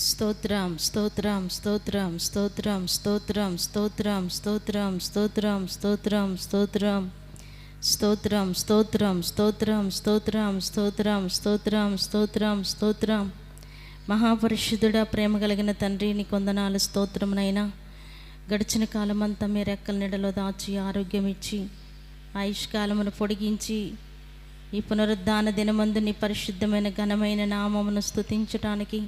స్తోత్రం స్తోత్రం స్తోత్రం స్తోత్రం స్తోత్రం స్తోత్రం స్తోత్రం స్తోత్రం స్తోత్రం స్తోత్రం స్తోత్రం స్తోత్రం స్తోత్రం స్తోత్రం స్తోత్రం స్తోత్రం స్తోత్రం స్తోత్రం. మహాపరిశుద్ధుడా, ప్రేమ కలిగిన తండ్రి, నీ కొందనాలు స్తోత్రమునైనా. గడిచిన కాలమంతా మీ రెక్కల నీడలో దాచి ఆరోగ్యం ఇచ్చి ఆయుష్కాలమును పొడిగించి ఈ పునరుద్ధాన దినమందు నీ పరిశుద్ధమైన ఘనమైన నామమును స్తుతించటానికి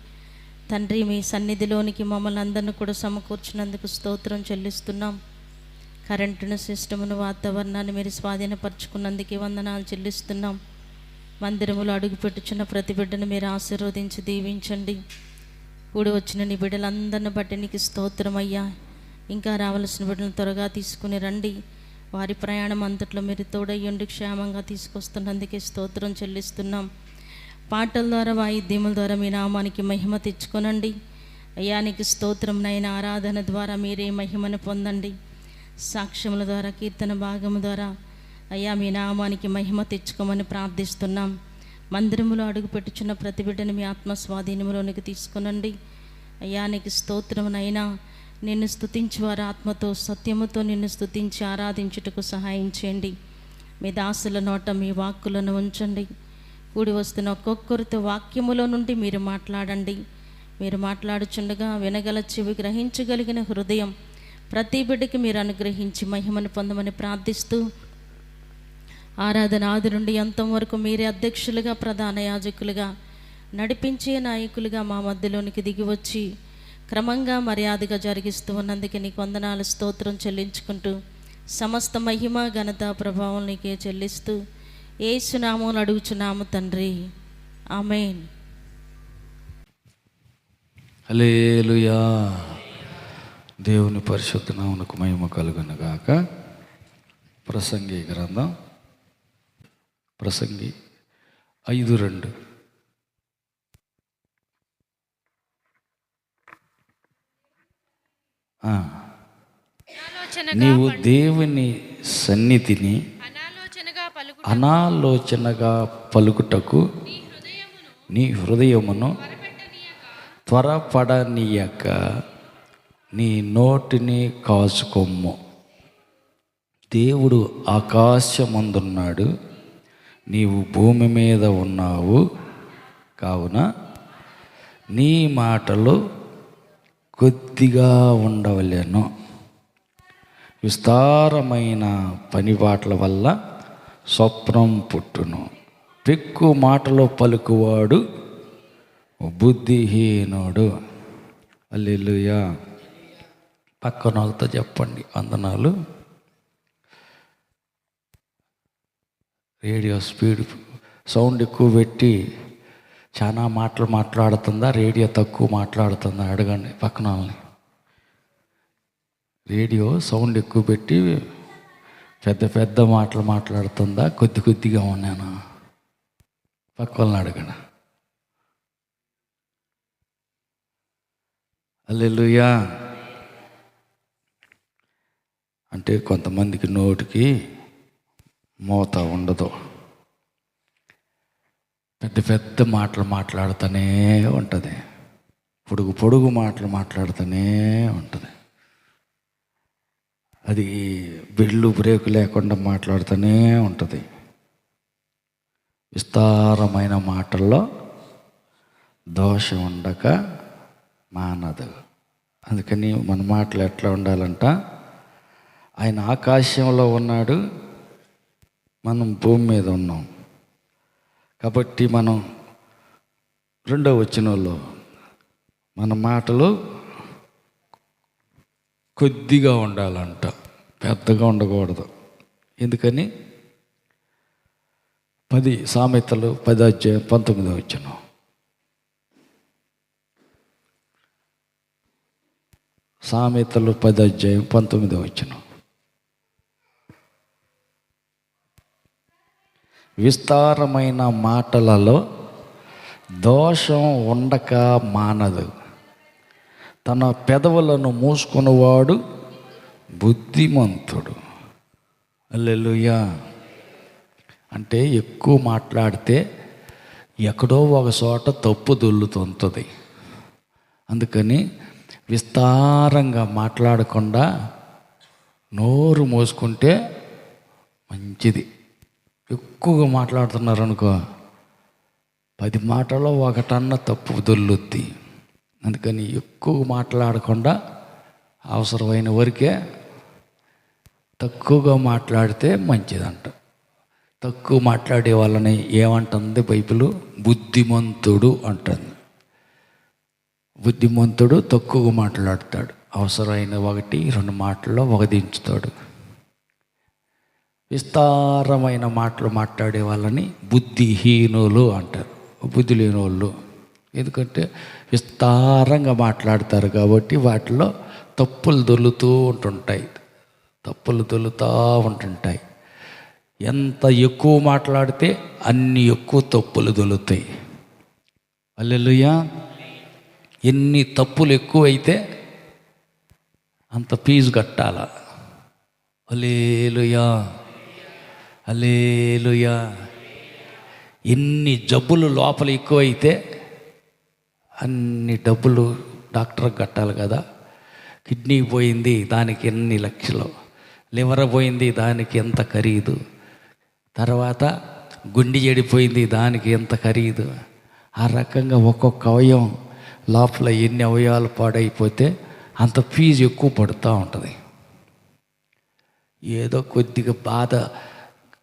తండ్రి మీ సన్నిధిలోనికి మమ్మల్ని అందరిని కూడా సమకూర్చినందుకు స్తోత్రం చెల్లిస్తున్నాం. కరెంటును, సిస్టమును, వాతావరణాన్ని మీరు స్వాధీనపరచుకున్నందుకు వందనాలు చెల్లిస్తున్నాం. మందిరములో అడుగుపెట్టుచున్న ప్రతి బిడ్డను మీరు ఆశీర్వదించి దీవించండి. కూడి వచ్చిన నీ బిడ్డలందరిని బట్టి నీకు స్తోత్రం అయ్యా. ఇంకా రావాల్సిన బిడ్డలను త్వరగా తీసుకుని రండి. వారి ప్రయాణం అంతట్లో మీరు తోడయ్యుండి క్షేమంగా తీసుకొస్తున్నందుకే స్తోత్రం చెల్లిస్తున్నాం. పాటల ద్వారా, వాయిద్యముల ద్వారా మీ నామానికి మహిమ తెచ్చుకొనండి అయ్యా. నీకు స్తోత్రం నైనా. ఆరాధన ద్వారా మీరే మహిమను పొందండి. సాక్ష్యముల ద్వారా, కీర్తన భాగము ద్వారా అయ్యా మీ నామానికి మహిమ తెచ్చుకోమని ప్రార్థిస్తున్నాం. మందిరములో అడుగుపెట్టుచున్న ప్రతి బిడ్డను మీ ఆత్మ స్వాధీనములోనికి తీసుకునండి అయ్యా. నీకు స్తోత్రమునైనా. నిన్ను స్తుతించి వారి ఆత్మతో సత్యముతో నిన్ను స్తుతించి ఆరాధించుటకు సహాయం చేయండి. మీ దాసుల నోట మీ వాక్కులను ఉంచండి. కూడి వస్తున్న ఒక్కొక్కరితో వాక్యములో నుండి మీరు మాట్లాడండి. మీరు మాట్లాడుచుండగా వినగల చెవి, గ్రహించగలిగిన హృదయం ప్రతి బిడ్డకి మీరు అనుగ్రహించి మహిమను పొందమని ప్రార్థిస్తూ, ఆరాధన ఆది నుండి అంతం వరకు మీరే అధ్యక్షులుగా, ప్రధాన యాజకులుగా, నడిపించే నాయకులుగా మా మధ్యలోనికి దిగి వచ్చి క్రమంగా మర్యాదగా జరిగిస్తూ ఉన్నందుకు నీకు వందనాలు, స్తోత్రం చెల్లించుకుంటూ సమస్త మహిమ, ఘనత, ప్రభావం నీకే చెల్లిస్తూ యేసు నామమున అడుగుచున్నాము తండ్రి, ఆమేన్. హల్లెలూయా. దేవుని పరిశుద్ధ నామమునకు మహిమ కలుగును గాక. ప్రసంగి గ్రంథం, ప్రసంగి 5:2. నీవు దేవుని సన్నిధిని అనాలోచనగా పలుకుటకు నీ హృదయమును త్వరపడనీయక నీ నోటిని కాచుకొమ్ము. దేవుడు ఆకాశమందున్నాడు, నీవు భూమి మీద ఉన్నావు. కావున నీ మాటలు కొద్దిగా ఉండవలెను. విస్తారమైన పనిబాట్ల వల్ల స్వప్నం పుట్టును. పెక్కు మాటలో పలుకువాడు బుద్ధిహీనుడు. హల్లెలూయా. పక్కన వాళ్ళతో చెప్పండి వందనాలు. రేడియో స్పీడ్ సౌండ్ ఎక్కువ పెట్టి చాలా మాటలు మాట్లాడుతుందా, రేడియో తక్కువ మాట్లాడుతుందా అడగండి పక్కన వాళ్ళని. రేడియో సౌండ్ ఎక్కువ పెట్టి పెద్ద పెద్ద మాటలు మాట్లాడుతుందా, కొద్ది కొద్దిగా ఉన్నాను పక్క వాళ్ళని అడగండి. హల్లెలూయా. అంటే కొంతమందికి నోటికి మోత ఉండదు, పెద్ద పెద్ద మాటలు మాట్లాడుతూనే ఉంటుంది, పొడుగు పొడుగు మాటలు మాట్లాడుతూనే ఉంటుంది. అది బెళ్ళు బ్రేకు లేకుండా మాట్లాడుతూనే ఉంటుంది. విస్తారమైన మాటల్లో దోషం ఉండక మానదు. అందుకని మన మాటలు ఎట్లా ఉండాలంట, ఆయన ఆకాశంలో ఉన్నాడు, మనం భూమి మీద ఉన్నాం. కాబట్టి మనం 2వ వచనంలో మన మాటలు కొద్దిగా ఉండాలంట, పెద్దగా ఉండకూడదు. ఎందుకని 10 సామెతలు 10:19 వచనం. సామెతలు 10:19 వచనం. విస్తారమైన మాటలలో దోషం ఉండక మానదు. తన పెదవులను మూసుకున్నవాడు బుద్ధిమంతుడు. హల్లెలూయా. అంటే ఎక్కువ మాట్లాడితే ఎక్కడో ఒక చోట తప్పు దొల్లుతుంటుంది. అందుకని విస్తారంగా మాట్లాడకుండా నోరు మోసుకుంటే మంచిది. ఎక్కువగా మాట్లాడుతున్నారు అనుకో, 10 మాటల్లో ఒకటన్న తప్పు దొల్లుద్ది. అందుకని ఎక్కువ మాట్లాడకుండా అవసరమైన వరకే తక్కువగా మాట్లాడితే మంచిదంట. తక్కువ మాట్లాడే వాళ్ళని ఏమంటుంది బైబిల్? బుద్ధిమంతుడు అంటుంది. బుద్ధిమంతుడు తక్కువగా మాట్లాడతాడు, అవసరమైన 1-2 మాటల్లో వగదించుతాడు. విస్తారమైన మాటలు మాట్లాడే వాళ్ళని బుద్ధిహీనులు అంటారు, బుద్ధి లేని వాళ్ళు. ఎందుకంటే విస్తారంగా మాట్లాడతారు కాబట్టి వాటిలో తప్పులు దొల్లుతూ ఉంటుంటాయి. ఎంత ఎక్కువ మాట్లాడితే అన్ని ఎక్కువ తప్పులు దొల్లుతాయి. హల్లెలూయా. ఎన్ని తప్పులు ఎక్కువైతే అంత ఫీజు కట్టాల. హల్లెలూయా, హల్లెలూయా. ఎన్ని జబ్బులు లోపల ఎక్కువైతే అన్ని డబ్బులు డాక్టర్కి కట్టాలి కదా. కిడ్నీ పోయింది, దానికి ఎన్ని లక్షలు. లివర్ పోయింది, దానికి ఎంత ఖరీదు. తర్వాత గుండె చెడిపోయింది, దానికి ఎంత ఖరీదు. ఆ రకంగా ఒక్కొక్క అవయవం లోపల ఎన్ని అవయవాలు పాడైపోతే అంత ఫీజు ఎక్కువ పడుతూ ఉంటుంది. ఏదో కొద్దిగా బాధ,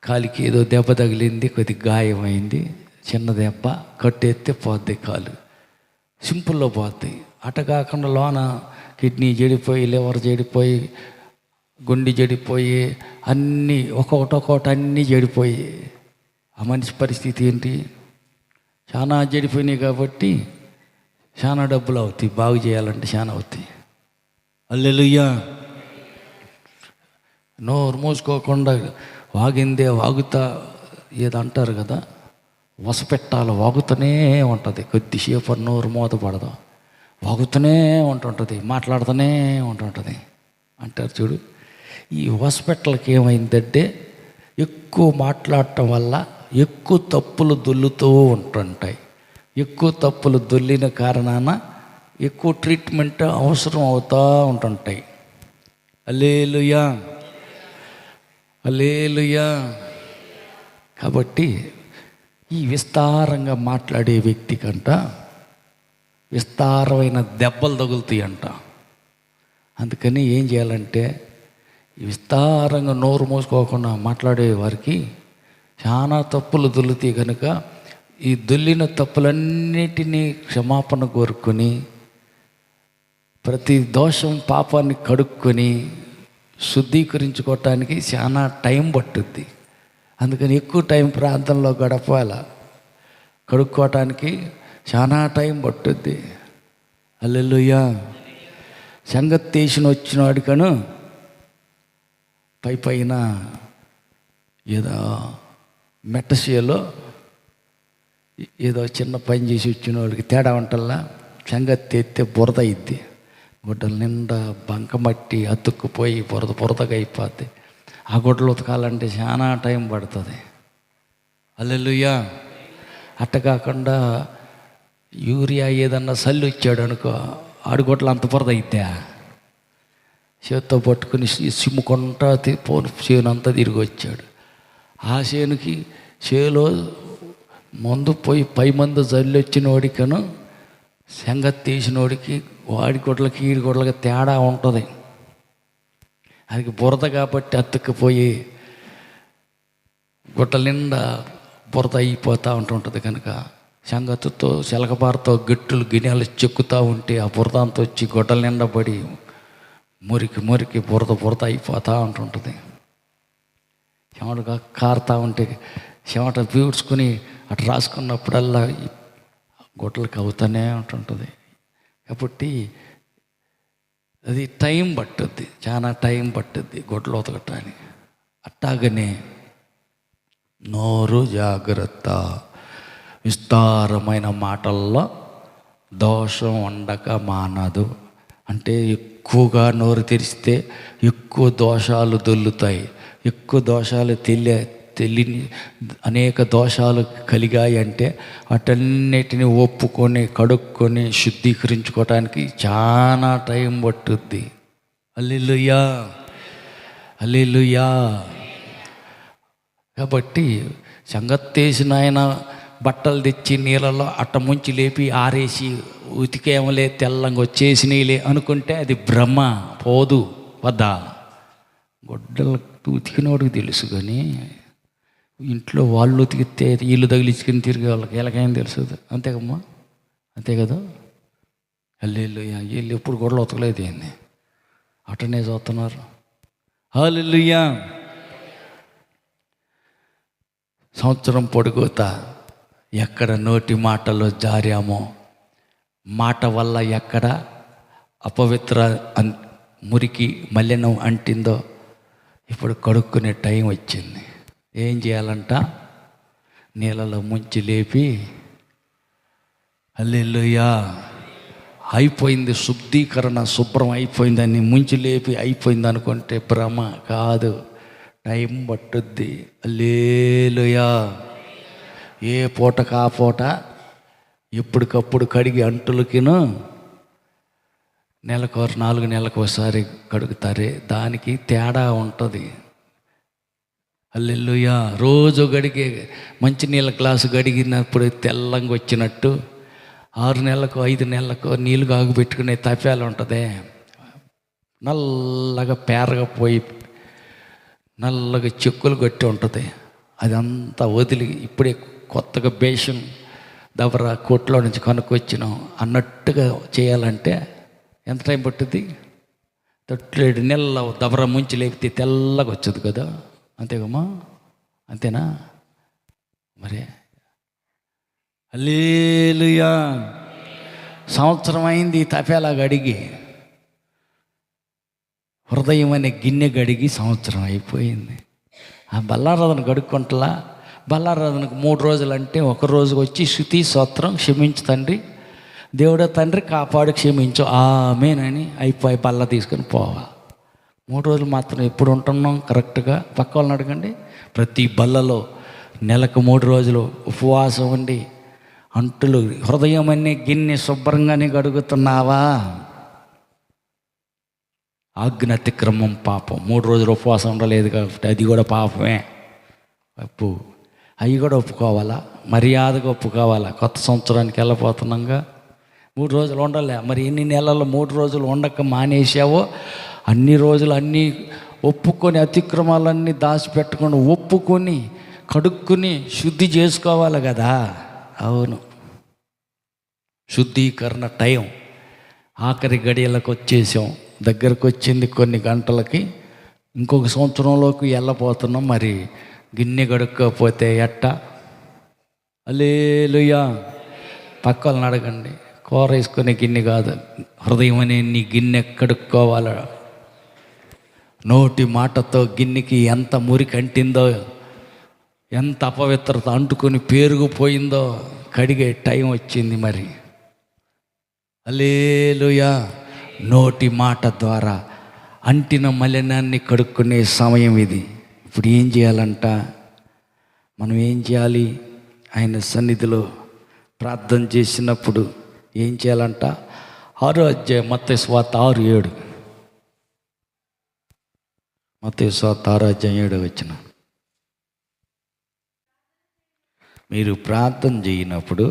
కాలికి ఏదో దెబ్బ తగిలింది, కొద్దిగా గాయమైంది, చిన్న దెబ్బ, కట్టెత్తే పోద్ది కాలు, సింపుల్లో పోద్ది. అట కాకుండా లోన కిడ్నీ చెడిపోయి, లివర్ చెడిపోయి, గుండె చెడిపోయి, అన్నీ ఒక్కొక్కటి అన్నీ చెడిపోయి ఆ మనిషి పరిస్థితి ఏంటి? చాలా చెడిపోయినాయి కాబట్టి చాలా డబ్బులు అవుతాయి, బాగు చేయాలంటే చాలా అవుతాయి. హల్లెలూయా. నోరు మూసుకోకుండా వాగిందే వాగుతా ఏదంటారు కదా, వసపెట్టాలి. వాగుతూనే ఉంటుంది, కొద్దిసేపు నోరు మూతపడదు, వాగుతూనే ఉంటుంటుంది, మాట్లాడుతూనే ఉంటుంటుంది అంటారు చూడు. ఈ హాస్పిటల్కి ఏమైందంటే ఎక్కువ మాట్లాడటం వల్ల ఎక్కువ తప్పులు దొల్లుతూ ఉంటుంటాయి. ఎక్కువ తప్పులు దొల్లిన కారణాన ఎక్కువ ట్రీట్మెంట్ అవసరం అవుతూ ఉంటుంటాయి. హల్లెలూయా, హల్లెలూయా. కాబట్టి ఈ విస్తారంగా మాట్లాడే వ్యక్తి కంట విస్తారమైన దెబ్బలు తగులుతాయంట. అందుకని ఏం చేయాలంటే విస్తారంగా నోరు మూసుకోకుండా మాట్లాడే వారికి చాలా తప్పులు దొల్లుతాయి కనుక ఈ దొల్లిన తప్పులన్నిటినీ క్షమాపణ కోరుకొని ప్రతి దోషం పాపాన్ని కడుక్కొని శుద్ధీకరించుకోవటానికి చాలా టైం పట్టుద్ది. అందుకని ఎక్కువ టైం ప్రాంతంలో గడపాల, కడుక్కోవటానికి చాలా టైం పట్టుద్ది. హల్లెలూయా. సంగతి తీసిన వచ్చిన వాడికను పైన ఏదో మెట్టసీయలో ఏదో చిన్న పని చేసి వచ్చిన వాడికి తేడా ఉంటల్లా. సంగతి ఎత్తే బురద అయింది, గుడ్డల నిండా బంకమట్టి అతుక్కుపోయి బురదగా అయిపోద్ది. ఆ గుడ్డలు ఉతకాలంటే చాలా టైం పడుతుంది. హల్లెలూయా. అట్ట కాకుండా యూరియా ఏదన్నా సల్లు ఇచ్చాడు అనుకో, ఆడుగుడ్డలు అంత బురద అయిద్దా, చేత్తో పట్టుకుని సిమ్ముకుంటా చేను అంతా తిరిగి వచ్చాడు. ఆ చేనుకి చేలో మందు పోయి పై మందు జల్లి వచ్చిన వాడికను సంగతి తీసిన వాడికి వాడి గుడ్లకి ఈడి గుడ్లకి తేడా ఉంటుంది. అది బురద కాబట్టి అతుక్కుపోయి గుడ్డల నిండా బురద అయిపోతూ ఉంటుంటుంది. కనుక సంగతితో చిలకబారతో గట్టులు గిన్నెలు చెక్కుతూ ఉంటే ఆ బురద అంతా వచ్చి గుడ్డల నిండా పడి మురికి బురద అయిపోతూ ఉంటుంటుంది. చెమటగా కారుతూ ఉంటే చెమట పీడ్చుకుని అటు రాసుకున్నప్పుడల్లా గుడ్డలకు అవుతూనే ఉంటుంటుంది. కాబట్టి అది టైం పట్టుద్ది, చాలా టైం పట్టుద్ది గుడ్డలు ఉతకటానికి. అట్టాగనే నోరు జాగ్రత్త. విస్తారమైన మాటల్లో దోషం ఉండక మానదు. అంటే ఎక్కువగా నోరు తెరిస్తే ఎక్కువ దోషాలు దొల్లుతాయి. ఎక్కువ దోషాలు తెలియని అనేక దోషాలు కలిగాయి అంటే వాటన్నిటిని ఒప్పుకొని కడుక్కొని శుద్ధీకరించుకోవటానికి చాలా టైం పట్టుద్ది. హల్లెలూయా, హల్లెలూయా. కాబట్టి సంగతేసిన ఆయన బట్టలు తెచ్చి నీళ్ళలో అట్ట ముంచి లేపి ఆరేసి ఉతికేమలే తెల్లంగా వచ్చేసినలే అనుకుంటే అది భ్రమ, పోదు వద్దా. గొడ్డలు ఉతికినోడికి తెలుసు, కానీ ఇంట్లో వాళ్ళు ఉతికితే వీళ్ళు తగిలించుకుని తిరిగే వాళ్ళకి ఎలాగైనా తెలుస్తుంది. అంతేకమ్మా, అంతే కదా. హల్లెలూయా. వీళ్ళు ఎప్పుడు గొడవలు ఉతకలేదు, ఏంది అటనే చూస్తున్నారు. హల్లెలూయా. సంవత్సరం పొడుగుతా ఎక్కడ నోటి మాటలో జారామో, మాట వల్ల ఎక్కడ అపవిత్ర మురికి మలినం అంటిందో ఇప్పుడు కడుక్కునే టైం వచ్చింది. ఏం చేయాలంట? నీళ్ళలో ముంచి లేపి హల్లెలూయా అయిపోయింది, శుద్ధీకరణ శుభ్రం అయిపోయిందని ముంచి లేపి అయిపోయింది అనుకుంటే భ్రమ కాదు, టైం పట్టుద్ది. హల్లెలూయా. ఏ పూటకు ఆ పూట ఎప్పటికప్పుడు కడిగి అంటులకిను నెలకు 4 నెలలకు ఒకసారి కడుగుతారే, దానికి తేడా ఉంటుంది. హల్లెలూయా. రోజు గడిగే మంచినీళ్ళ గ్లాసు గడిగినప్పుడు తెల్లంగా వచ్చినట్టు 6 నెలలకు 5 నెలలకు నీళ్ళు కాగుపెట్టుకునే తప్యాలు ఉంటుంది, నల్లగా పేరగపోయి నల్లగా చెక్కులు కొట్టి ఉంటుంది. అదంతా వదిలి ఇప్పుడే కొత్తగా బేషన్ దబరా కొట్లో నుంచి కనుక్కొచ్చినాం అన్నట్టుగా చేయాలంటే ఎంత టైం పట్టుద్ది? 7 నెలల దబరా ముంచి లేపితే తెల్లగా వచ్చేది కదా. అంతేగమ్మా, అంతేనా మరి? హల్లెలూయా. సంవత్సరం అయింది తపేలాగా అడిగి, హృదయం అనే గిన్నె గడిగి సంవత్సరం అయిపోయింది. ఆ బల్లారాధన గడుక్కుంటలా. బల్లారాధనకు 3 రోజులు అంటే ఒక రోజుకి వచ్చి శృతి స్తోత్రం క్షమించు తండ్రి, దేవుడా తండ్రి కాపాడు క్షమించు ఆమేనని అయిపోయి బల్ల తీసుకొని పోవాలి. 3 రోజులు మాత్రం ఎప్పుడు ఉంటున్నాం కరెక్ట్గా? పక్క వాళ్ళని అడగండి. ప్రతి బల్లలో నెలకు 3 రోజులు ఉపవాసం ఉండి అంటులు హృదయం అనే గిన్నె శుభ్రంగానే గడుగుతున్నావా? ఆజ్ఞ అతిక్రమం పాపం. 3 రోజులు ఉపవాసం ఉండలేదు కాబట్టి అది కూడా పాపమే. అప్పు అవి కూడా ఒప్పుకోవాలా, మర్యాదగా ఒప్పుకోవాలా. కొత్త సంవత్సరానికి వెళ్ళిపోతున్నాగా 3 రోజులు ఉండలే. మరి ఎన్ని నెలల్లో 3 రోజులు ఉండక మానేసావో అన్ని రోజులు అన్నీ ఒప్పుకొని అతిక్రమాలన్నీ దాచిపెట్టుకొని ఒప్పుకొని కడుక్కుని శుద్ధి చేసుకోవాలి కదా. అవును, శుద్ధీకరణ టైం ఆఖరి గడియలకు వచ్చేసాం. దగ్గరకు వచ్చింది కొన్ని గంటలకి. ఇంకొక సంవత్సరంలోకి వెళ్ళపోతున్నాం. మరి గిన్నె గడుక్కపోతే ఎట్ట? హల్లెలూయా. పక్క వాళ్ళని అడగండి. కూర వేసుకునే గిన్నె కాదు, హృదయం అనే నీ గిన్నె కడుక్కోవాలి. నోటి మాటతో గిన్నెకి ఎంత మురికి అంటిందో, ఎంత అపవిత్రత అంటుకొని పేరుకుపోయిందో కడిగే టైం వచ్చింది. మరి హల్లెలూయా. నోటి మాట ద్వారా అంటిన మలినాన్ని కడుక్కునే సమయం ఇది. ఇప్పుడు ఏం చేయాలంట? మనం ఏం చేయాలి? ఆయన సన్నిధిలో ప్రార్థన చేసినప్పుడు ఏం చేయాలంట? 6వ అధ్యాయం మత్తయి సువార్త 6:7. మత్తయి సువార్త 6వ అధ్యాయం 7వ వచనం. మీరు ప్రార్థన చేయనప్పుడు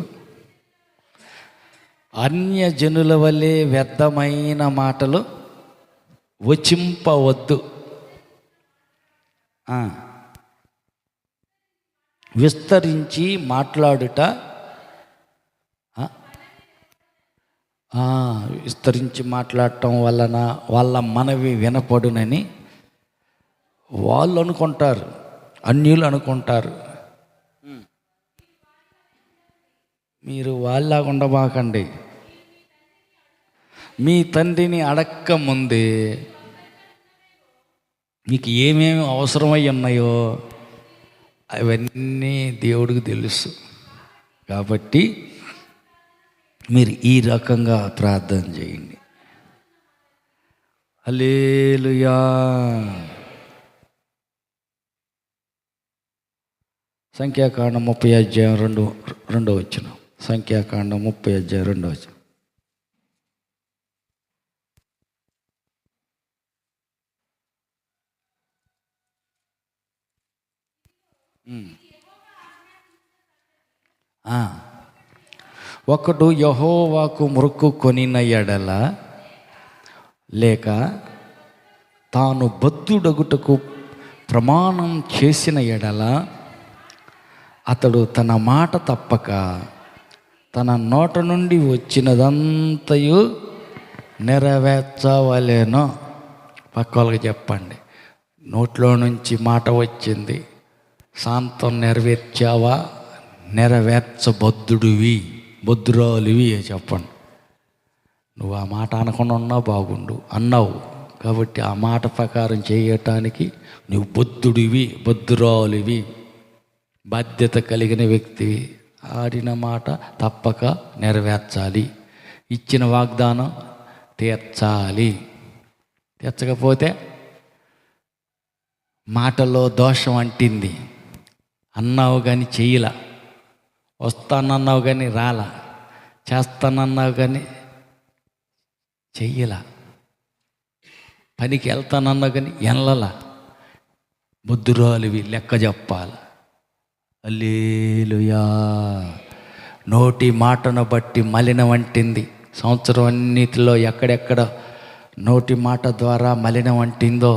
అన్యజనుల వలె వ్యర్థమైన మాటలు వచింపవద్దు, విస్తరించి మాట్లాడుట విస్తరించి మాట్లాడటం వలన వాళ్ళ మనవి వినపడునని వాళ్ళు అనుకుంటారు, అన్యులు అనుకుంటారు. మీరు వాళ్ళలాగా ఉండబాకండి. మీ తండ్రిని అడక్క ముందే మీకు ఏమేమి అవసరమై ఉన్నాయో అవన్నీ దేవుడికి తెలుసు. కాబట్టి మీరు ఈ రకంగా ప్రార్థన చేయండి. హల్లెలూయా. సంఖ్యాకాండం 30 అధ్యాయం 2 సంఖ్యాకాండం 30 అధ్యాయం 2 ఒకడు యెహోవాకు మొక్కుకొనిన ఎడల లేక తాను బద్ధుడగుటకు ప్రమాణం చేసిన ఎడల అతడు తన మాట తప్పక తన నోట నుండి వచ్చినదంతయు నెరవేర్చవలెను. పక్కవాళ్ళకి చెప్పండి, నోట్లో నుంచి మాట వచ్చింది, శాంతం నెరవేర్చావా? నెరవేర్చబద్ధుడివి, బద్ధురాలివి చెప్పండి. నువ్వు ఆ మాట అనకుండా ఉన్నా బాగుండు, అన్నావు కాబట్టి ఆ మాట ప్రకారం చేయటానికి నువ్వు బద్ధుడివి, బద్ధురాలివి, బాధ్యత కలిగిన వ్యక్తివి. ఆడిన మాట తప్పక నెరవేర్చాలి, ఇచ్చిన వాగ్దానం తీర్చాలి. తీర్చకపోతే మాటలో దోషం అంటింది. అన్నావు కానీ చెయ్యలా, వస్తానన్నావు కానీ రాలా, చేస్తానన్నావు కానీ చెయ్యలా, పనికి వెళ్తానన్నావు కానీ వెళ్ళలా. బుద్ధురాలివి, లెక్క చెప్పాలి. హల్లెలూయా. నోటి మాటను బట్టి మలినం అంటింది. సంవత్సరం అన్నిటిలో ఎక్కడెక్కడ నోటి మాట ద్వారా మలినం అంటిందో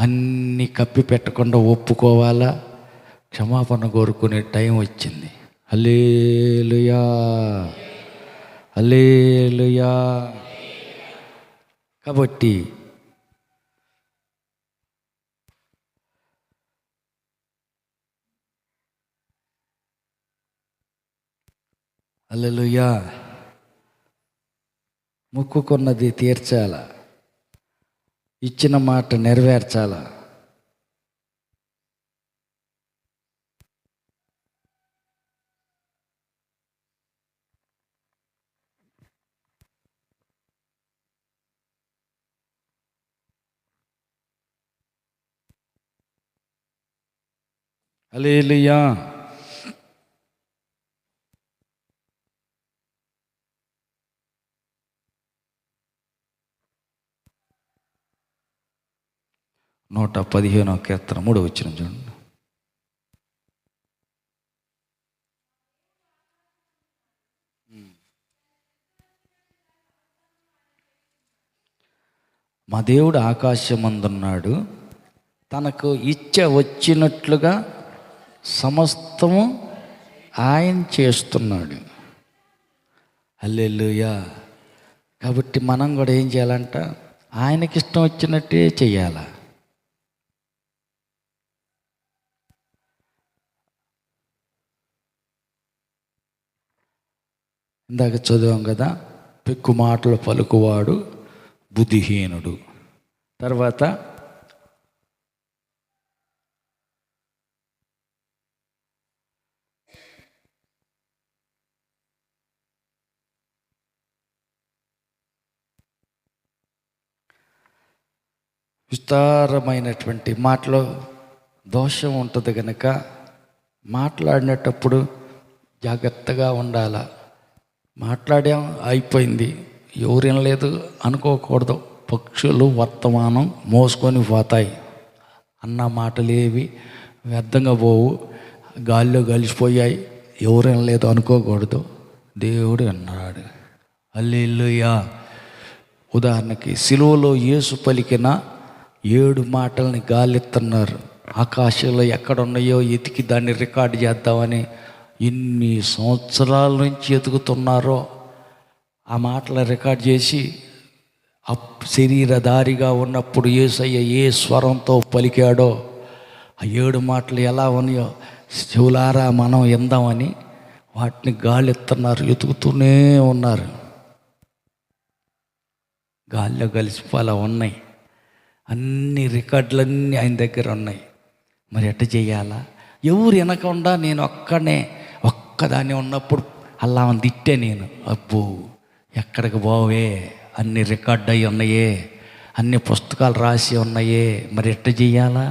అన్నీ కప్పి పెట్టకుండా ఒప్పుకోవాలా, క్షమాపణ కోరుకునే టైం వచ్చింది. హల్లెలూయా, హల్లెలూయా. కాబట్టి హల్లెలూయా, మొక్కుకున్నది తీర్చాలా, ఇచ్చిన మాట నెరవేర్చాలా. హల్లెలూయా. నూట 15వ కీర్తన 3వ వచనం చూడండి. మా దేవుడు ఆకాశమందున్నాడు, తనకు ఇచ్చ వచ్చినట్లుగా సమస్తము ఆయన చేస్తున్నాడు. హల్లెలూయా. కాబట్టి మనం కూడా ఏం చేయాలంట? ఆయనకి ఇష్టం వచ్చినట్టే చెయ్యాల. ఇందాక చదివాం కదా, పెక్కు మాటలు పలుకువాడు బుద్ధిహీనుడు. తర్వాత విస్తారమైనటువంటి మాటలో దోషం ఉంటుంది కనుక మాట్లాడినప్పుడు జాగ్రత్తగా ఉండాల. మాట్లాడాం, అయిపోయింది, ఎవరేం లేదు అనుకోకూడదు. పక్షులు వర్తమానం మోసుకొని పోతాయి. అన్న మాటలేవి వ్యర్థంగా పోవు, గాల్లో కలిసిపోయాయి, ఎవరేం లేదు అనుకోకూడదు. దేవుడు అన్నాడు. హల్లెలూయా. ఉదాహరణకి సిలువలో యేసు పలికిన 7 మాటల్ని గాలిస్తున్నారు. ఆకాశంలో ఎక్కడున్నాయో ఎతికి దాన్ని రికార్డు చేద్దామని ఎన్ని సంవత్సరాల నుంచి ఎతుకుతున్నారో ఆ మాటలు రికార్డ్ చేసి శరీరధారిగా ఉన్నప్పుడు యేసయ్య ఏ స్వరంతో పలికాడో ఆ 7 మాటలు ఎలా ఉన్నాయో చెవులారా మనం విందామని వాటిని గాలిస్తున్నారు, ఎతుకుతూనే ఉన్నారు. గాల్లో కలిసిపోలా ఉన్నాయి. అన్ని రికార్డులన్నీ ఆయన దగ్గర ఉన్నాయి. మరి ఎట్ట చేయాలా? ఎవరు వినకుండా నేను ఒక్కదాన్ని ఉన్నప్పుడు అలా తిట్టే నేను, అబ్బో ఎక్కడికి పోవే, అన్ని రికార్డు అయి ఉన్నాయే, అన్ని పుస్తకాలు రాసి ఉన్నాయే, మరి ఎట్ట చేయాలా?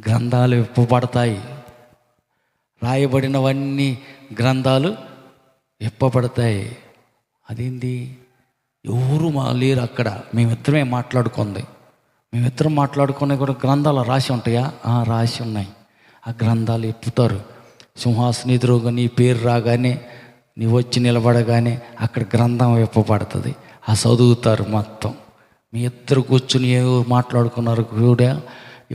గ్రంథాలు విప్పబడతాయి, రాయబడినవన్నీ గ్రంథాలు విప్పబడతాయి. అదేంటి? ఎవరు లేరు అక్కడ, మేమిద్దరమే మాట్లాడుకుంది. మేమిద్దరం మాట్లాడుకునే కూడా గ్రంథాలు రాసి ఉంటాయా? రాసి ఉన్నాయి. ఆ గ్రంథాలు ఎప్పుతారు. సింహాసనం ఎదురుగా నీ పేరు రాగానే, నీ వచ్చి నిలబడగానే అక్కడ గ్రంథం విప్పబడుతుంది. ఆ చదువుతారు మొత్తం. మీ ఇద్దరు కూర్చుని ఎవరు మాట్లాడుకున్నారు కూడా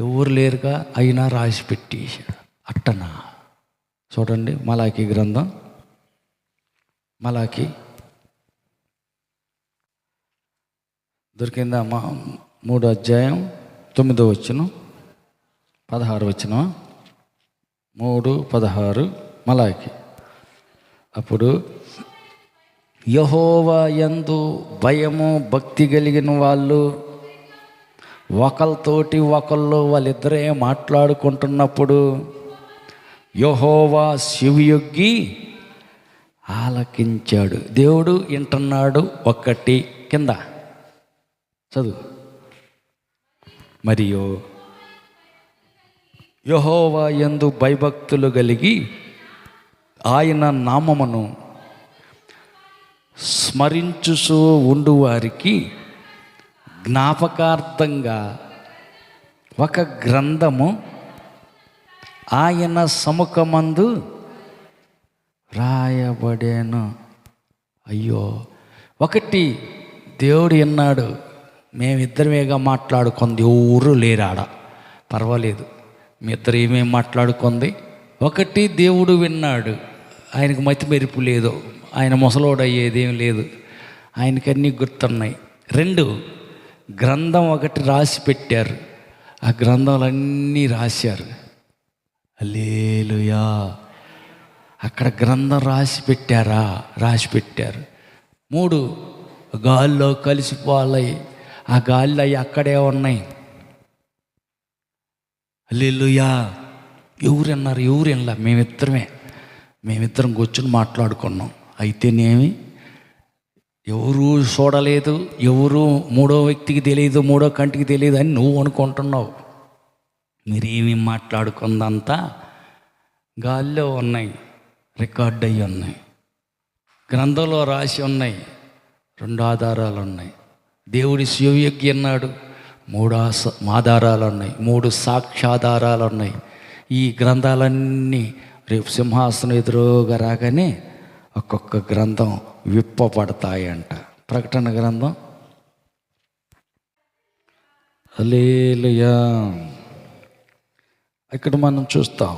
ఎవరు లేరుగా, అయినా రాసి పెట్టేశాడు. అట్టనా? చూడండి, మలాకి గ్రంథం, మలాకి దొరికిందా? 3వ అధ్యాయం 9వ వచనం, 16వ వచనం, 3:16 మలాకి. అప్పుడు యెహోవా యందు భయము భక్తి కలిగిన వాళ్ళు ఒకళ్ళతోటి ఒకళ్ళు వాళ్ళిద్దరే మాట్లాడుకుంటున్నప్పుడు యెహోవా చెవియొగ్గి ఆలకించాడు. దేవుడు వింటున్నాడు. ఒకటి కింద చదువు. మరియు యెహోవా యందు భయభక్తులు కలిగి ఆయన నామమును స్మరించుచూ ఉండు వారికి జ్ఞాపకార్థంగా ఒక గ్రంథము ఆయన సముఖమందు రాయబడేను. అయ్యో, ఒకటి దేవుడు విన్నాడు. మేమిద్దరమేగా మాట్లాడుకుంది, ఎవరు లేరాడ. పర్వాలేదు, మీ ఇద్దరు ఏమేమి మాట్లాడుకుంది. ఒకటి దేవుడు విన్నాడు. ఆయనకు మతి మెరుపు లేదు, ఆయన ముసలోడు అయ్యేదేం లేదు, ఆయనకన్నీ గుర్తున్నాయి. 2, గ్రంథం ఒకటి రాసి పెట్టారు. ఆ గ్రంథాలన్నీ రాశారు. హల్లెలూయా. అక్కడ గ్రంథం రాసి పెట్టారా? రాసి పెట్టారు. 3, గాల్లో కలిసిపోవాలి. ఆ గాల్లో అవి అక్కడే ఉన్నాయి. హల్లెలూయా. ఎవరన్నారు? ఎవరు వినలా. మేమిద్దరం కూర్చొని మాట్లాడుకున్నాం. అయితేనేమి ఎవరు చూడలేదు, ఎవరు మూడో వ్యక్తికి తెలియదు, మూడో కంటికి తెలియదు అని నువ్వు అనుకుంటున్నావు. మీరేమి మాట్లాడుకుందంతా గాల్లో ఉన్నాయి, రికార్డ్ అయ్యి ఉన్నాయి, గ్రంథంలో రాసి ఉన్నాయి. 2 ఆధారాలు ఉన్నాయి. దేవుడి శివయజ్ఞ అన్నాడు. 3 ఆధారాలు ఉన్నాయి, 3 సాక్ష్యాధారాలు ఉన్నాయి. ఈ గ్రంథాలన్నీ రేపు సింహాసనం ఎదురుగా రాగానే ఒక్కొక్క గ్రంథం విప్పబడతాయంట. ప్రకటన గ్రంథం. హల్లెలూయా. ఇక్కడ మనం చూస్తాం,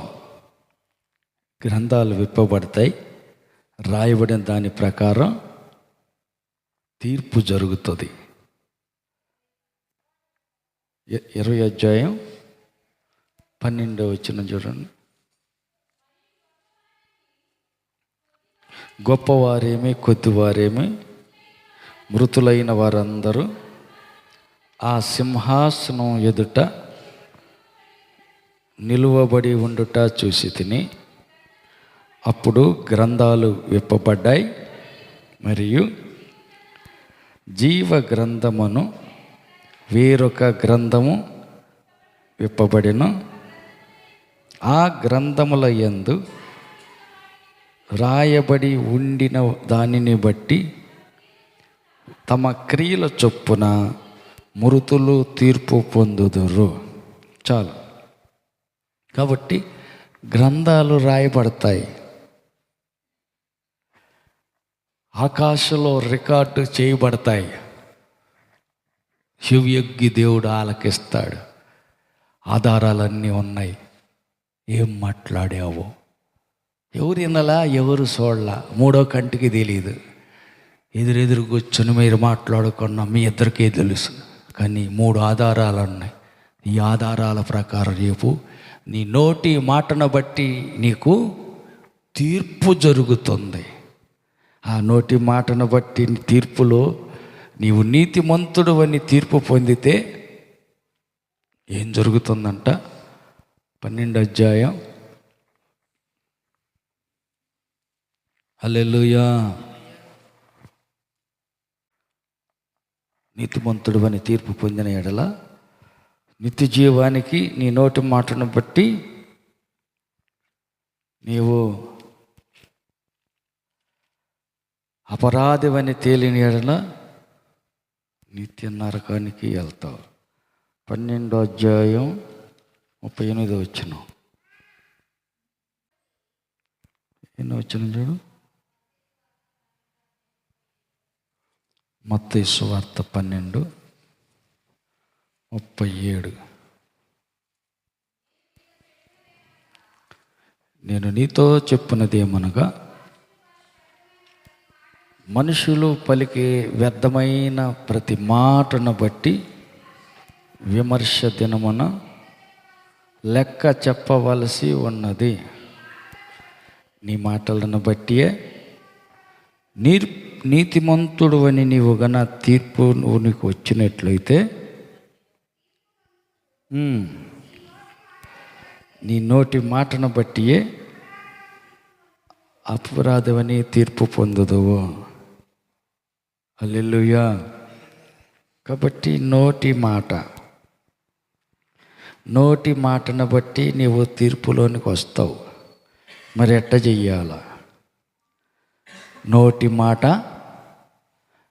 గ్రంథాలు విప్పబడతాయి. రాయబడిన దాని ప్రకారం తీర్పు జరుగుతుంది. 20వ అధ్యాయం 12వ వచనం చూడండి. గొప్పవారేమి కొద్దివారేమి మృతులైన వారందరూ ఆ సింహాసనం ఎదుట నిలువబడి ఉండుట చూసి తిని, అప్పుడు గ్రంథాలు విప్పబడ్డాయి. మరియు జీవ గ్రంథమును వేరొక గ్రంథము విప్పబడిన. ఆ గ్రంథముల యందు రాయబడి ఉండిన దానిని బట్టి తమ క్రియల చొప్పున మృతులు తీర్పు పొందుదురు. చాలు. కాబట్టి గ్రంథాలు రాయబడతాయి. ఆకాశంలో రికార్డు చేయబడతాయి. శివయజ్ఞి దేవుడు ఆలకిస్తాడు. ఆధారాలన్నీ ఉన్నాయి. ఏం మాట్లాడావో ఎవరు వినలా, ఎవరు చూడలా, మూడో కంటికి తెలియదు. ఎదురెదురు కూర్చొని మీరు మాట్లాడుకున్న మీ ఇద్దరికే తెలుసు. కానీ 3 ఆధారాలు ఉన్నాయి. ఈ ఆధారాల ప్రకారం రేపు నీ నోటి మాటను బట్టి నీకు తీర్పు జరుగుతుంది. ఆ నోటి మాటను బట్టి తీర్పులో నీవు నీతిమంతుడు అని తీర్పు పొందితే ఏం జరుగుతుందంట? 12వ అధ్యాయం. హల్లెలూయా. నీతిమంతుడు అని తీర్పు పొందిన ఎడల నిత్య జీవానికి నీ నోటి మాటను బట్టి నీవు అపరాధివని తేలిన ఎడల నిత్య నరకానికి వెళ్తావు. 12వ అధ్యాయం 38వ వచనం. ఎన్నో వచనం చూడు. మత్తయి సువార్త 12:37. నేను నీతో చెప్పున్నది ఏమనగా, మనుషులు పలికే వ్యర్థమైన ప్రతి మాటను బట్టి విమర్శ దినమున లెక్క చెప్పవలసి ఉన్నది. నీ మాటలను బట్టియే నీతిమంతుడు అని నీవు గన తీర్పు నీకు వచ్చినట్లయితే నీ నోటి మాటను బట్టియే అపరాధమని తీర్పు పొందుదువు. హల్లెలూయా. కాబట్టి నోటి మాటను బట్టి నీవు తీర్పులోనికి వస్తావు. మరి ఎట్ట చెయ్యాల? నోటి మాట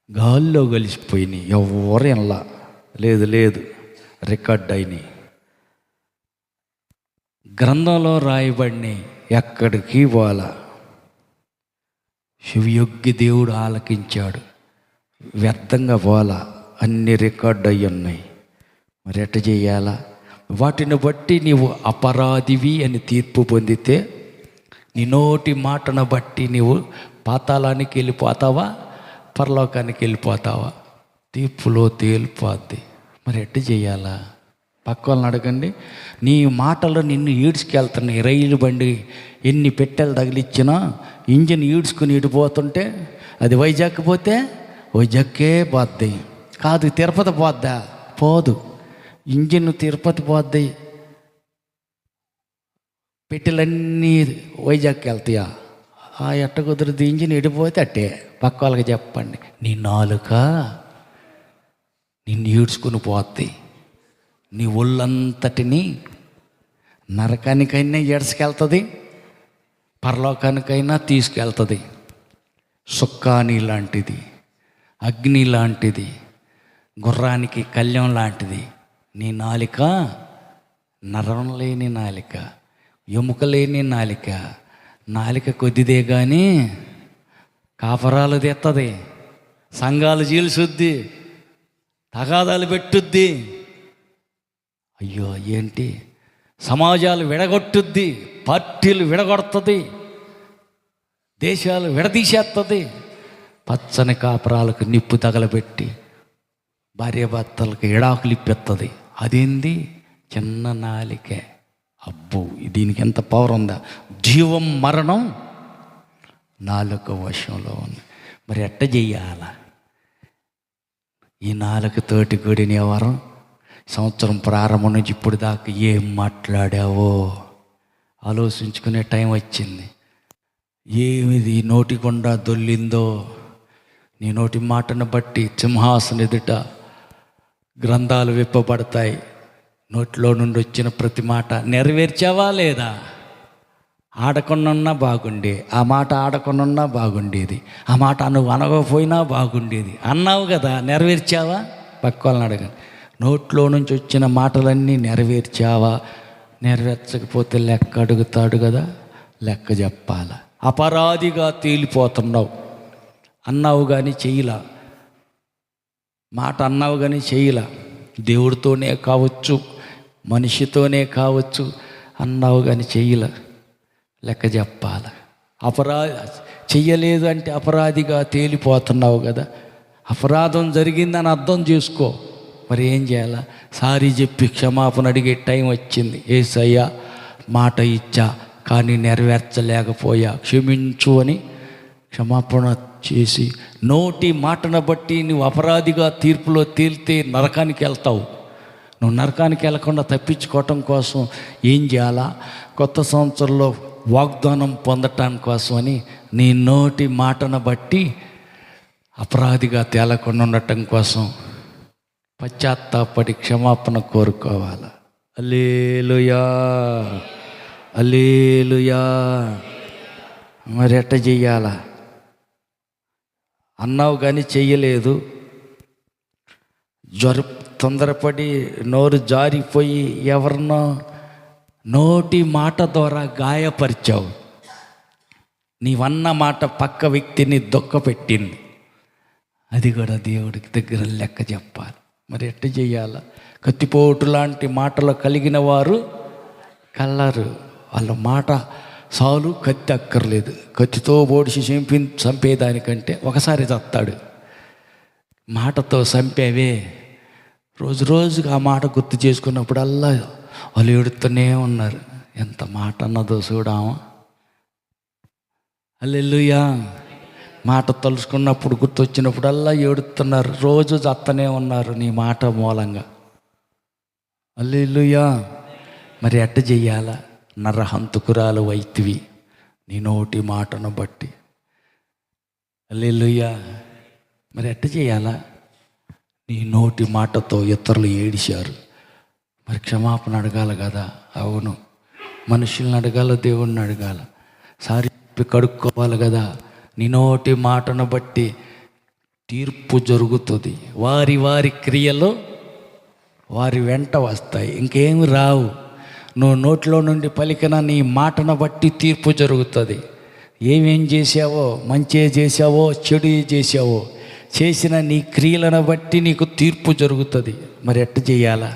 గాల్లో కలిసిపోయినాయి, ఎవరు ఎనలా. లేదు రికార్డ్ అయినాయి, గ్రంథంలో రాయబడినాయి, ఎక్కడికి పోలా. శివయోగ్య దేవుడు ఆలకించాడు, వ్యర్థంగా పోలా, అన్ని రికార్డ్ అయి ఉన్నాయి. మరి ఎట్ట చెయ్యాలా? వాటిని బట్టి నీవు అపరాధివి అని తీర్పు పొందితే నీ నోటి మాటను బట్టి నీవు పాతాళానికి వెళ్ళిపోతావా, పరలోకానికి వెళ్ళిపోతావా? తీర్పులో తేలిపోద్ది. మరి ఎట్ట చేయాలా? పక్క వాళ్ళని అడగండి. నీ మాటలు నిన్ను ఈడ్చుకెళ్తున్నాయి. రైలు బండి ఎన్ని పెట్టెలు తగిలిచ్చినా ఇంజిన్ ఈడ్చుకుని ఇడిపోతుంటే అది వైజాగ్ పోతే వైజాగ్కే పోద్ది, కాదు తిరుపతి పోద్దా? పోదు. ఇంజిన్ తిరుపతి పోద్ది, పెట్టెలన్నీ వైజాగ్కి వెళ్తాయా? ఎట్ట కుదురుది? ఇంజిన్ ఇడిపోతే అట్టే. పక్క వాళ్ళకి చెప్పండి. నీ నాలుక నిన్ను ఈడ్చుకుని పోద్ది, నీ ఒళ్ళంతటిని నరకానికైనా ఈడ్చుకెళ్తుంది, పరలోకానికైనా తీసుకెళ్తుంది. సుక్కాని లాంటిది, అగ్ని లాంటిది, గుర్రానికి కళ్యం లాంటిది. నీ నాలిక నరం లేని నాలిక, ఎముక లేని నాలిక కొద్దిదే కానీ కాపరాలు తెత్తది, సంఘాలు చీల్చుద్ది, తగాదాలు పెట్టుద్ది. అయ్యో ఏంటి, సమాజాలు విడగొట్టుద్ది, పార్టీలు విడగొడుతుంది, దేశాలు విడదీసేస్తుంది. పచ్చని కాపరాలకు నిప్పు తగలబెట్టి భార్యాభర్తలకు ఎడాకులు ఇప్పెత్తది. అదేంది? చిన్న నాలికే. అబ్బో, దీనికి ఎంత పవర్ ఉందా! జీవం మరణం నాలుక వశంలో ఉంది. మరి ఎట్ట చెయ్యాల? ఈ నాలుకతోటి కూడిన వారం సంవత్సరం ప్రారంభం నుంచి ఇప్పుడు దాకా ఏం మాట్లాడావో ఆలోచించుకునే టైం వచ్చింది. ఏమిది నోటి గుండా దొల్లిందో, నీ నోటి మాటను బట్టి సింహాసనం ఎదుట గ్రంథాలు విప్పబడతాయి. నోట్లో నుండి వచ్చిన ప్రతి మాట నెరవేర్చావా లేదా? ఆడకుండా బాగుండే, ఆ మాట ఆడకుండా బాగుండేది, ఆ మాట నువ్వు అనకపోయినా బాగుండేది. అన్నావు కదా, నెరవేర్చావా? పక్క వాళ్ళని అడగండి. నోట్లో నుంచి వచ్చిన మాటలన్నీ నెరవేర్చావా? నెరవేర్చకపోతే లెక్క అడుగుతాడు కదా, లెక్క చెప్పాల. అపరాధిగా తేలిపోతున్నావు. అన్నావు కానీ చెయ్యలా, మాట అన్నావు కానీ చెయ్యలా. దేవుడితోనే కావచ్చు, మనిషితోనే కావచ్చు, అన్నావు కానీ చెయ్యలా, లెక్క చెప్పాల. చెయ్యలేదు అంటే అపరాధిగా తేలిపోతున్నావు కదా. అపరాధం జరిగిందని అర్థం చేసుకో. మరి ఏం చేయాలా? సారీ చెప్పి క్షమాపణ అడిగే టైం వచ్చింది. యేసయ్యా, మాట ఇచ్చా కానీ నెరవేర్చలేకపోయా, క్షమించు అని క్షమాపణ చేసి నోటి మాటను బట్టి నువ్వు అపరాధిగా తీర్పులో తేలితే నరకానికి వెళ్తావు. నువ్వు నరకానికి వెళ్లకుండా తప్పించుకోవటం కోసం ఏం చేయాలా? కొత్త సంవత్సరంలో వాగ్దానం పొందటానికి కోసమని నీ నోటి మాటను బట్టి అపరాధిగా తేలకుండా ఉండటం కోసం పశ్చాత్తాపడి క్షమాపణ కోరుకోవాలి. హల్లెలూయా. హల్లెలూయా. మరి ఎట్ట చెయ్యాలా అన్నావు కానీ చెయ్యలేదు. తొందరపడి నోరు జారిపోయి ఎవరినో నోటి మాట ద్వారా గాయపరిచావు. నీవన్న మాట పక్క వ్యక్తిని దుఃఖపెట్టింది. అది కూడా దేవుడికి దగ్గర లెక్క చెప్పాలి. మరి ఎట్ట చెయ్యాలా? కత్తిపోటు లాంటి మాటలు కలిగిన వారు కల్లరు. వాళ్ళ మాట సాలు, కత్తి అక్కర్లేదు. కత్తితో పొడిచి చంపేదానికంటే ఒకసారి చస్తాడు. మాటతో చంపేవే. రోజు రోజుకి ఆ మాట గుర్తు చేసుకున్నప్పుడల్లా వాళ్ళు ఏడుతూనే ఉన్నారు. ఎంత మాట అన్నదో చూడామా. హల్లెలూయా. మాట తలుచుకున్నప్పుడు గుర్తొచ్చినప్పుడల్లా ఏడుతున్నారు. రోజు చత్తనే ఉన్నారు నీ మాట మూలంగా. హల్లెలూయా. మరి ఎట్ట చెయ్యాలా? నరహంతకురాలు వైతివి నీ నోటి మాటను బట్టి. హల్లెలూయా. మరి ఎట్ట చేయాలా? నీ నోటి మాటతో ఇతరులు ఏడిశారు. మరి క్షమాపణ అడగాలి కదా. అవును, మనుషుల్ని అడగాల, దేవుణ్ణి అడగాల, సారి కడుక్కోవాలి కదా. నీ నోటి మాటను బట్టి తీర్పు జరుగుతుంది. వారి వారి క్రియలు వారి వెంట వస్తాయి, ఇంకేమి రావు. నువ్వు నోట్లో నుండి పలికిన నీ మాటను బట్టి తీర్పు జరుగుతుంది. ఏమేం చేసావో, మంచి చేసావో, చెడు చేసావో, చేసిన నీ క్రియలను బట్టి నీకు తీర్పు జరుగుతుంది. మరి ఎట్ట చేయాలా?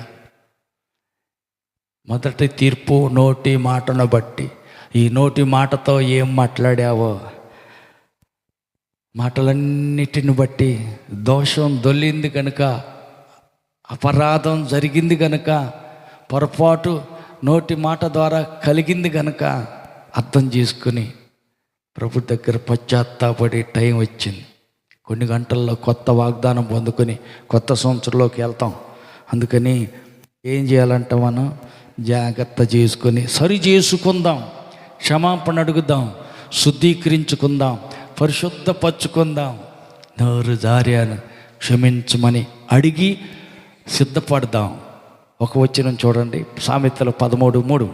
మొదటి తీర్పు నోటి మాటను బట్టి. ఈ నోటి మాటతో ఏం మాట్లాడావో, మాటలన్నిటిని బట్టి దోషం దొల్లింది కనుక, అపరాధం జరిగింది కనుక, పొరపాటు నోటి మాట ద్వారా కలిగింది కనుక అర్థం చేసుకుని ప్రభు దగ్గర పశ్చాత్తాపడే టైం వచ్చింది. కొన్ని గంటల్లో కొత్త వాగ్దానం పొందుకొని కొత్త సంవత్సరంలోకి వెళ్తాం. అందుకని ఏం చేయాలంటే మనం జాగ్రత్త చేసుకొని సరి చేసుకుందాం, క్షమాపణ అడుగుదాం, శుద్ధీకరించుకుందాం, పరిశుద్ధపరచుకుందాం. నోరు జారాను క్షమించమని అడిగి సిద్ధపడదాం. ఒక వచనం చూడండి, సామెతలు 13:3.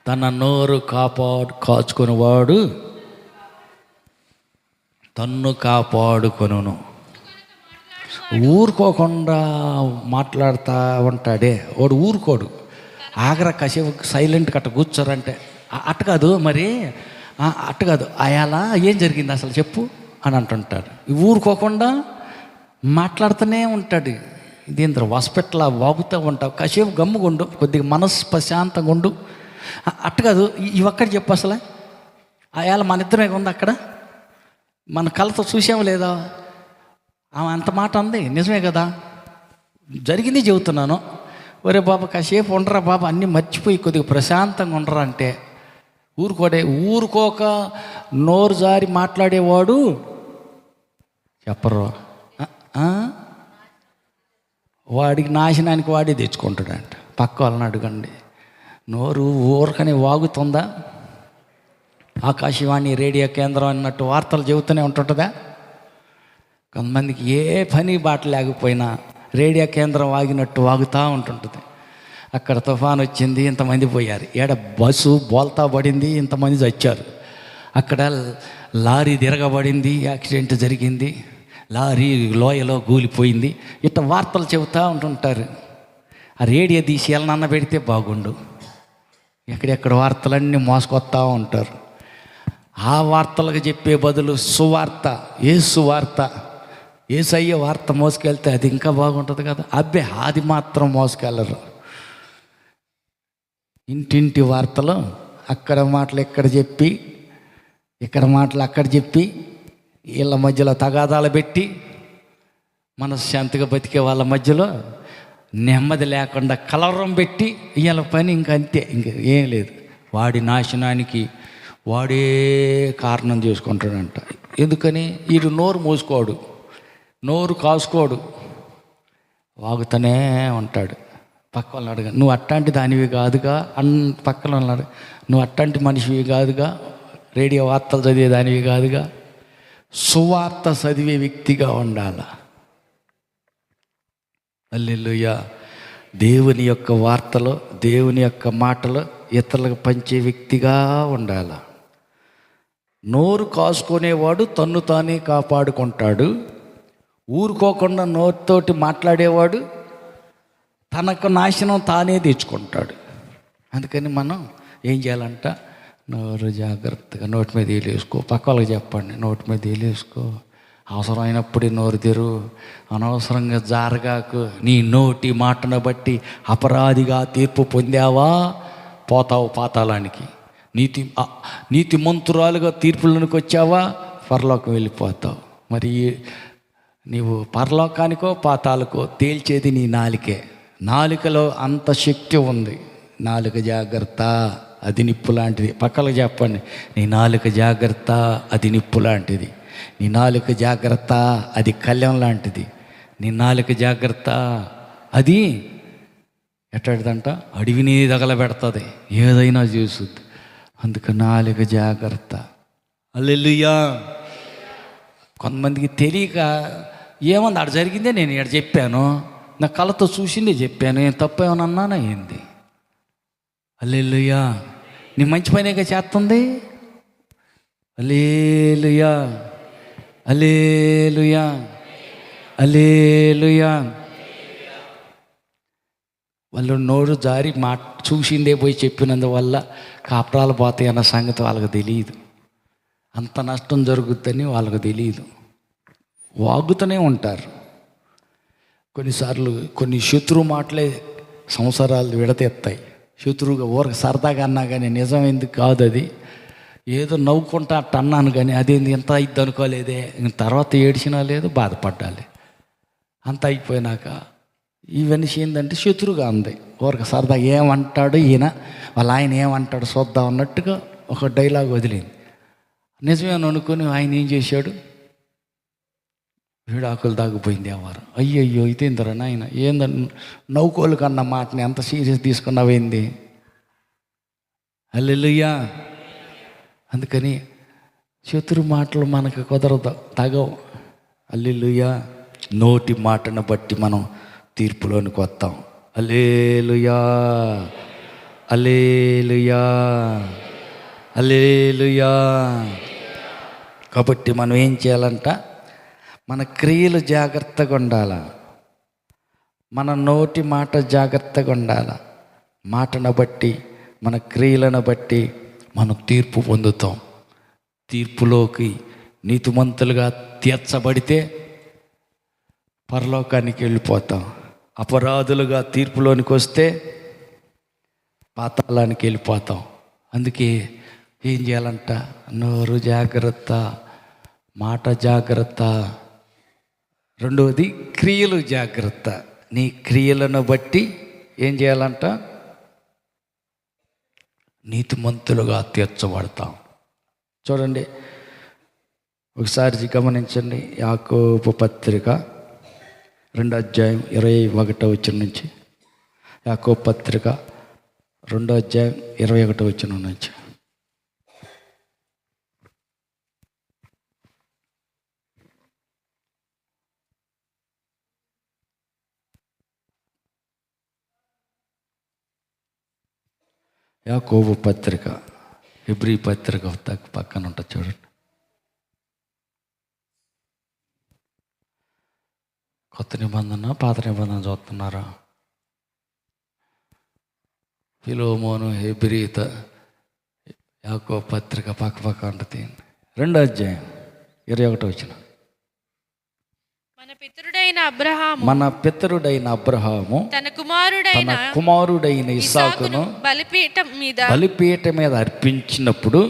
తన నోరు కాచుకునేవాడు తన్ను కాపాడుకొనును. ఊరుకోకుండా మాట్లాడుతూ ఉంటాడే వాడు ఊరుకోడు. ఆగరా కాసేపు సైలెంట్ కట్ట కూర్చోరంటే అట్ట కాదు, మరి అట్ట కాదు, అయాలా ఏం జరిగింది అసలు చెప్పు అని అంటుంటాడు. ఊరుకోకుండా మాట్లాడుతూనే ఉంటాడు. దీంతో హాస్పిటల్ వాగుతూ ఉంటావు, కాసేపు గమ్ముగుండు, కొద్దిగా మనసు ప్రశాంతంగా ఉండు. అట్ట కాదు, ఇవి ఒక్కటి చెప్పు అసలు. అయాల మన ఇద్దరే ఉంది అక్కడ, మన కళ్ళతో చూసాము లేదా? ఆమె అంత మాట అంది, నిజమే కదా, జరిగింది చెబుతున్నాను. ఒరే బాబా కాసేపు ఉండరా బాబా, అన్నీ మర్చిపోయి కొద్దిగా ప్రశాంతంగా ఉండరా అంటే ఊరుకోడే. ఊరుకోక నోరు జారి మాట్లాడేవాడు చెప్పరు, వాడికి నాశనానికి వాడే తెచ్చుకుంటాడంట. పక్క వాళ్ళని అడగండి, నోరు ఊరకని వాగుతుందా? ఆకాశవాణి రేడియో కేంద్రం అన్నట్టు వార్తలు చెబుతూనే ఉంటుంటుందా? కొంతమందికి ఏ పని బాట లేకపోయినా రేడియో కేంద్రం వాగినట్టు వాగుతూ ఉంటుంటుంది. అక్కడ తుఫాన్ వచ్చింది, ఇంతమంది పోయారు. ఏడ బస్సు బోల్తా పడింది, ఇంతమంది చచ్చారు. అక్కడ లారీ తిరగబడింది, యాక్సిడెంట్ జరిగింది, లారీ లోయలో కూలిపోయింది. ఇట్లా వార్తలు చెబుతూ ఉంటుంటారు. ఆ రేడియో తీసి ఎల్లనన్న పెడితే బాగుండు. ఎక్కడెక్కడ వార్తలన్నీ మోసుకొస్తూ ఉంటారు. ఆ వార్తలకు చెప్పే బదులు సువార్త, సువార్త, యేసయ్య వార్త మోసుకెళ్తే అది ఇంకా బాగుంటుంది కదా. అబ్బే అది మాత్రం మోసుకెళ్ళరు. ఇంటింటి వార్తలు అక్కడ మాటలు ఇక్కడ చెప్పి, ఇక్కడ మాటలు అక్కడ చెప్పి, వీళ్ళ మధ్యలో తగాదాలు పెట్టి మనశ్శాంతిగా బతికే వాళ్ళ మధ్యలో నెమ్మది లేకుండా కలవరం పెట్టి వీళ్ళ పని ఇంక అంతే, ఇంక ఏం లేదు. వాడి నాశనానికి వాడే కారణం చేసుకుంటాడంట. ఎందుకని? వీడు నోరు మూసుకోడు, నోరు కాసుకోడు, వాగుతూనే ఉంటాడు. పక్క వాళ్ళని అడగ, నువ్వు అట్లాంటి దానివి కాదుగా పక్కన వాళ్ళని అడగ, నువ్వు అట్లాంటి మనిషివి కాదుగా, రేడియో వార్తలు చదివే దానివి కాదుగా. సువార్త చదివే వ్యక్తిగా ఉండాల. హల్లెలూయా. దేవుని యొక్క వార్తలో, దేవుని యొక్క మాటలో ఇతరులకు పంచే వ్యక్తిగా ఉండాల. నోరు కాసుకునేవాడు తన్ను తానే కాపాడుకుంటాడు, ఊరుకోకుండా నోరుతోటి మాట్లాడేవాడు తనకు నాశనం తానే తెచ్చుకుంటాడు. అందుకని మనం ఏం చేయాలంట, నోరు జాగ్రత్తగా నోటి మీద వేలేసుకో. పక్క వాళ్ళకి చెప్పండి, నోటి మీద వేలేసుకో, అవసరమైనప్పుడే నోరు తెరు, అనవసరంగా జారగాకు. నీ నోటి మాటను బట్టి అపరాధిగా తీర్పు పొందావా, పోతావు పాతాళానికి. నీతిమంతురాలుగా తీర్పులోనికి వచ్చావా, పరలోకం వెళ్ళిపోతావు. మరి నీవు పరలోకానికో పాతాలకో తేల్చేది నీ నాలికే. నాలుకలో అంత శక్తి ఉంది. నాలుక జాగ్రత్త, అది నిప్పు లాంటిది. పక్కలకు చెప్పండి, నీ నాలుక జాగ్రత్త, అది నిప్పు లాంటిది. నీ నాలుక జాగ్రత్త, అది కళ్యం లాంటిది. నీ నాలుక జాగ్రత్త, అది ఎట్లాంటిదంట, అడవిని తగలబెడుతుంది, ఏదైనా చూస్తుంది. అందుకు నాలుక జాగ్రత్త. హల్లెలూయా. కొంతమందికి తెలియక ఏముంది, అక్కడ జరిగిందే నేను ఇక్కడ చెప్పాను, నా కళ్ళతో చూసిందే చెప్పాను, నేను తప్పు ఏమన్నా అన్నానా ఏంది? హల్లెలూయా. నీ మంచి పనేగా చేస్తుంది. హల్లెలూయా, హల్లెలూయా, హల్లెలూయా. వాళ్ళు నోరు జారి చూసిందే పోయి చెప్పినందువల్ల కాపురాలు పోతాయి అన్న సంగతి వాళ్ళకి తెలియదు. అంత నష్టం జరుగుద్దని వాళ్ళకి తెలియదు. వాగుతూనే ఉంటారు. కొన్నిసార్లు కొన్ని శత్రు మాటలే సంవత్సరాలు విడతెత్తాయి. శత్రువుగా ఊరికి సరదాగా అన్నా కానీ నిజం ఎందుకు కాదు, అది ఏదో నవ్వుకుంటా అట్ట అన్నాను కానీ అదేంది ఎంత అయిద్ది అనుకోలేదే. తర్వాత ఏడ్చినా లేదు, బాధపడ్డాలి. అంత అయిపోయినాక ఈ మనిషి ఏంటంటే శత్రువుగా ఉంది. ఊరికి సరదాగా ఏమంటాడు ఈయన, వాళ్ళ ఆయన ఏమంటాడు చూద్దాం అన్నట్టుగా ఒక డైలాగ్ వదిలింది. నిజమేమని అనుకుని ఆయన ఏం చేశాడు, విడాకులు దాగిపోయింది ఎవరు. అయ్యయ్యో ఇదేందరా నాయన, ఏందని నవ్వుకోలు కన్న మాటని ఎంత సీరియస్ తీసుకున్నావేంది. హల్లెలూయా. అందుకని శత్రు మాటలు మనకు కుదరదు, తగవు. హల్లెలూయా. నోటి మాటను బట్టి మనం తీర్పులోనికి వస్తాం. హల్లెలూయా, హల్లెలూయా, హల్లెలూయా. కాబట్టి మనం ఏం చేయాలంట, మన క్రియలు జాగ్రత్తగా ఉండాల, మన నోటి మాట జాగ్రత్తగా ఉండాల. మాటను బట్టి, మన క్రియలను బట్టి మనం తీర్పు పొందుతాం. తీర్పులోకి నీతిమంతులుగా తీర్చబడితే పరలోకానికి వెళ్ళిపోతాం. అపరాధులుగా తీర్పులోనికి వస్తే పాతాళానికి వెళ్ళిపోతాం. అందుకే ఏం చేయాలంట, నోరు జాగ్రత్త, మాట జాగ్రత్త. రెండవది క్రియలు జాగ్రత్త. నీ క్రియలను బట్టి ఏం చేయాలంట, నీతిమంతులుగా తీర్చబడతాం. చూడండి ఒకసారి గమనించండి, యాకోబు పత్రిక 2వ అధ్యాయం 21వ వచనం నుంచి. యాకోబు పత్రిక 2వ అధ్యాయం 21వ వచనం నుంచి. యాకోబు పత్రిక, హెబ్రీ పత్రిక పక్కన ఉంటుంది చూడండి. కొత్త నిబంధన పాత నిబంధన చూస్తున్నారా? ఫిలోమోను, హెబ్రీ, యాకోబు పత్రిక పక్క పక్క ఉంటుంది. 2వ అధ్యాయం 21వ వచనం. మన పితరుడైన అబ్రహాము తన కుమారుడైన ఇస్సాకును బలిపీఠం మీద అర్పించినప్పుడు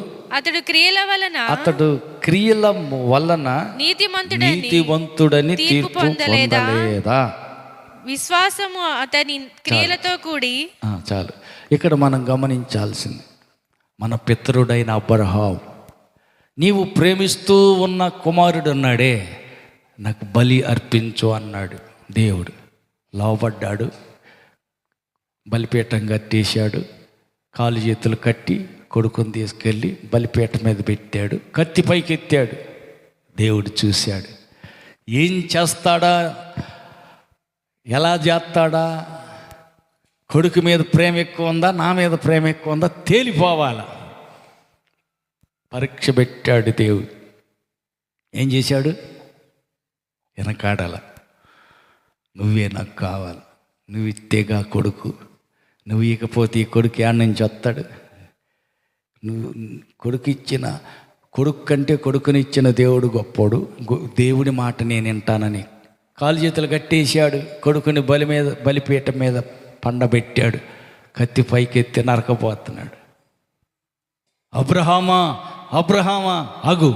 అతడు క్రియల వలన నీతిమంతుడని తీర్పు పొందలేదా? విశ్వాసము అతని క్రియలతో కూడి. చాలు. ఇక్కడ మనం గమనించాల్సింది, మన పితరుడైన అబ్రహాము, నీవు ప్రేమిస్తూ ఉన్న కుమారుడు ఉన్నాడే, నాకు బలి అర్పించు అన్నాడు. దేవుడు లోబడ్డాడు. బలిపీఠం కట్టేశాడు. కాలు చేతులు కట్టి కొడుకుని తీసుకెళ్ళి బలిపీఠం మీద పెట్టాడు. కత్తి పైకి ఎత్తాడు. దేవుడు చూశాడు. ఏం చేస్తాడా, ఎలా చేస్తాడా, కొడుకు మీద ప్రేమ ఎక్కువ ఉందా, నా మీద ప్రేమ ఎక్కువ ఉందా తేలిపోవాలా. పరీక్ష పెట్టాడు దేవుడు. ఏం చేశాడు? వెనకాడాల. నువ్వే నాకు కావాలి, నువ్వు ఇస్తేగా కొడుకు, నువ్వు ఇకపోతే ఈ కొడుకు యాడ్ నుంచి వస్తాడు. నువ్వు కొడుకు కంటే కొడుకునిచ్చిన దేవుడు గొప్పోడు. దేవుడి మాట నేను వింటానని కాలు చేతులు కట్టేశాడు. కొడుకుని బలిపీఠం మీద పండబెట్టాడు. కత్తి పైకెత్తి నరకపోతున్నాడు. అబ్రహామా, అబ్రహామా ఆగు,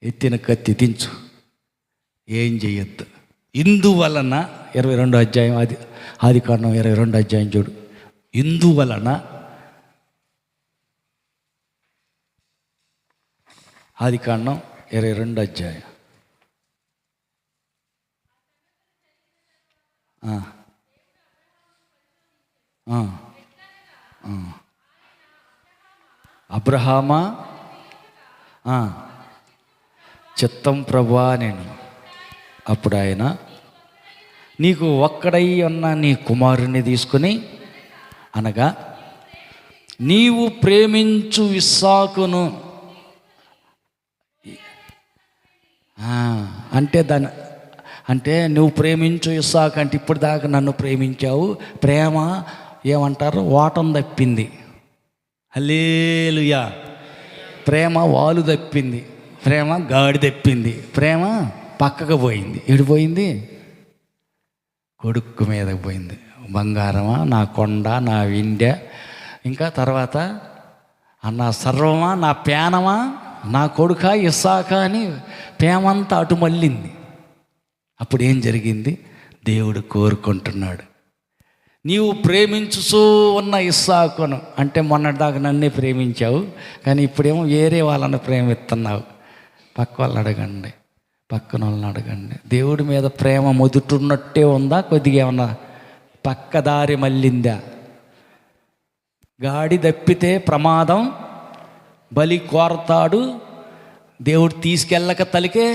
ఎత్తిన కత్తి దించు, ఏం చెయ్యొద్దు. ఇందువలన 22వ అధ్యాయం, ఆదికాండం 22వ అధ్యాయం చూడు. ఇందువలన, ఆదికాండం 22వ అధ్యాయం. అబ్రహామా, చిత్తం ప్రభువా నేను. అప్పుడు ఆయన, నీకు ఒక్కడై ఉన్న నీ కుమారుని తీసుకుని, అనగా నీవు ప్రేమించు ఇస్సాకును, అంటే నువ్వు ప్రేమించు ఇస్సాకు అంటే ఇప్పుడు దాకా నన్ను ప్రేమించావు. ప్రేమ ఏమంటారు, ఓటం తప్పింది. హల్లెలూయా. ప్రేమ వాలు తప్పింది, ప్రేమ గాడి తప్పింది, ప్రేమ పక్కకు పోయింది. ఎడిపోయింది? కొడుకు మీదకి పోయింది. బంగారమా, నా కొండ, నా విండె, ఇంకా తర్వాత నా సర్వమా, నా పేనమా, నా కొడుక ఇస్సాకా అని ప్రేమంతా అటు మళ్ళింది. అప్పుడు ఏం జరిగింది? దేవుడు కోరుకుంటున్నాడు, నీవు ప్రేమించుతూ ఉన్న ఇస్సాకును, అంటే మొన్నటిదాకా నన్నే ప్రేమించావు, కానీ ఇప్పుడేమో వేరే వాళ్ళని ప్రేమిస్తున్నావు. పక్క వాళ్ళని అడగండి, పక్కన వాళ్ళని అడగండి. దేవుడి మీద ప్రేమ మొదటున్నట్టే ఉందా, కొద్దిగా ఏమన్నా పక్కదారి మళ్ళిందా? గాడి తప్పితే ప్రమాదం, బలి కోరతాడు. దేవుడు తీసుకెళ్ళక తలికే,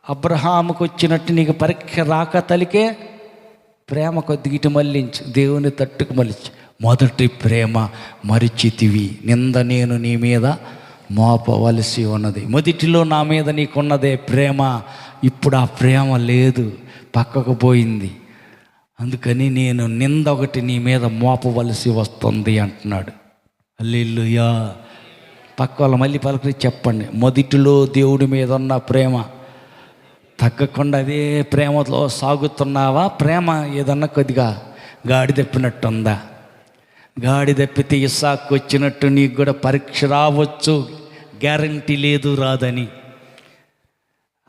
అబ్రహాముకు వచ్చినట్టు నీకు పరీక్ష రాక తలికే ప్రేమ కొద్దిగా ఇటు మళ్ళించు, దేవుని తట్టుకు మళ్ళించు. మొదటి ప్రేమ మరిచితివి, నింద నేను నీ మీద మోపవలసి ఉన్నది. మొదటిలో నా మీద నీకున్నదే ప్రేమ, ఇప్పుడు ఆ ప్రేమ లేదు, పక్కకు పోయింది. అందుకని నేను నింద ఒకటి నీ మీద మోపవలసి వస్తుంది అంటున్నాడు. హల్లెలూయా. పక్క వాళ్ళు మళ్ళీ పలుకుని చెప్పండి, మొదటిలో దేవుడి మీద ఉన్న ప్రేమ తగ్గకుండా అదే ప్రేమలో సాగుతున్నావా? ప్రేమ ఏదన్నా కొద్దిగా గాడి తప్పినట్టుందా? గాడి తప్పితే ఇస్సాకు వచ్చినట్టు నీకు కూడా పరీక్ష రావచ్చు, గ్యారంటీ లేదు రాదని.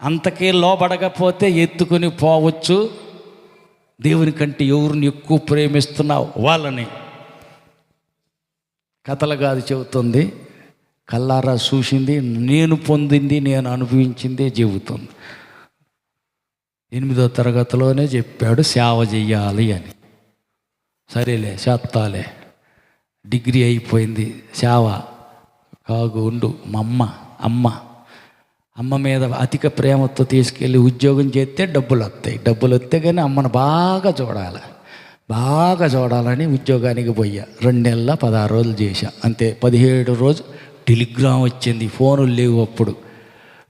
అంతకే లోబడకపోతే ఎత్తుకుని పోవచ్చు. దేవుని కంటే ఎవరిని ఎక్కువ ప్రేమిస్తున్నావు వాళ్ళని. కథలు కాదు చెబుతుంది, కల్లారా చూసింది, నేను పొందింది, నేను అనుభవించిందే చెబుతుంది. 8వ తరగతిలోనే చెప్పాడు సేవ చెయ్యాలి అని. సరేలే చేస్తాలే, డిగ్రీ అయిపోయింది, సేవ కాగు ఉండు. మా అమ్మ మీద అధిక ప్రేమతో తీసుకెళ్ళి ఉద్యోగం చేస్తే డబ్బులు వస్తాయి కానీ అమ్మను బాగా చూడాలని ఉద్యోగానికి పోయా. 2 నెలల 16 రోజులు చేశా అంతే. 17వ రోజు టెలిగ్రామ్ వచ్చింది, ఫోనులు లేవు అప్పుడు.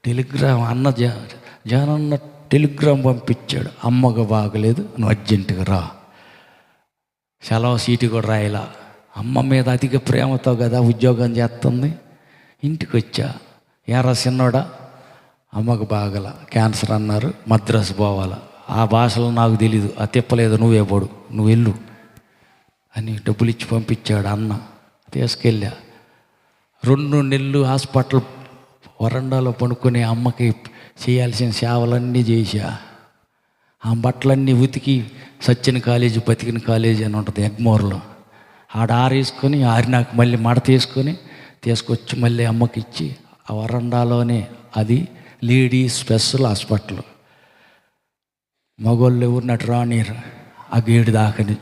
టెలిగ్రామ్ అన్న జగనన్న టెలిగ్రామ్ పంపించాడు, అమ్మకు బాగలేదు, నువ్వు అర్జెంటుగా రా. సెలవు సీటు కూడా రాయలా. అమ్మ మీద అధిక ప్రేమతో కదా ఉద్యోగం చేస్తుంది. ఇంటికి వచ్చా, ఎరా చిన్నోడా, అమ్మకు బాగల, క్యాన్సర్ అన్నారు, మద్రాసు పోవాలా. ఆ భాషలో నాకు తెలీదు, ఆ తిప్పలేదు, నువ్వే పోడు, నువ్వు వెళ్ళు అని డబ్బులు ఇచ్చి పంపించాడు అన్న. తీసుకెళ్ళా. 2 నెలలు హాస్పిటల్ వరండాలో పడుకుని అమ్మకి చేయాల్సిన సేవలన్నీ చేశా. ఆ బట్టలన్నీ ఉతికి సత్యన కాలేజీ, బతికిన కాలేజీ అని ఉంటుంది ఎగ్మోర్లో, ఆడ ఆరేసుకొని ఆరినాక మళ్ళీ మడ తీసుకొచ్చి మళ్ళీ అమ్మకి ఇచ్చి, ఆ వరండాలోనే, అది లేడీస్ స్పెషల్ హాస్పిటల్, మగోళ్ళు ఎవరినట్టు రానిరు. ఆ గేటు దాకని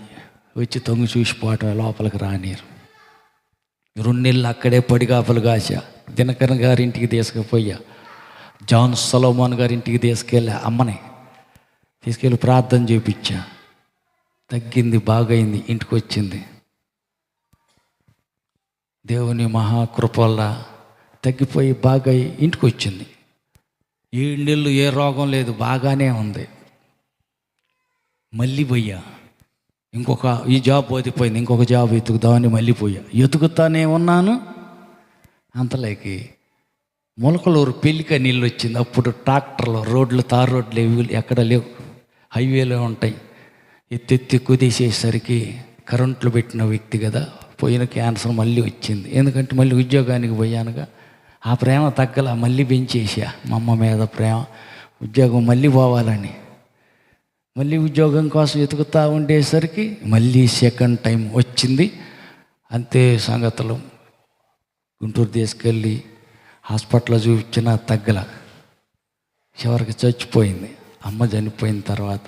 వచ్చి తొంగి చూసిపోవటం, లోపలికి రానిరు. 2 నెలలు అక్కడే పడిగాపలు కాసా. దినకరన్ గారింటికి తీసుకుపోయా, జాన్ సొలొమోన్ గారింటికి తీసుకెళ్ళా. అమ్మని తీసుకెళ్ళి ప్రార్థన చేయించా. తగ్గింది, బాగైంది, ఇంటికి వచ్చింది. దేవుని మహాకృప వల్ల తగ్గిపోయి బాగా ఇంటికి వచ్చింది. 7 నెలలు ఏ రోగం లేదు, బాగానే ఉంది. మళ్ళీ పోయా, ఈ జాబ్ పోతే ఇంకొక జాబ్ వెతుకుదామని మళ్ళీ పోయా. ఎతుకుతానే ఉన్నాను. అంతలోకి మొలకలూరు పెళ్ళిక నీళ్ళు వచ్చింది. అప్పుడు ట్రాక్టర్లు, రోడ్లు, తార్ రోడ్లు ఎక్కడ లేవు, హైవేలో ఉంటాయి. ఎత్తెత్తి కుదేసేసరికి కరెంట్లు పెట్టిన వ్యక్తి కదా, పోయిన క్యాన్సర్ మళ్ళీ వచ్చింది. ఎందుకంటే మళ్ళీ ఉద్యోగానికి పోయానుగా. ఆ ప్రేమ తగ్గల, మళ్ళీ పెంచేసా. మా అమ్మ మీద ప్రేమ, ఉద్యోగం మళ్ళీ పోవాలని మళ్ళీ ఉద్యోగం కోసం వెతుకుతూ ఉండేసరికి మళ్ళీ సెకండ్ టైం వచ్చింది. అంతే సంగతులు. గుంటూరు తీసుకెళ్ళి హాస్పిటల్లో చూపించినా తగ్గల. చివరికి చచ్చిపోయింది. అమ్మ చనిపోయిన తర్వాత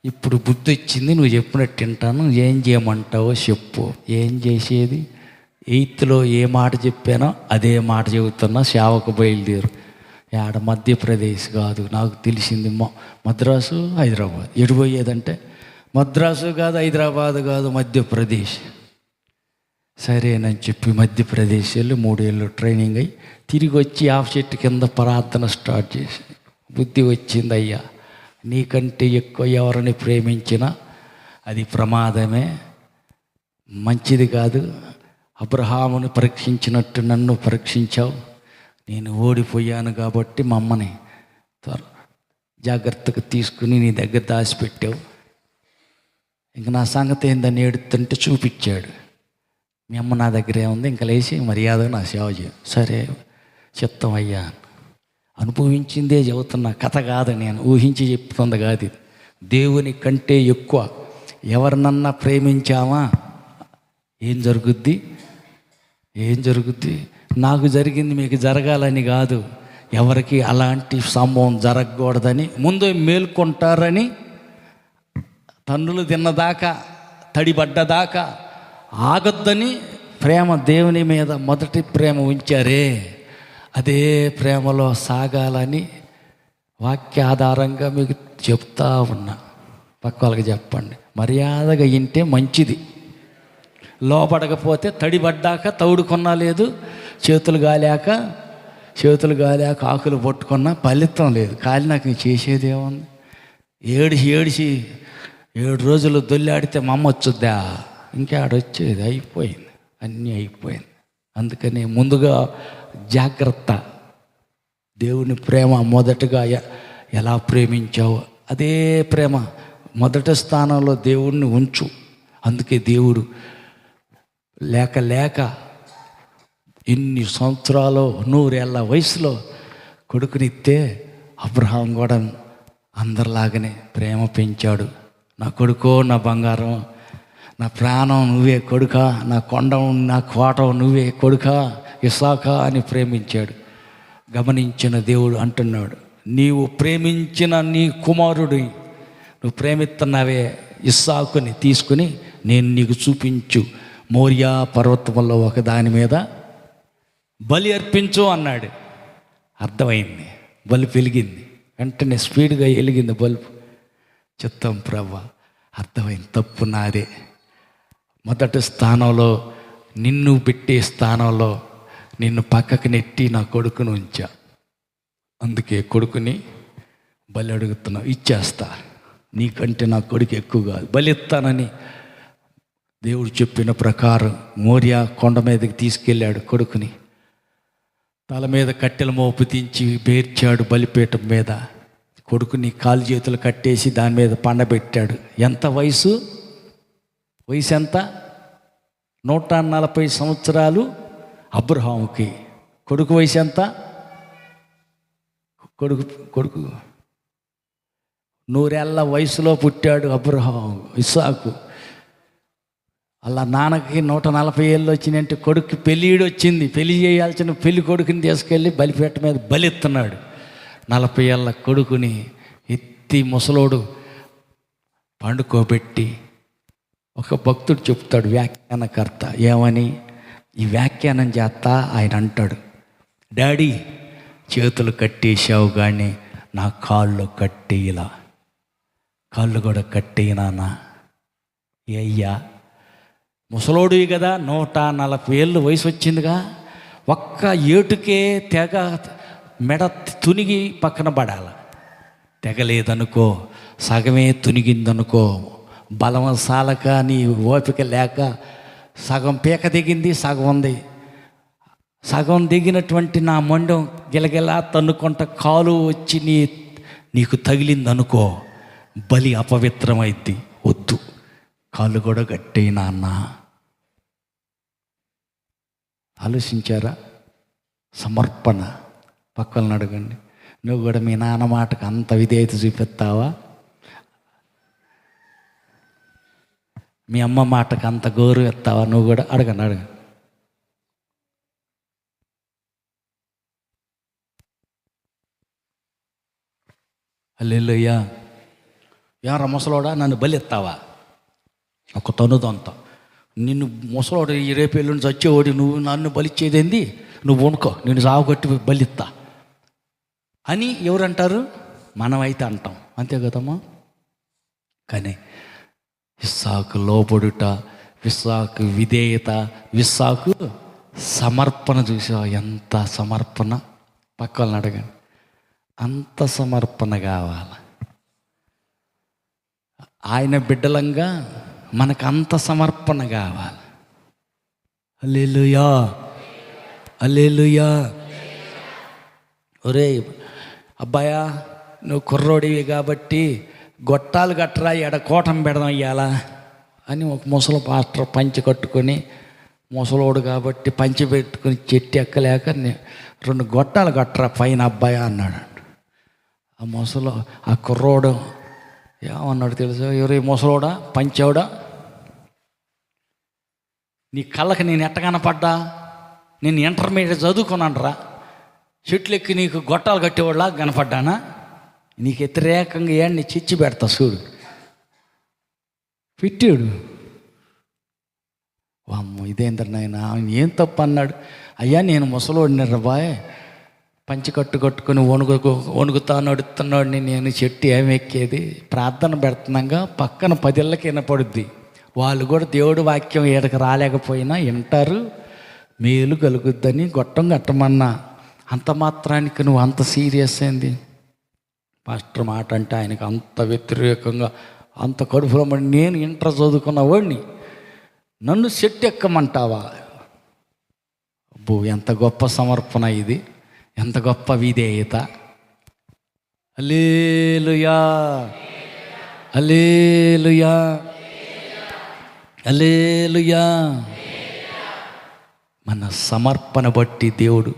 ఇప్పుడు బుద్ధి వచ్చింది. నువ్వు చెప్పినట్టు వింటాను, ఏం చేయమంటావో చెప్పు. ఏం చేసేది? 8th ఏ మాట చెప్పానో అదే మాట చెబుతున్నా. సేవకు బయలుదేరు. ఆడ మధ్యప్రదేశ్ కాదు, నాకు తెలిసింది మద్రాసు, హైదరాబాద్. ఎటు పోయేదంటే మద్రాసు కాదు, హైదరాబాద్ కాదు, మధ్యప్రదేశ్. సరేనని చెప్పి మధ్యప్రదేశ్ వెళ్ళి 3 ఏళ్ళు ట్రైనింగ్ అయ్యి తిరిగి వచ్చి ఆఫ్ చెట్టు కింద ప్రార్థన స్టార్ట్ చేసి బుద్ధి వచ్చింది. అయ్యా, నీకంటే ఎక్కువ ఎవరిని ప్రేమించినా అది ప్రమాదమే, మంచిది కాదు. అబ్రహామును పరీక్షించినట్టు నన్ను పరీక్షించావు. నేను ఓడిపోయాను కాబట్టి మా అమ్మని జాగ్రత్తగా తీసుకుని నీ దగ్గర దాచిపెట్టావు. ఇంక నా సంగతి ఏందని ఏడుతుంటే చూపించాడు. మీ అమ్మ నా దగ్గరే ఉంది, ఇంకా లేచి మర్యాదగా నా సేవ చేయ. సరే చిత్తం అయ్యా. అనుభవించిందే చెబుతున్నా, కథ కాదు, నేను ఊహించి చెప్తుంది కాదు ఇది. దేవుని కంటే ఎక్కువ ఎవరినన్నా ప్రేమించామా ఏం జరుగుద్ది? నాకు జరిగింది మీకు జరగాలని కాదు, ఎవరికి అలాంటి సంభవం జరగకూడదని ముందు మేల్కొంటారని, తన్నులు తిన్నదాకా, తడిబడ్డదాకా ఆగొద్దని ప్రేమ దేవుని మీద మొదటి ప్రేమ ఉంచారే, అదే ప్రేమలో సాగాలని వాక్యాధారంగా మీకు చెప్తా ఉన్నా. పక్క వాళ్ళకి చెప్పండి, మర్యాదగా వింటే మంచిది. లోపడకపోతే తడిబడ్డాక తౌడుకున్నా లేదు, చేతులు గాలాక ఆకులు పట్టుకున్నా ఫలితం లేదు. కాలినాక నీ చేసేది ఏముంది? ఏడిసి 7 రోజులు దొల్లాడితే మా అమ్మ వచ్చుద్దా? ఇంకేడొచ్చేది? అయిపోయింది, అన్నీ అయిపోయింది. అందుకని ముందుగా జాగ్రత్త. దేవుని ప్రేమ మొదటగా ఎలా ప్రేమించావో అదే ప్రేమ మొదటి స్థానంలో దేవుణ్ణి ఉంచు. అందుకే దేవుడు లేక ఇన్ని సంవత్సరాలు 100 ఏళ్ళ వయసులో కొడుకునిస్తే అబ్రహాం కూడా అందరిలాగానే ప్రేమ పెంచాడు. నా కొడుకో, నా బంగారం, నా ప్రాణం నువ్వే కొడుకా, నా కొండం, నా కోటం నువ్వే కొడుకా, ఇస్సాకా అని ప్రేమించాడు. గమనించిన దేవుడు అంటున్నాడు, నీవు ప్రేమించిన నీ కుమారుడి నువ్వు ప్రేమిస్తున్నావే ఇస్సాకుని తీసుకుని నేను నీకు చూపించు మోరియా పర్వతంలో ఒక దాని మీద బలి అర్పించు అన్నాడు. అర్థమైంది, బల్బు వెలిగింది. వెంటనే స్పీడ్గా వెలిగింది బల్బు. చిత్తం ప్రభా, అర్థమైంది, తప్పు నాదే. మొదటి స్థానంలో నిన్ను పెట్టే స్థానంలో నిన్ను పక్కకు నెట్టి నా కొడుకును ఉంచా. అందుకే కొడుకుని బలి అడుగుతున్నావు, ఇచ్చేస్తా. నీకంటే నా కొడుకు ఎక్కువ కాదు, బలి ఇస్తానని దేవుడు చెప్పిన ప్రకారం మోరియా కొండ మీదకి తీసుకెళ్ళాడు. కొడుకుని తల మీద కట్టెల మోపు దించి పేర్చాడు బలిపీఠం మీద. కొడుకుని కాలు చేతులు కట్టేసి దాని మీద పండబెట్టాడు. ఎంత వయసు ఎంత? 140 సంవత్సరాలు అబ్రహాముకి. కొడుకు వయసు ఎంత? కొడుకు 100 ఏళ్ళ వయసులో పుట్టాడు అబ్రహాం, ఇస్సాకు. అలా నాన్నకి 140 ఏళ్ళు వచ్చినాయంటే కొడుకు పెళ్ళిడు వచ్చింది. పెళ్లి చేయాల్సిన పెళ్లి కొడుకుని తీసుకెళ్ళి బలిపేట మీద బలిస్తున్నాడు. 40 ఏళ్ళ కొడుకుని ఎత్తి ముసలోడు పండుకోబెట్టి ఒక భక్తుడు చెప్తాడు, వ్యాఖ్యానకర్త, ఏమని? ఈ వ్యాఖ్యానం చేస్తా ఆయన అంటాడు, డాడీ చేతులు కట్టేసావు కానీ నా కాళ్ళు కట్టేయలా, కాళ్ళు కూడా కట్టేయనా? అయ్యా ముసలోడివి కదా, 140 ఏళ్ళు వయసు వచ్చిందిగా, ఒక్క ఏటుకే తెగ మెడ తునిగి పక్కన పడాల. తెగలేదనుకో, సగమే తునిగిందనుకో, బలం సాలక నీ ఓపిక లేక సగం పీక దిగింది, సగం ఉంది. సగం దిగినటువంటి నా మొండం గిలగిలా తన్నుకుంట కాలు వచ్చి నీకు తగిలిందనుకో, బలి అపవిత్రమైద్ది. వద్దు, కాళ్ళు కూడా గట్టేయి నాన్న. ఆలోచించారా? సమర్పణ. పక్కలను అడగండి, నువ్వు కూడా మీ నాన్న మాటకు అంత విధేయత చూపిస్తావా? మీ అమ్మ మాటకు అంత గౌరవం ఇస్తావా? నువ్వు కూడా అడగండి. హల్లెలూయా. ఎవరా ముసలోడా, నన్ను బలి ఇస్తావా? ఒక తనుదంతా నిన్ను ముసలోడు ఈ రేపు ఎల్లుండి చచ్చేవాడు, నువ్వు నన్ను బలిచ్చేదేంది? నువ్వు వణుకో, నేను సాగుగట్టి బలిస్తా అని ఎవరంటారు? మనమైతే అంటాం, అంతే కదమ్మా. కానీ ఇస్సాకు లోబడుట, ఇస్సాకు విధేయత, ఇస్సాకు సమర్పణ చూసా. ఎంత సమర్పణ! పక్కలను అడగండి, అంత సమర్పణ కావాలి. ఆయన బిడ్డలంగా మనకు అంత సమర్పణ కావాలి. హల్లెలూయా, హల్లెలూయా. ఒరే అబ్బాయా, నువ్వు కుర్రోడివి కాబట్టి గొట్టాలు గట్టరా, కోటం పెడదాం ఇయ్యాలా అని ఒక ముసలి పాస్టర్ పంచి కట్టుకొని, ముసలోడు కాబట్టి పంచి పెట్టుకుని చెట్టు ఎక్కలేక 2 గొట్టాలు కట్టరా పైన అబ్బాయా అన్నాడు. ఆ కుర్రోడు ఏమన్నాడు తెలుసా? ఎవరు ముసలోడా, పంచావుడా, నీ కళ్ళకి నేను ఎట్ట కనపడ్డా? నేను ఇంటర్మీడియట్ చదువుకున్నాను రా, చెట్లు ఎక్కి నీకు గొట్టాలు కట్టేవాళ్ళ కనపడ్డానా? నీకు వ్యతిరేకంగా ఏడ్ని చిచ్చి పెడతా చూడు పెట్టాడు. వామ్మో, ఇదేంటారు నాయన, ఆయన ఏం తప్పు అన్నాడు? అయ్యా నేను ముసలోడిని బాయ్, పంచి కట్టుకొని వణుకుతా నడుతున్నాడిని నేను, చెట్టు ఏమి ఎక్కేది? ప్రార్థన పెడుతున్నాగా పక్కన 10 ఇళ్ళకి వినపడుద్ది. వాళ్ళు కూడా దేవుడి వాక్యం ఈడకి రాలేకపోయినా వింటారు, మేలు కలుగుద్దని గొట్టం కట్టమన్నా. అంత మాత్రానికి నువ్వు అంత సీరియస్ అయింది? పాస్టర్ మాట అంటే ఆయనకు అంత వ్యతిరేకంగా, అంత కడుపులో నేను ఇంటర్ చదువుకున్న వాడిని నన్ను చెట్టు ఎక్కమంటావా? అబ్బో, ఎంత గొప్ప సమర్పణ ఇది, ఎంత గొప్ప విధేయత. హల్లెలూయా, హల్లెలూయా, హల్లెలూయా. మన సమర్పణ బట్టి దేవుడు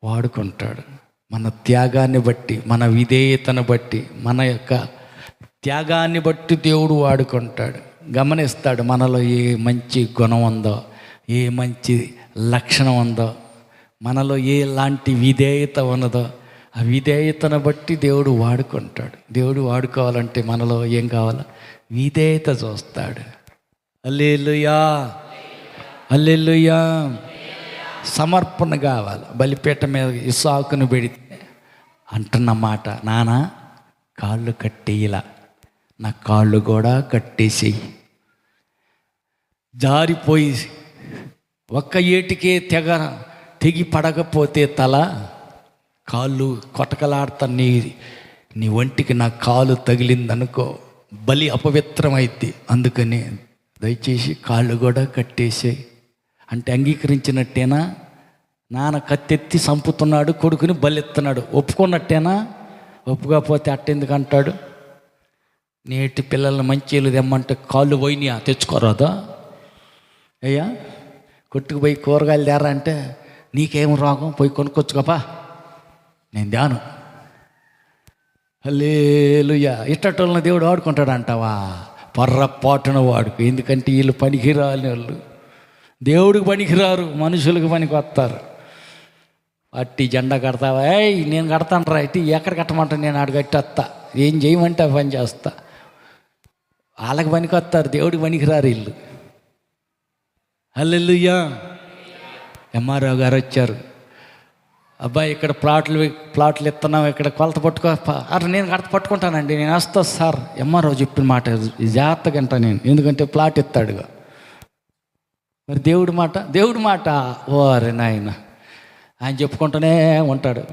వాడుకుంటాడు. మన త్యాగాన్ని బట్టి, మన విధేయతను బట్టి, మన యొక్క త్యాగాన్ని బట్టి దేవుడు వాడుకుంటాడు. గమనిస్తాడు మనలో ఏ మంచి గుణం ఉందో, ఏ మంచి లక్షణం ఉందో, మనలో ఏ లాంటి విధేయత ఉన్నదో, ఆ విధేయతను బట్టి దేవుడు వాడుకుంటాడు. దేవుడు వాడుకోవాలంటే మనలో ఏం కావాలా? విధేయత చూస్తాడు. హల్లెలూయా, హల్లెలూయా. సమర్పణ కావాలి. బలిపీఠ మీద ఇస్సాకును పెడితే అంటున్న మాట, నాన్న కాళ్ళు కట్టేయలా, నా కాళ్ళు కూడా కట్టేసేయి. జారిపోయి ఒక్క ఏటికే తెగి పడకపోతే తల, కాళ్ళు కొటకలాడుతా నీ ఒంటికి నా కాలు తగిలిందనుకో, బలి అపవిత్రమైద్ది. అందుకని దయచేసి కాళ్ళు కూడా కట్టేసేయి అంటే అంగీకరించినట్టేనా? నాన్న కత్తెత్తి చంపుతున్నాడు, కొడుకుని బలెత్తున్నాడు, ఒప్పుకున్నట్టేనా? ఒప్పుకోకపోతే అట్టెందుకు అంటాడు? నేటి పిల్లల్ని మంచిలు తెమ్మంటే కాళ్ళు పోయినాయా, తెచ్చుకోరాదా? అయ్యా కొట్టుకు పోయి కూరగాయలు తేరా అంటే, నీకేం రోగం, పోయి కొనుక్కొచ్చుకోపా, నేను ధ్యానం. హల్లెలూయా. ఇట్టటోళ్ళని దేవుడు వాడుకుంటాడు అంటావా? పొర్రపాటున వాడుకు. ఎందుకంటే వీళ్ళు పనికిరాని వాళ్ళు, దేవుడికి పనికిరారు, మనుషులకు పనికి వస్తారు. అట్టి జెండా కడతావా? నేను కడతాను రా. ఇటు ఎక్కడ కట్టమంటా, నేను ఆడు కట్టేస్తా, ఏం చేయమంటే ఆ పని చేస్తా. వాళ్ళకి పనికి వస్తారు, దేవుడికి పనికిరారు వీళ్ళు. హల్లెలూయా. ఎంఆర్ఓ గారు వచ్చారు. అబ్బాయి ఇక్కడ ప్లాట్లు ఇస్తున్నాం, ఇక్కడ కొలత పట్టుకో. అరే నేను కడత పట్టుకుంటానండి, నేను వస్తా సార్. ఎంఆర్ఓ చెప్పిన మాట జాగ్రత్తగా అంటా నేను, ఎందుకంటే ప్లాట్ ఇస్తాడుగా. మరి దేవుడి మాట ఓ అరే నాయన, ఆయన చెప్పుకుంటూనే ఉంటాడు.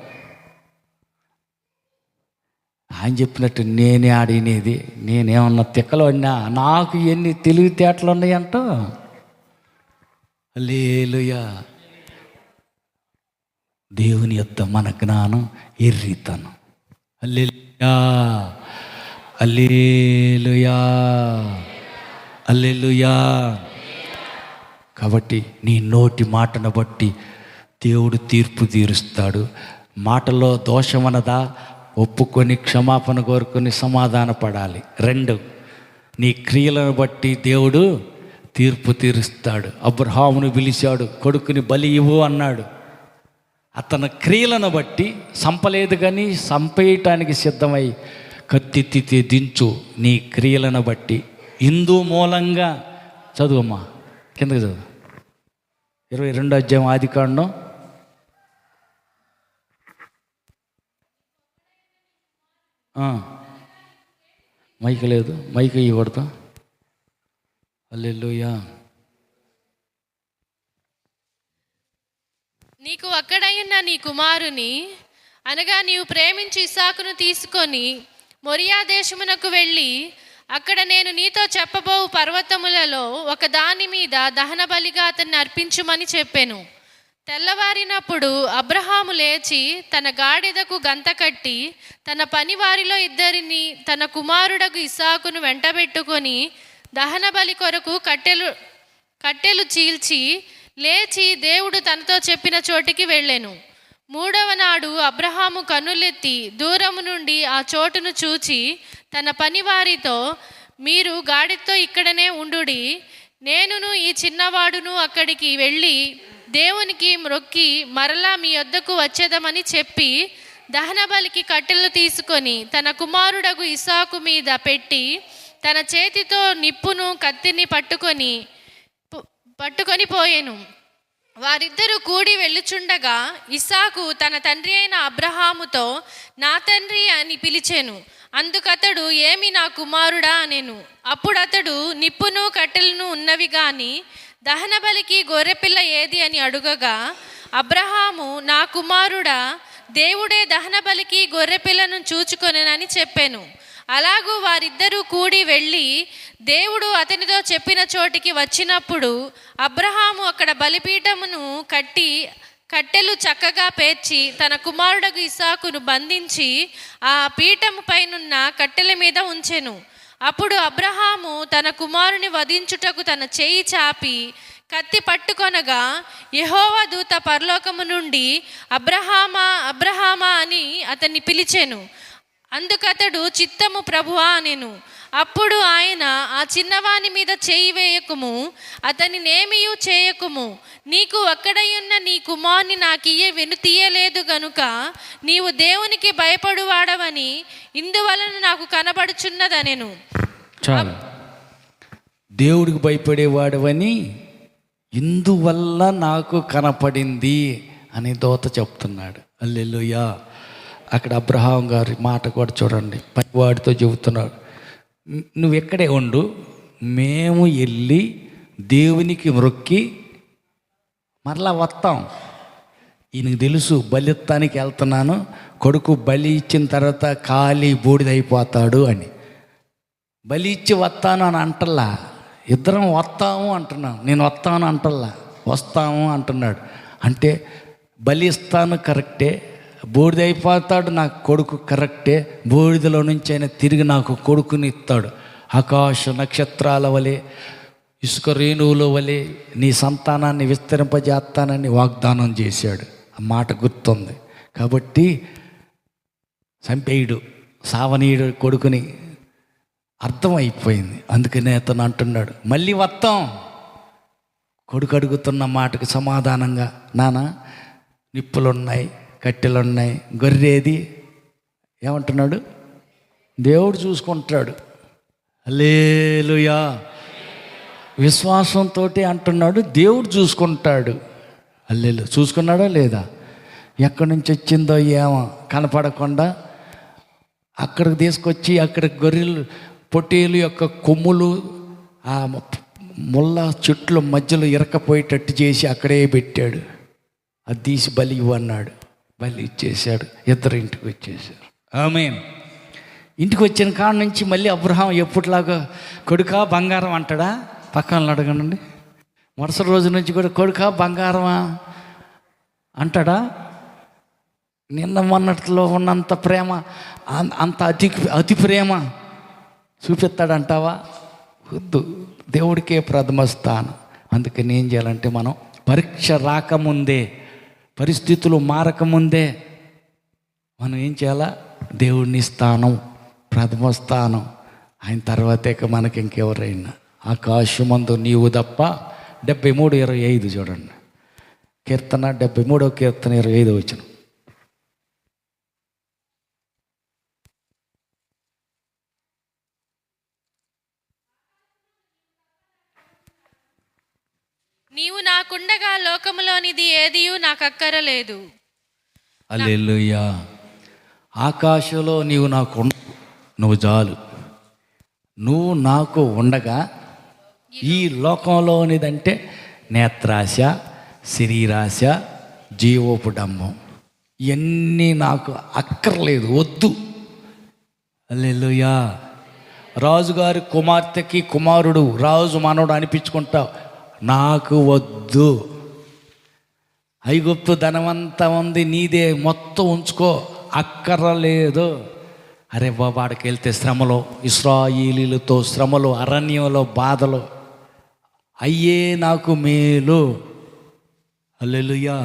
ఆయన చెప్పినట్టు నేనే ఆడినేది, నేనేమన్నా తిక్కలు అన్నా, నాకు ఎన్ని తెలివితేటలు ఉన్నాయంట. హల్లెలూయా. దేవుని యొద్ద మన జ్ఞానం ఎర్రితనం. హల్లెలూయా, హల్లెలూయా, హల్లెలూయా. కాబట్టి నీ నోటి మాటను బట్టి దేవుడు తీర్పు తీరుస్తాడు. మాటలో దోషమనదా ఒప్పుకొని క్షమాపణ కోరుకొని సమాధాన పడాలి. 2, నీ క్రియలను బట్టి దేవుడు తీర్పు తీరుస్తాడు. అబ్రహామును పిలిచాడు, కొడుకుని బలి ఇవ్వు అన్నాడు. అతని క్రియలను బట్టి సంపలేదు కానీ సంపేయటానికి సిద్ధమై కత్తిత్తితే దించు. నీ క్రియలను బట్టి ఇందు మూలంగా చదువమ్మా, కిందకి చదువు. 22వ అధ్యాయం ఆదికాండం. మైక్ లేదు, మైక్ ఇవ్వకూడదు. హల్లెలూయా. నీకు అక్కడయున్న నీ కుమారుని అనగా నీవు ప్రేమించి ఇస్సాకును తీసుకొని మొరియా దేశమునకు వెళ్ళి అక్కడ నేను నీతో చెప్పబో పర్వతములలో ఒక దాని మీద దహన బలిగా అతన్ని అర్పించుమని చెప్పాను. తెల్లవారినప్పుడు అబ్రహాము లేచి తన గాడిదకు గంత కట్టి తన పనివారిలో 2 తన కుమారుడకు ఇస్సాకును వెంటబెట్టుకొని దహన బలి కొరకు కట్టెలు చీల్చి లేచి దేవుడు తనతో చెప్పిన చోటికి వెళ్ళెను. 3వ నాడు అబ్రహాము కన్నులెత్తి దూరము నుండి ఆ చోటును చూచి తన పనివారితో, మీరు గాడితో ఇక్కడనే ఉండుడి, నేనును ఈ చిన్నవాడును అక్కడికి వెళ్ళి దేవునికి మ్రొక్కి మరలా మీ యొద్దకు వచ్చేదమని చెప్పి దహన బలికి కట్టెలు తీసుకొని తన కుమారుడగు ఇస్సాకు మీద పెట్టి తన చేతితో నిప్పును కత్తిని పట్టుకొని పోయెను. వారిద్దరూ కూడి వెళ్ళుచుండగా ఇస్సాకు తన తండ్రి అయిన అబ్రహాముతో, నా తండ్రి అని పిలిచెను. అందుకతడు, ఏమి నా కుమారుడా అనెను. అప్పుడు అతడు, నిప్పును కట్టెలను ఉన్నవి గాని దహన బలికి గొర్రెపిల్ల ఏది అని అడుగగా అబ్రహాము, నా కుమారుడా, దేవుడే దహన బలికి గొర్రెపిల్లను చూచుకొనెనని చెప్పాను. అలాగూ వారిద్దరూ కూడి వెళ్ళి దేవుడు అతనితో చెప్పిన చోటికి వచ్చినప్పుడు అబ్రహాము అక్కడ బలిపీఠమును కట్టి కట్టెలు చక్కగా పేర్చి తన కుమారుడకు ఇస్సాకును బంధించి ఆ పీఠము పైనున్న కట్టెల మీద ఉంచెను. అప్పుడు అబ్రహాము తన కుమారుని వధించుటకు తన చేయి చాపి కత్తి పట్టుకొనగా యెహోవా దూత పరలోకము నుండి, అబ్రహామా, అబ్రహామా అని అతన్ని పిలిచెను. అందుకతడు, చిత్తము ప్రభువా అనెను. అప్పుడు ఆయన, ఆ చిన్నవాని మీద చేయి వేయకుము, అతనినేమియూ చేయకుము, నీకు అక్కడయున్న నీ కుమారుని నాకియ్య వెనుతీయలేదు గనుక నీవు దేవునికి భయపడువాడవని ఇందువలన నాకు కనబడుచున్నదనెను. చాలు, దేవుడికి భయపడేవాడవని ఇందువల్ల నాకు కనపడింది అని దూత చెప్తున్నాడు. హల్లెలూయా. అక్కడ అబ్రహాం గారి మాట కూడా చూడండి, పనివాడితో చెబుతున్నాడు, నువ్వు ఎక్కడే ఉండు, మేము వెళ్ళి దేవునికి మ్రొక్కి మరలా వస్తాం. ఈయనకు తెలుసు బలిత్తానికి వెళ్తున్నాను, కొడుకు బలి ఇచ్చిన తర్వాత ఖాళీ బూడిదైపోతాడు అని. బలి ఇచ్చి వస్తాను అని అంటల్లా, ఇద్దరం వస్తాము అంటున్నాం, నేను వస్తాను అంటల్లా, వస్తాము అంటున్నాడు. అంటే బలి ఇస్తాను కరెక్టే, బూడిదైపోతాడు నాకు కొడుకు కరెక్టే, బూడిదలో నుంచి అయినా తిరిగి నాకు కొడుకుని ఇస్తాడు. ఆకాశ నక్షత్రాల వలె ఇసుక రేణువుల వలె నీ సంతానాన్ని విస్తరింపజేస్తానని వాగ్దానం చేశాడు. ఆ మాట గుర్తుంది. కాబట్టి చంపేయుడు, సావనీయుడు కొడుకుని అర్థమైపోయింది. అందుకనే అతను అంటున్నాడు, మళ్ళీ వస్తాం. కొడుకు అడుగుతున్న మాటకు సమాధానంగా, నాన్న నిప్పులున్నాయి, కట్టెలున్నాయి, గొర్రెది ఏమంటున్నాడు, దేవుడు చూసుకుంటాడు. హల్లెలూయా. విశ్వాసంతో అంటున్నాడు, దేవుడు చూసుకుంటాడు. హల్లెలూయా. చూసుకున్నాడా లేదా? ఎక్కడి నుంచి వచ్చిందో ఏమో కనపడకుండా అక్కడికి తీసుకొచ్చి అక్కడ గొర్రెలు పొట్టేలు యొక్క కొమ్ములు ఆ ముళ్ళ చెట్ల మధ్యలో ఇరకపోయేటట్టు చేసి అక్కడే పెట్టాడు. అది తీసి బలి ఇవ్వన్నాడు. బలి ఇచ్చేశాడు. ఇద్దరు ఇంటికి వచ్చేసారు. ఆమేన్. ఇంటికి వచ్చిన కాడ నుంచి మళ్ళీ అబ్రహాం ఎప్పటిలాగా కొడుకా బంగారం అంటాడా? పక్కన అడగనండి. మరుసటి రోజు నుంచి కూడా కొడుకా బంగారమా అంటాడా? నిన్న మొన్నట్లో ఉన్నంత ప్రేమ, అంత అతి ప్రేమ చూపిస్తాడంటావా? వద్దు. దేవుడికే ప్రథమ స్థానం. అందుకని ఏం చేయాలంటే మనం పరీక్ష రాకముందే, పరిస్థితులు మారకముందే మనం ఏం చేయాలా? దేవుడిని స్థానం, ప్రథమ స్థానం. ఆయన తర్వాతే మనకి ఇంకెవరైనా. ఆకాశమందు నీవు తప్ప. 73:25 చూడండి. కీర్తన 73వ కీర్తన 25 వచనం. నీవు నాకుండగా లోకములోనిది ఏదియు నాకు అక్కరలేదు. హల్లెలూయా. ఆకాశంలో నీవు నాకు నువ్వు చాలు. నువ్వు నాకు ఉండగా ఈ లోకంలోనిదంటే నేత్రాశ, శరీరాశ, జీవోపు డంబం ఇవన్నీ నాకు అక్కర్లేదు, వద్దు. హల్లెలూయా. రాజుగారి కుమార్తెకి కుమారుడు రాజు మనవడు అనిపించుకుంటావు, నాకు వద్దు. ఐగుప్తు ధనమంతా ఉంది, నీదే, మొత్తం ఉంచుకో, అక్కర్లేదు. అరే బాబా, ఆడికి వెళ్తే శ్రమలు, ఇశ్రాయేలీలతో శ్రమలు, అరణ్యంలో బాధలు, అయ్యే నాకు మేలు. హల్లెలూయా.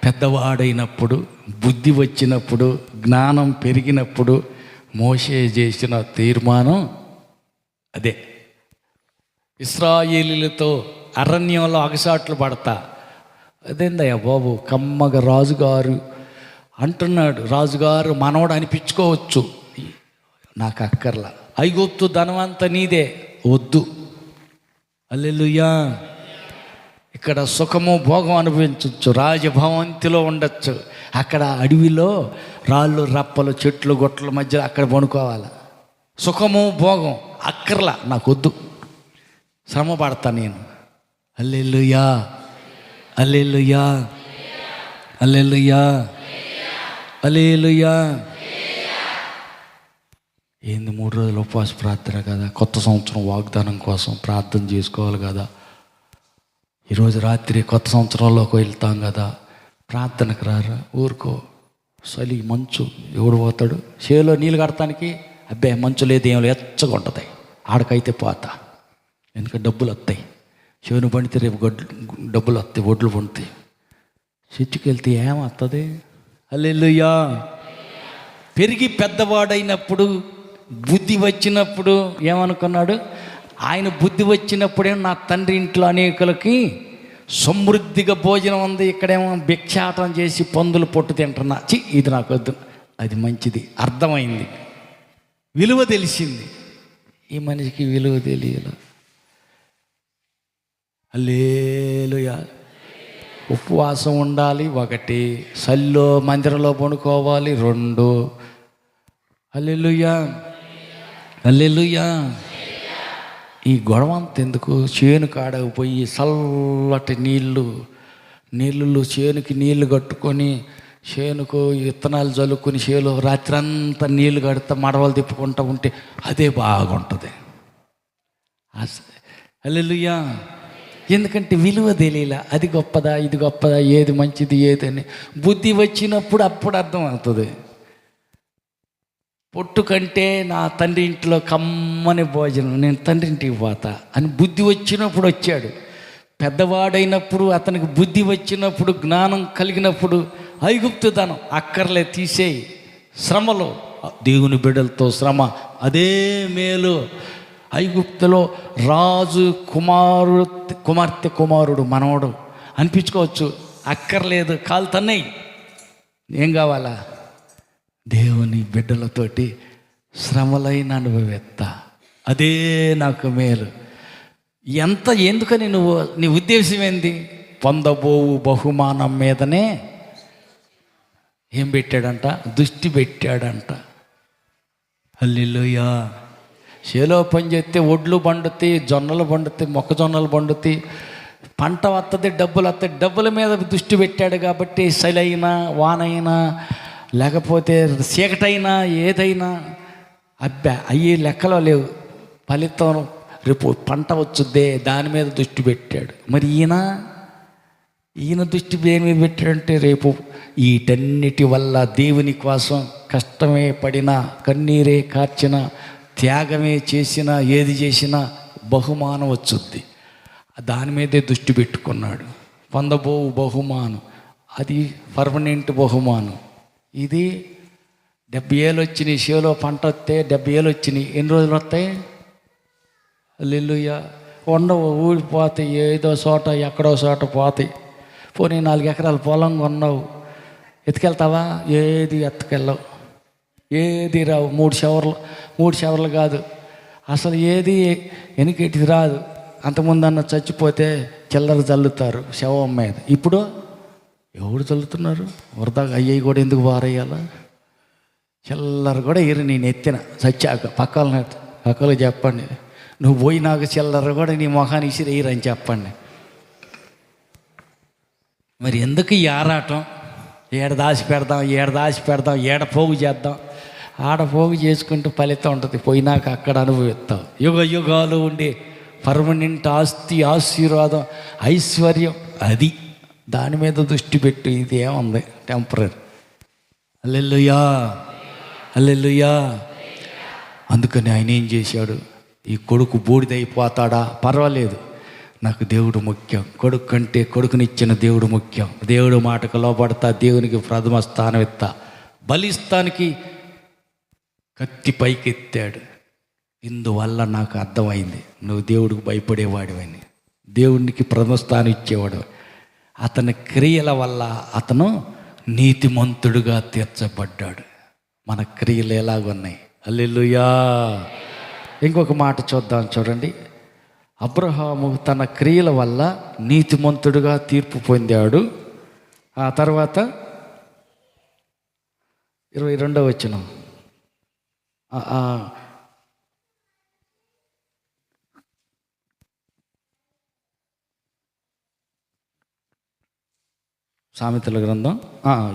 పెద్దవాడైనప్పుడు, బుద్ధి వచ్చినప్పుడు, జ్ఞానం పెరిగినప్పుడు మోషే చేసిన తీర్మానం అదే. ఇశ్రాయేలీలతో అరణ్యంలో అగసాట్లు పడతా. అదేందయ్యా బాబు, కమ్మగ రాజుగారు అంటున్నాడు. రాజుగారు మనవడు అనిపించుకోవచ్చు, నాకు అక్కర్లా. ఐగుప్తు ధనమంతా నీదే, వద్దు. హల్లెలూయా. ఇక్కడ సుఖము భోగం అనుభవించవచ్చు, రాజభవంతిలో ఉండొచ్చు. అక్కడ అడవిలో రాళ్ళు రప్పలు చెట్లు గొట్ల మధ్య అక్కడ పడుకోవాలి. సుఖము భోగం అక్కర్లా, నాకు వద్దు, శ్రమ పడతా నేను. హల్లెలూయా. హల్లెలూయా. హల్లెలూయా. హల్లెలూయా. ఏంది 3 రోజులు ఉపవాస ప్రార్థన కదా, కొత్త సంవత్సరం వాగ్దానం కోసం ప్రార్థన చేసుకోవాలి కదా, ఈరోజు రాత్రి కొత్త సంవత్సరంలోకి వెళ్తాం కదా, ప్రార్థనకు రారా, ఊరుకో. చలి మంచు, ఎవడు పోతాడు? చేలో నీళ్ళు కడతానికి? అబ్బే మంచు లేదు, ఏం ఎచ్చగా ఉంటుంది. ఆడకైతే పోతా, ఎందుకంటే డబ్బులు వస్తాయి. చెవును పండితే రేపు డబ్బులు వస్తాయి, ఒడ్లు పండుతాయి. చర్చికి వెళ్తే ఏమవుతుంది? హల్లెలూయా. పెరిగి పెద్దవాడైనప్పుడు, బుద్ధి వచ్చినప్పుడు ఏమనుకున్నాడు? ఆయన బుద్ధి వచ్చినప్పుడే నా తండ్రి ఇంట్లో అనేకులకి సమృద్ధిగా భోజనం ఉంది, ఇక్కడేమో భిక్షాటం చేసి పందులు పొట్టు తింటున్నా, ఇది నాకు వద్దు. అది మంచిది. అర్థమైంది, విలువ తెలిసింది. ఈ మనిషికి విలువ తెలియదు. హల్లెలూయా. ఉపవాసం ఉండాలి 1, సల్లో మందిరంలో పడుకోవాలి 2. హల్లెలూయా. హల్లెలూయా. ఈ గొడవ అంత ఎందుకు? చేను కాడకు పోయి చల్లటి నీళ్ళు చేనుకి నీళ్లు కట్టుకొని, చేనుకు విత్తనాలు చల్లుకొని, చేలో రాత్రి అంతా నీళ్లు కడితే మడవలు తిప్పుకుంటూ ఉంటే అదే బాగుంటుంది. హల్లెలూయా. ఎందుకంటే విలువ తెలియలే, అది గొప్పదా ఇది గొప్పదా, ఏది మంచిది ఏదని. బుద్ధి వచ్చినప్పుడు అప్పుడు అర్థమవుతుంది. పొట్టు కంటే నా తండ్రి ఇంట్లో కమ్మని భోజనం, నేను తండ్రి ఇంటికి పోతా అని బుద్ధి వచ్చినప్పుడు వచ్చాడు. పెద్దవాడైనప్పుడు, అతనికి బుద్ధి వచ్చినప్పుడు, జ్ఞానం కలిగినప్పుడు ఐగుప్తు ధనం అక్కర్లే, తీసేయి. శ్రమలో దేవుని బిడ్డలతో శ్రమ అదే మేలు. ఐగుప్తులో రాజు కుమార్తె కుమారుడు మనవడు అనిపించుకోవచ్చు, అక్కర్లేదు, కాలు తన్నయి. ఏం కావాలా? దేవుని బిడ్డలతోటి శ్రమలైన అనుభవేత్త. అదే నాకు మేలు. ఎందుకని నీ ఉద్దేశం ఏంది? పొందబోవు బహుమానం మీదనే ఏం పెట్టాడంట? దృష్టి పెట్టాడంట. హల్లెలూయా. చేలో పని చేస్తే ఒడ్లు పండుతాయి, జొన్నలు పండుతాయి, మొక్కజొన్నలు పండుతాయి, పంట వస్తుంది, డబ్బులు వస్తాయి. డబ్బుల మీద దృష్టి పెట్టాడు కాబట్టి చలైనా వానైనా లేకపోతే చీకటైనా ఏదైనా అయ్యే లెక్కలో లేవు. ఫలితం రేపు పంట వచ్చుద్దే, దాని మీద దృష్టి పెట్టాడు. మరి ఈయన దృష్టి దేని మీద పెట్టాడంటే రేపు వీటన్నిటి వల్ల దేవుని కోసం కష్టమే పడినా, కన్నీరే కార్చిన, త్యాగమే చేసినా, ఏది చేసినా బహుమానం వచ్చుద్ది. దాని మీదే దృష్టి పెట్టుకున్నాడు. పొందబోవు బహుమానం అది పర్మనెంట్ బహుమానం. ఇది 70 ఏళ్ళు వచ్చినాయి. చేలో పంట వస్తే 70 ఏళ్ళు వచ్చినాయి. ఎన్ని రోజులు వస్తాయి? హల్లెలూయా. ఉండవు, ఊడిపోతాయి. ఏదో చోట ఎక్కడో చోట పోతాయి. పోనీ 4 ఎకరాల పొలం కొన్నావు, ఎత్తుకెళ్తావా? ఏది ఎత్తుకెళ్ళవు, ఏది రావు. 3 షవర్లు కాదు అసలు ఏది వెనకెటిది రాదు. అంతకుముందు అన్న చచ్చిపోతే చిల్లర చల్లుతారు శవం మీద. ఇప్పుడు ఎవడు చల్లుతున్నారు? వరదాగా అయ్యి కూడా ఎందుకు వారయ్యాలా? చిల్లర కూడా నేను ఎత్తిన చచ్చాక పక్కలకు చెప్పండి, నువ్వు పోయి నాకు చిల్లర కూడా నీ మొఖాన్ని ఇసిరేయరని చెప్పండి. మరి ఎందుకు ఈ ఆరాటం? ఏడ దాచి పెడదాం, ఏడ పోగు చేద్దాం. ఆడ పోగు చేసుకుంటూ ఫలితం ఉంటుంది. పోయినాక అక్కడ అనుభవిస్తాం. యుగాలు ఉండే పర్మనెంట్ ఆస్తి, ఆశీర్వాదం, ఐశ్వర్యం అది. దాని మీద దృష్టి పెట్టు. ఇది ఏముంది? టెంపరీ. హల్లెలూయా, హల్లెలూయా. అందుకని ఆయన ఏం చేశాడు? ఈ కొడుకు బూడిదైపోతాడా పర్వాలేదు, నాకు దేవుడు ముఖ్యం. కొడుకు కంటే కొడుకునిచ్చిన దేవుడు ముఖ్యం. దేవుడు మాటకు లోపడతా, దేవునికి ప్రథమ స్థానం ఇస్తా. బలిస్తానికి కత్తి పైకెత్తాడు. ఇందువల్ల నాకు అర్థమైంది, నువ్వు దేవుడికి భయపడేవాడివని, దేవునికి ప్రథమ స్థానం ఇచ్చేవాడు. అతని క్రియల వల్ల అతను నీతిమంతుడుగా తీర్చబడ్డాడు. మన క్రియలు ఎలాగున్నాయి? హల్లెలూయా. ఇంకొక మాట చూద్దాం, చూడండి. అబ్రహాము తన క్రియల వల్ల నీతిమంతుడుగా తీర్పు పొందాడు. ఆ తర్వాత 22వ వచనం. సామెతల గ్రంథం,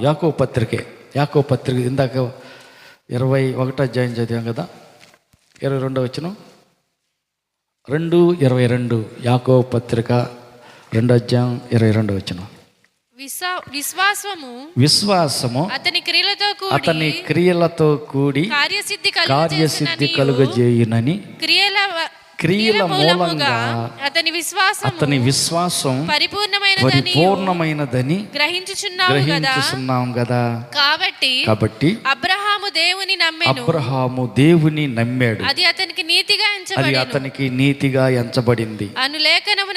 యాకోబు పత్రిక ఇందాక 21వ అధ్యాయం చదివాం కదా. 22వ వచనం, 2:22. యాకోబు పత్రిక 2వ అధ్యాయం 22వ వచనం. విశ్వాసము అతని క్రియలతో కూడి కార్యసిద్ధి కలుగజేయునని క్రియల మూలంగా అతని విశ్వాసం పరిపూర్ణమైనదని గ్రహించుచున్నాం కదా. కాబట్టి అబ్రహాము దేవుని నమ్మాడు, అది అతనికి నీతిగా ఎంచబడింది. లేఖనం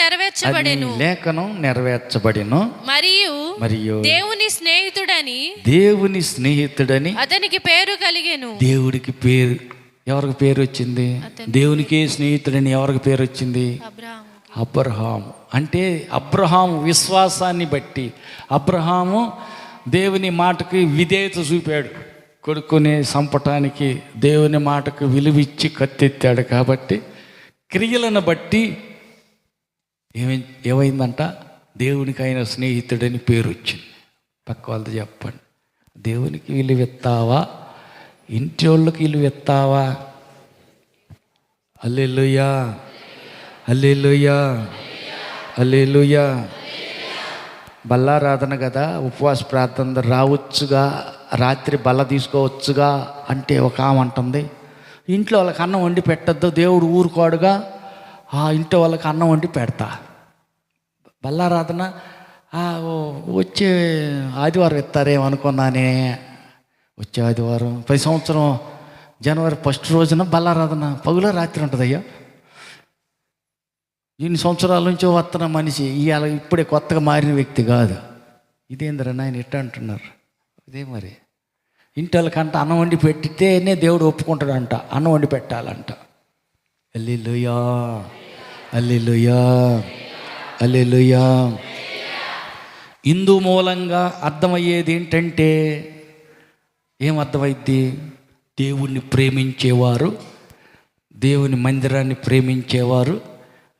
నెరవేర్చబడెను. మరియు దేవుని స్నేహితుడని అతనికి పేరు కలిగెను. దేవుడికి పేరు, ఎవరికి పేరు వచ్చింది? దేవునికే స్నేహితుడని ఎవరికి పేరు వచ్చింది? అబ్రహాము. అంటే అబ్రహాము విశ్వాసాన్ని బట్టి అబ్రహాము దేవుని మాటకి విధేయత చూపాడు. కొడుకుని చంపటానికి దేవుని మాటకు విలువిచ్చి కత్తెత్తాడు. కాబట్టి క్రియలను బట్టి ఏమైందంట? దేవునికి ఆయన స్నేహితుడని పేరు వచ్చింది. పక్క వాళ్ళతో చెప్పండి, దేవునికి విలువెత్తావా? ఇంటి వాళ్ళకి విలువెత్తావా? హల్లెలూయా, హల్లెలూయా, హల్లెలూయా. బల్లారాధన కదా, ఉపవాస ప్రార్థన రావచ్చుగా, రాత్రి బల్ల తీసుకోవచ్చుగా అంటే ఒక ఆమె అంటుంది, ఇంట్లో వాళ్ళకి అన్నం వండి పెట్టద్దు, దేవుడు ఊరుకోడుగా, ఆ ఇంట్లో వాళ్ళకి అన్నం వండి పెడతా. బల్లారాధన వచ్చే ఆదివారం ఇస్తారేమనుకున్నానే. వచ్చే ఆదివారం ప్రతి సంవత్సరం జనవరి 1 రోజున బల్లారాధన పగుల రాత్రి ఉంటుందయ్యా. ఇన్ని సంవత్సరాల నుంచి వస్తున్న మనిషి ఇవాళ ఇప్పుడే కొత్తగా మారిన వ్యక్తి కాదు. ఇదేందిరా నాయన ఇట్ట అంటున్నారు. ఇదే మరి ఇంటి వాళ్ళకంట అన్నం వండి పెట్టితేనే దేవుడు ఒప్పుకుంటాడంట. అన్నం వండి పెట్టాలంట. హల్లెలూయా, హల్లెలూయా, హల్లెలూయా. ఇందు మూలంగా అర్థమయ్యేది ఏంటంటే, ఏం అర్థమైద్ది? దేవుణ్ణి ప్రేమించేవారు, దేవుని మందిరాన్ని ప్రేమించేవారు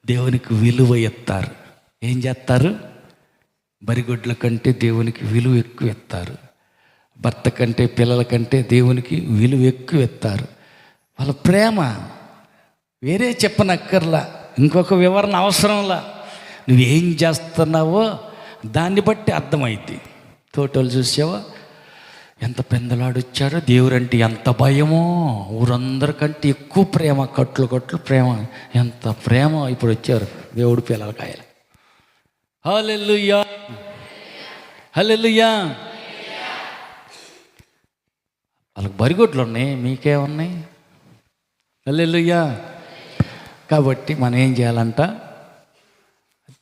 దేవునికి విలువ ఇస్తారు. ఏం చేస్తారు? బరిగొడ్ల కంటే దేవునికి విలువ ఎక్కువ ఇస్తారు. భర్త కంటే పిల్లల కంటే దేవునికి విలువ ఎక్కువ ఇస్తారు. వాళ్ళ ప్రేమ వేరే చెప్పనక్కర్లా, ఇంకొక వివరణ అవసరంలా. నువ్వేం చేస్తున్నావో దాన్ని బట్టి అర్థమైంది. తోటలు చూసావా ఎంత పెందలాడొచ్చారో, దేవుడంటే ఎంత భయమో, ఊరందరికంటే ఎక్కువ ప్రేమ, కట్లు కట్లు ప్రేమ, ఎంత ప్రేమ. ఇప్పుడు వచ్చారు దేవుడు పిల్లలకాయలు. హల్లెలూయా, హల్లెలూయా. వాళ్ళకి బరిగొడ్లు ఉన్నాయి, మీకేమున్నాయి? హల్లెలూయా. కాబట్టి మనం ఏం చేయాలంట?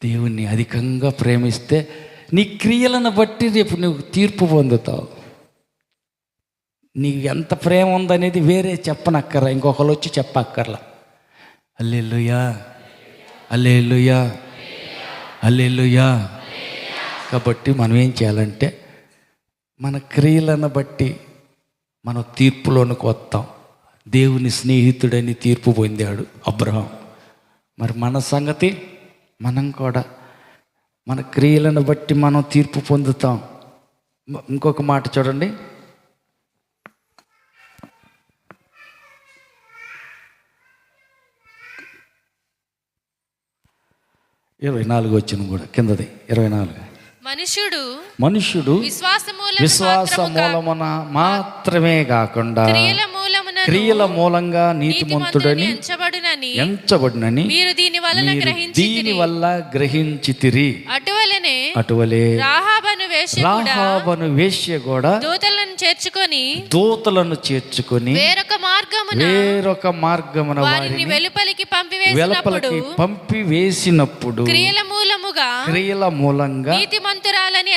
దేవుణ్ణి అధికంగా ప్రేమిస్తే నీ క్రియలను బట్టి రేపు నువ్వు తీర్పు పొందుతావు. నీకు ఎంత ప్రేమ ఉందనేది వేరే చెప్పనక్కర్లా, ఇంకొకరు వచ్చి చెప్పక్కర్లా. హల్లెలూయా, హల్లెలూయా, హల్లెలూయా. కాబట్టి మనం ఏం చేయాలంటే మన క్రియలను బట్టి మనం తీర్పులోనికి వస్తాం. దేవుని స్నేహితుడని తీర్పు పొందాడు అబ్రహాం. మరి మన సంగతి, మనం కూడా మన క్రియలను బట్టి మనం తీర్పు పొందుతాం. ఇంకొక మాట చూడండి, 24 వచ్చిన కూడా కిందది 24. మనుష్యుడు విశ్వాస మూలమున మాత్రమే కాకుండా క్రియల మూలంగా నీతిమంతుడని ఎంచబడునని దీని వల్ల గ్రహించితిరి. అటువలే రాహాబను వేశ్య కూడా దూతలను చేర్చుకొని వేరొక మార్గమున వారిని వెలుపలికి పంపి వేసినప్పుడు క్రియల మూలంగా నీతిమంతురాలని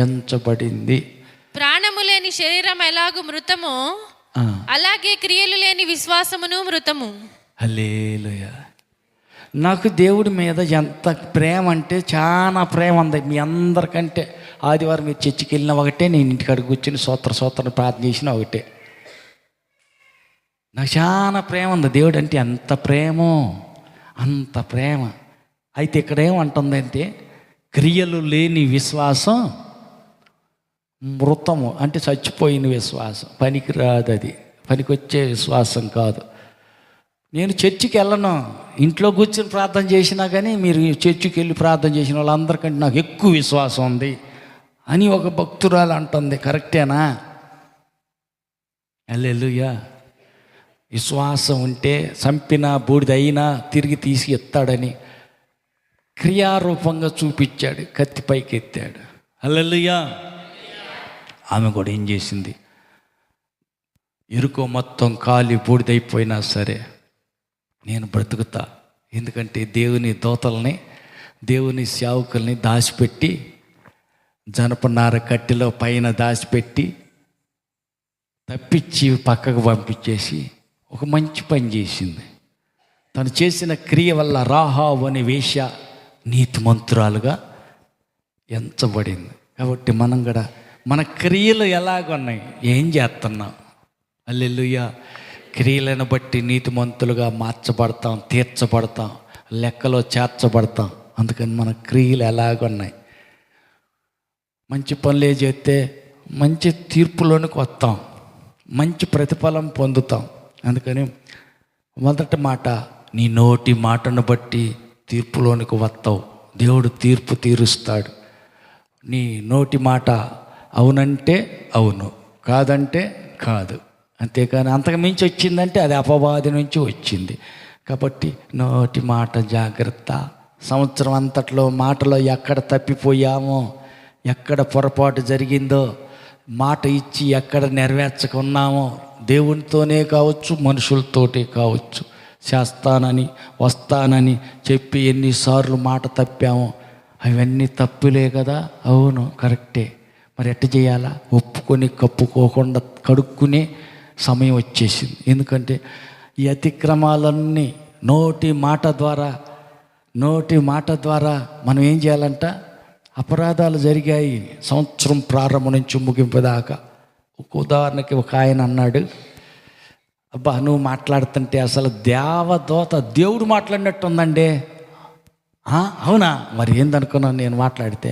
ఎంచబడింది. ప్రాణము లేని శరీరం ఎలాగూ మృతమో అలాగే క్రియలు లేని విశ్వాసమును మృతము. హల్లెలూయా. నాకు దేవుడి మీద ఎంత ప్రేమ అంటే చాలా ప్రేమ ఉంది. మీ అందరికంటే ఆదివారం మీరు చర్చికి వెళ్ళిన ఒకటే, నేను ఇంటికాడికి కూర్చొని సోత్ర ప్రార్థన చేసిన ఒకటే. నాకు చాలా ప్రేమ ఉంది. దేవుడు అంటే ఎంత ప్రేమో, అంత ప్రేమ. అయితే ఇక్కడ ఏమంటుందంటే, క్రియలు లేని విశ్వాసం మృతము, అంటే చచ్చిపోయిన విశ్వాసం, పనికి రాదు, అది పనికొచ్చే విశ్వాసం కాదు. నేను చర్చికి వెళ్ళను, ఇంట్లో కూర్చొని ప్రార్థన చేసినా కానీ మీరు చర్చికి వెళ్ళి ప్రార్థన చేసిన వాళ్ళందరికంటే నాకు ఎక్కువ విశ్వాసం ఉంది అని ఒక భక్తురాలు అంటుంది. కరెక్టేనా? హల్లెలూయా. విశ్వాసం ఉంటే చంపినా బూడిదైనా తిరిగి తీసి ఎత్తాడని క్రియారూపంగా చూపించాడు, కత్తి పైకి ఎత్తాడు. హల్లెలూయా. ఆమె కూడా ఏం చేసింది? ఎరుకో మొత్తం కాలి బూడిదైపోయినా సరే నేను బ్రతుకుతా, ఎందుకంటే దేవుని దూతల్ని, దేవుని సేవకుల్ని దాచిపెట్టి, జనపనార కట్టెలో పైన దాచిపెట్టి తప్పించి పక్కకు పంపించేసి ఒక మంచి పని చేసింది. తను చేసిన క్రియ వల్ల రాహాబు అనే వేశ్య నీతిమంతురాలుగా ఎంచబడింది. కాబట్టి మనం కూడా మన క్రియలు ఎలాగున్నాయి, ఏం చేస్తున్నాం? హల్లెలూయా. క్రియలను బట్టి నీతిమంతులుగా మార్చబడతాం, తీర్చబడతాం, లెక్కలో చేర్చబడతాం. అందుకని మన క్రియలు ఎలాగున్నాయి? మంచి పనులే చేస్తే మంచి తీర్పులోనికి వస్తాం, మంచి ప్రతిఫలం పొందుతాం. అందుకని మొదటి మాట, నీ నోటి మాటను బట్టి తీర్పులోనికి వస్తావు. దేవుడు తీర్పు తీరుస్తాడు. నీ నోటి మాట అవునంటే అవును, కాదంటే కాదు. అంతేకాని అంతకు మించి వచ్చిందంటే అది అపవాది నుంచి వచ్చింది. కాబట్టి నోటి మాట జాగ్రత్త. సంవత్సరం అంతట్లో మాటలో ఎక్కడ తప్పిపోయామో, ఎక్కడ పొరపాటు జరిగిందో, మాట ఇచ్చి ఎక్కడ నెరవేర్చకున్నామో, దేవునితోనే కావచ్చు మనుషులతోటే కావచ్చు, చేస్తానని వస్తానని చెప్పి ఎన్నిసార్లు మాట తప్పామో అవన్నీ తప్పులే కదా. అవును, కరెక్టే. మరి ఎట్ట చేయాలా? ఒప్పుకొని కప్పుకోకుండా కడుక్కునే సమయం వచ్చేసింది. ఎందుకంటే ఈ అతిక్రమాలన్నీ నోటి మాట ద్వారా మనం ఏం చేయాలంట? అపరాధాలు జరిగాయి సంవత్సరం ప్రారంభం నుంచి ముగింపు దాకా. ఒక ఉదాహరణకి ఒక ఆయన అన్నాడు, అబ్బా నువ్వు మాట్లాడుతుంటే అసలు దేవదూత దేవుడు మాట్లాడినట్టు ఉందండి. అవునా? మరి ఏందనుకున్నాను నేను మాట్లాడితే?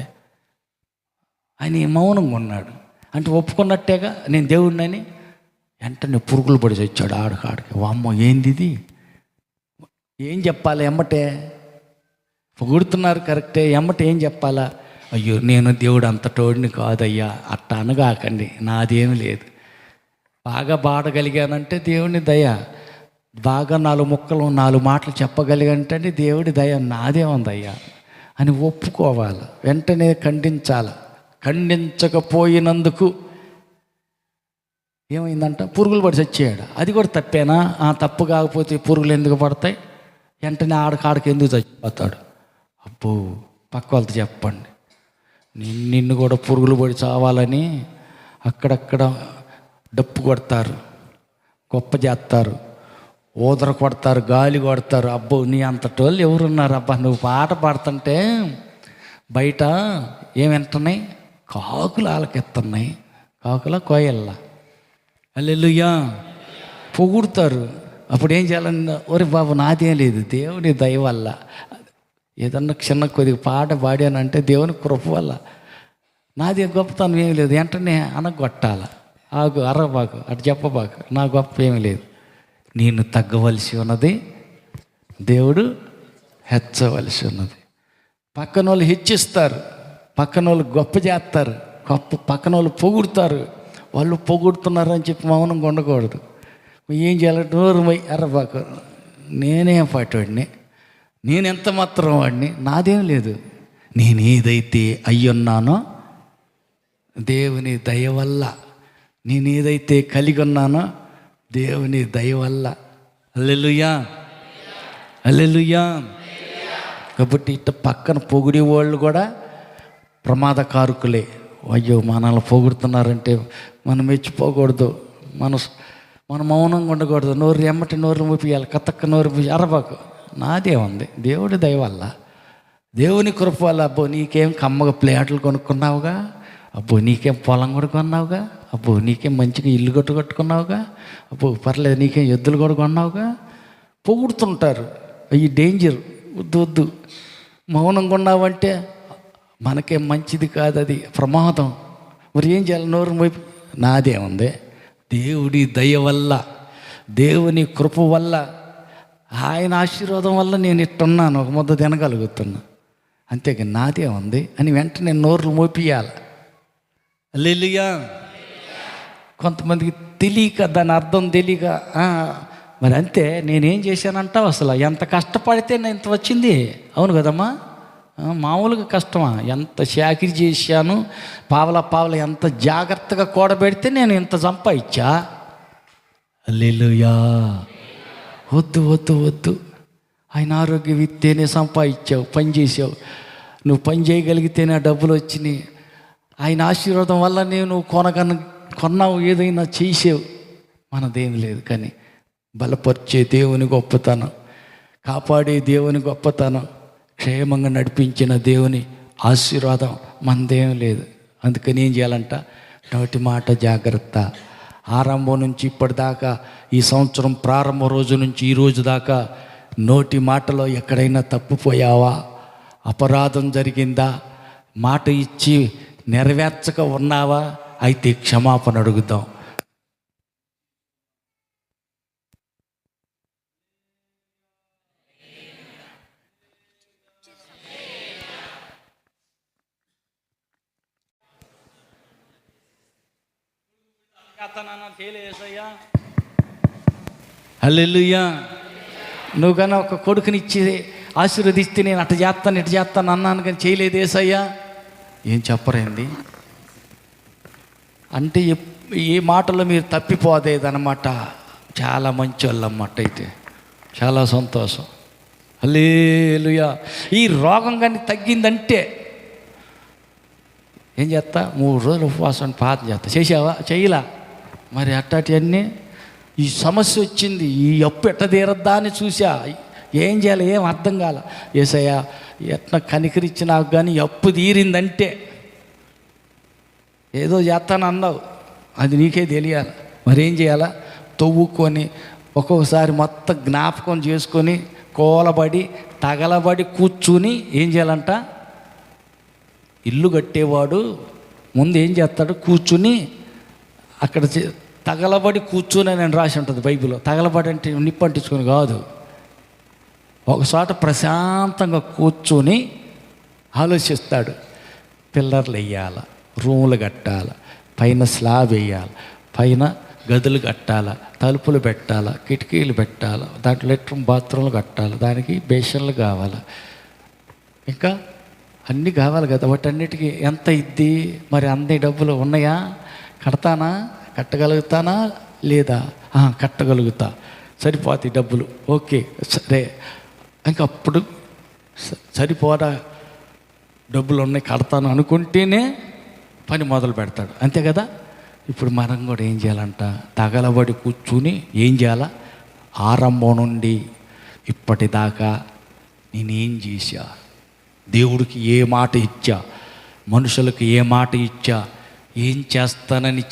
ఆయన మౌనంగా ఉన్నాడు. అంటే ఒప్పుకున్నట్టేగా నేను దేవుడినని. వెంటనే పురుగులు పడి వచ్చాడు ఆడికి. వామ్మో ఏంది ఇది? ఏం చెప్పాలి? ఎమ్మటే పొగుడుతున్నారు కరెక్టే, ఎమ్మటే ఏం చెప్పాలా? అయ్యో నేను దేవుడు అంతటోడిని కాదయ్యా, అట్ట అనగాకండి, నాదేమీ లేదు. బాగా పాడగలిగానంటే దేవుని దయ, బాగా 4 మాటలు చెప్పగలిగానంటే దేవుడి దయ, నాదేముందయ్యా అని ఒప్పుకోవాలి. వెంటనే ఖండించాలి. ఖండించకపోయినందుకు ఏమైందంట? పురుగులు పడి చచ్చాడు. అది కూడా తప్పేనా? తప్పు కాకపోతే పురుగులు ఎందుకు పడతాయి? వెంటనే ఆడికి ఎందుకు చచ్చిపోతాడు? అబ్బో, పక్క వాళ్ళతో చెప్పండి, నిన్ను కూడా పురుగులు పడి చావాలని అక్కడక్కడ డప్పు కొడతారు, గొప్ప చేస్తారు, ఊదర కొడతారు, గాలి కొడతారు. అబ్బో నీ అంతటోళ్ళు ఎవరున్నారు? అబ్బా నువ్వు పాట పాడుతుంటే బయట ఏమింటున్నాయి? కాకులు ఆలకెత్తున్నాయి. కాకుల కోయల్లా హల్లెలూయా పొగుడుతారు. అప్పుడు ఏం చేయాలన్నా, ఒరే బాబు నాదేం లేదు, దేవుని దయ వల్ల ఏదన్నా చిన్న కొద్దిగా పాట పాడానంటే దేవుని కృప వల్ల, నాది గొప్పతనం ఏమి లేదు. వెంటనే అనగొట్టాల. అరబాకు, అటు చెప్పబాకు, నా గొప్ప ఏమి లేదు. నేను తగ్గవలసి ఉన్నది, దేవుడు హెచ్చవలసి ఉన్నది. పక్కన వాళ్ళు హెచ్చిస్తారు, పక్కన వాళ్ళు గొప్ప చేస్తారు, పక్కన వాళ్ళు పొగుడుతారు. వాళ్ళు పొగుడుతున్నారని చెప్పి మౌనంగా ఉండకూడదు. ఏం చేయాలంటే నోరు అరబాకు, నేనేం పాటవాడిని, నేనెంత మాత్రం వాడిని, నాదేం లేదు. నేను ఏదైతే అయ్యున్నానో దేవుని దయ వల్ల, నేను ఏదైతే కలిగి ఉన్నానో దేవుని దయ వల్ల. హల్లెలూయా హల్లెలూయా. కాబట్టి ఇట్ట పక్కన పొగిడే వాళ్ళు కూడా ప్రమాదకారకులే. అయ్యో మనల్ని పొగుడుతున్నారంటే మనం మెచ్చిపోకూడదు, మన మౌనంగా ఉండకూడదు. నోరు మూపియాలి, కతక్క నోరు అరబాకు, నాదే ఉంది, దేవుడి దయ వల్ల, దేవుని కృప వల్ల. అబ్బో నీకేం కమ్మగా ప్లేట్లు కొనుక్కున్నావుగా, అబ్బో నీకేం పొలం కూడా కొన్నావుగా, అబ్బో నీకేం మంచిగా ఇల్లు కట్టుకున్నావుగా, అబ్బో పర్లేదు నీకేం ఎద్దులు కూడా కొన్నావుగా. పొగుడుతుంటారు. ఈ డేంజర్, వద్దు. మౌనంగా ఉన్నావంటే మనకేం మంచిది కాదు, అది ప్రమాదం. మరి ఏం చేయాలి? నోరు మోపి, నాదే ఉంది, దేవుడి దయ వల్ల, దేవుని కృప వల్ల, ఆయన ఆశీర్వాదం వల్ల నేను ఇట్టున్నాను, ఒక ముద్ద తినగలుగుతున్నా, అంతేగా నాదే ఉంది అని వెంటనే నోర్లు మోపియాలి. హల్లెలూయా. కొంతమందికి తెలియక, దాని అర్థం తెలియక, మరి అంతే నేనేం చేశానంటావు? అసలు ఎంత కష్టపడితే నేను ఇంత వచ్చింది. అవును కదమ్మా, మామూలుగా కష్టమా? ఎంత చాకిరీ చేశాను, పావల ఎంత జాగ్రత్తగా కూడబెడితే నేను ఇంత సంపాదించా. హల్లెలూయా. వద్దు. ఆయన ఆరోగ్యం ఇస్తేనే సంపాదించావు, పని చేసావు, నువ్వు పని చేయగలిగితేనే ఆ డబ్బులు వచ్చినాయి. ఆయన ఆశీర్వాదం వల్ల నేను కొన్నావు, ఏదైనా చేసావు. మనదేమి లేదు. కానీ బలపరిచే దేవుని గొప్పతనం, కాపాడే దేవుని గొప్పతనం, క్షేమంగా నడిపించిన దేవుని ఆశీర్వాదం మనదేం లేదు. అందుకని ఏం చేయాలంట? నోటి మాట జాగ్రత్త. ఆరంభం నుంచి ఇప్పటిదాకా, ఈ సంవత్సరం ప్రారంభ రోజు నుంచి ఈ రోజు దాకా నోటి మాటలో ఎక్కడైనా తప్పిపోయావా? అపరాధం జరిగిందా? మాట ఇచ్చి నెరవేర్చక ఉన్నావా? అయితే క్షమాపణ అడుగుదాం. హల్లెలూయా. నువ్వు కానీ ఒక కొడుకునిచ్చి ఆశీర్వదిస్తే నేను అటు చేస్తాను ఇటు చేస్తాను అన్నాను, కానీ చేయలేదు ఏసయ్యా. ఏం చెప్పరేంది అంటే ఈ మాటలో మీరు తప్పిపోదేదన్నమాట. చాలా మంచి వాళ్ళు అన్నమాట. అయితే చాలా సంతోషం. హల్లెలూయా. ఈ రోగం కానీ తగ్గిందంటే ఏం చేస్తా? 3 రోజులు ఉపవాసం ప్రార్థన చేస్తా. చేసావా? చేయలా? మరి అట్టాటివన్నీ ఈ సమస్య వచ్చింది, ఈ అప్పు ఎట్ట తీరద్దా అని చూసా, ఏం చేయాలి ఏం అర్థం కాల. యేసయ్యా ఎట్లా కనికరించి నాకు కానీ అప్పు తీరిందంటే ఏదో చేస్తాను అన్నావు, అది నీకే తెలియాలి. మరేం చేయాలా? తవ్వుకొని ఒక్కొక్కసారి మొత్తం జ్ఞాపకం చేసుకొని కోలబడి తగలబడి కూర్చుని ఏం చేయాలంట? ఇల్లు కట్టేవాడు ముందు ఏం చేస్తాడు? కూర్చుని అక్కడ తగలబడి కూర్చుని నేను రాసి ఉంటుంది బైబిల్లో. తగలబడి అంటే నిప్పంటించుకొని కాదు, ఒకచోట ప్రశాంతంగా కూర్చొని ఆలోచిస్తాడు. పిల్లర్లు వేయాల, రూములు కట్టాల, పైన స్లాబ్ వేయాలి, పైన గదులు కట్టాల, తలుపులు పెట్టాల, కిటికీలు పెట్టాల, దాంట్లో లెట్రూమ్ బాత్రూమ్లు కట్టాలి, దానికి బేషన్లు కావాలి, ఇంకా అన్నీ కావాలి కదా. వాటన్నిటికీ ఎంత ఇద్ది? మరి అన్ని డబ్బులు ఉన్నాయా? కడతానా? కట్టగలుగుతానా లేదా? కట్టగలుగుతా, సరిపోతాయి డబ్బులు, ఓకే సరే. ఇంకా అప్పుడు సరిపోదా, డబ్బులు ఉన్నాయి కడతాను అనుకుంటేనే పని మొదలు పెడతాడు, అంతే కదా. ఇప్పుడు మనం కూడా ఏం చేయాలంట? తగలబడి కూర్చుని ఏం చేయాలా? ఆరంభం నుండి ఇప్పటిదాకా నేనేం చేశా, దేవుడికి ఏ మాట ఇచ్చా, మనుషులకు ఏ మాట ఇచ్చా, ఏం చేస్తానని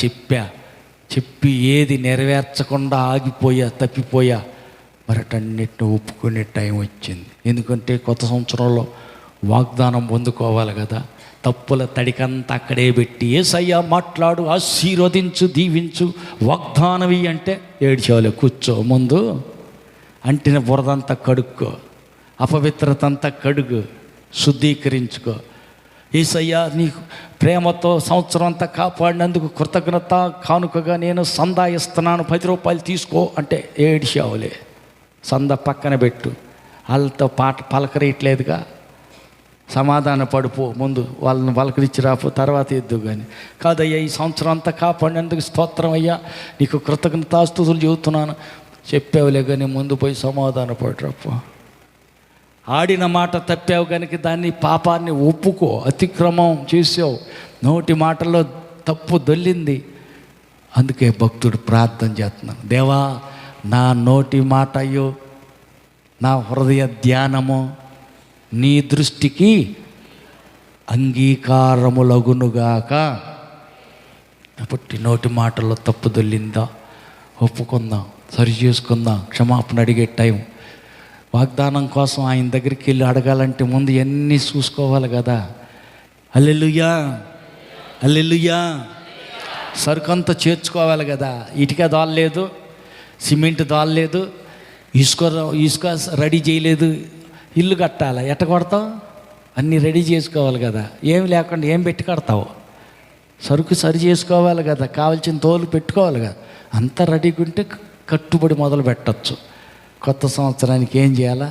చెప్పి ఏది నెరవేర్చకుండా ఆగిపోయా, తప్పిపోయా, మరి అటన్నిటిని ఒప్పుకునే టైం వచ్చింది. ఎందుకంటే కొత్త సంవత్సరంలో వాగ్దానం పొందుకోవాలి కదా. తప్పుల తడికంతా అక్కడే పెట్టి యేసయ్యా మాట్లాడు, ఆశీర్వదించు, దీవించు, వాగ్దానవి అంటే ఏడ్చేవాళ్ళే. కూర్చో, ముందు అంటిన బురదంతా కడుక్కో, అపవిత్రత అంతా కడుగు, శుద్ధీకరించుకో. యేసయ్యా నీకు ప్రేమతో సంవత్సరం అంతా కాపాడినందుకు కృతజ్ఞత కానుకగా నేను సందా ఇస్తున్నాను, 10 రూపాయలు తీసుకో అంటే ఏడ్చేవాళ్ళే. సంద పక్కన పెట్టు, వాళ్ళతో పలకరియట్లేదుగా, సమాధాన పడిపో, ముందు వాళ్ళని పలకరించి రాపో, తర్వాత ఇద్దు. కానీ కాదయ్యా ఈ సంవత్సరం అంతా కాపాడినందుకు స్తోత్రం అయ్యా, నీకు కృతజ్ఞతాస్తుతులు చెబుతున్నాను చెప్పావులే, కానీ ముందు పోయి సమాధాన పడిరాపో. ఆడిన మాట తప్పావు కనుక దాన్ని పాపాన్ని ఒప్పుకో. అతిక్రమం చేసావు, నోటి మాటల్లో తప్పు దొల్లింది. అందుకే భక్తుడు ప్రార్థన చేస్తున్నాను, దేవా నా నోటి మాట అయ్యో, నా హృదయ ధ్యానము నీ దృష్టికి అంగీకారములగునుగాక. కాబట్టి నోటి మాటల్లో తప్పు దొల్లిందా ఒప్పుకుందాం, సరి చేసుకుందాం, క్షమాపణ అడిగే టైం. వాగ్దానం కోసం ఆయన దగ్గరికి వెళ్ళి అడగాలంటే ముందు ఎన్ని చూసుకోవాలి కదా. హల్లెలూయా, హల్లెలూయా. సరుకంతా చేర్చుకోవాలి కదా. ఇటుక దాల్లేదు, సిమెంట్ దాల్లేదు, ఇసుక రెడీ చేయలేదు, ఇల్లు కట్టాలి, ఎట్ట కొడతావు? అన్నీ రెడీ చేసుకోవాలి కదా. ఏమి లేకుండా ఏం పెట్టి కడతావు? సరుకు సరి చేసుకోవాలి కదా, కావాల్సిన తోలు పెట్టుకోవాలి కదా. అంతా రెడీగా ఉంటే కట్టుబడి మొదలు పెట్టచ్చు. కొత్త సంవత్సరానికి ఏం చేయాలా?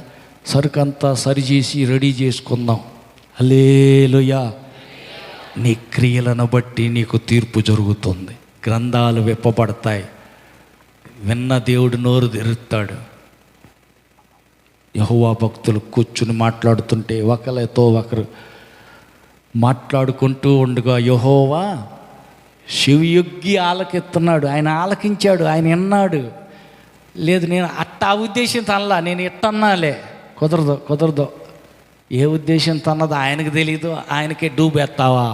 సరుకు అంతా సరి చేసి రెడీ చేసుకుందాం. హల్లెలూయా. నీ క్రియలను బట్టి నీకు తీర్పు జరుగుతుంది, గ్రంథాలు విప్పబడతాయి, విన్న దేవుడు నోరు తెరుస్తాడు. యెహోవా భక్తులు కూర్చుని మాట్లాడుతుంటే ఒకరితో ఒకరు మాట్లాడుకుంటూ ఉండగా యెహోవా శివయుగ్గి ఆలకిస్తున్నాడు. ఆయన ఆలకించాడు, ఆయన విన్నాడు. లేదు నేను అట్టా ఉద్దేశంతో అనలా, నేను ఇట్టన్నాలే, కుదరదు. ఏ ఉద్దేశంతో అన్నదో ఆయనకు తెలీదు. ఆయనకే డూబెత్తావా,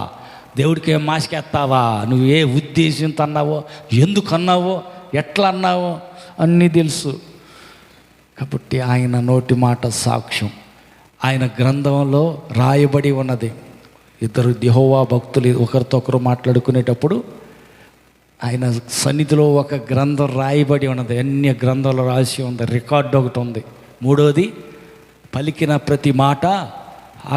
దేవుడికి ఏం మాసికెత్తావా, నువ్వు ఏ ఉద్దేశంతో అన్నావో, ఎందుకు అన్నావో, ఎట్లా అన్నావో అన్నీ తెలుసు. కాబట్టి ఆయన నోటి మాట సాక్ష్యం ఆయన గ్రంథంలో రాయబడి ఉన్నది. ఇద్దరు యెహోవా భక్తులు ఒకరితో ఒకరు మాట్లాడుకునేటప్పుడు ఆయన సన్నిధిలో ఒక గ్రంథం రాయబడి ఉన్నది. అన్ని గ్రంథాలు రాసి ఉంది, రికార్డు ఒకటి ఉంది. మూడోది పలికిన ప్రతి మాట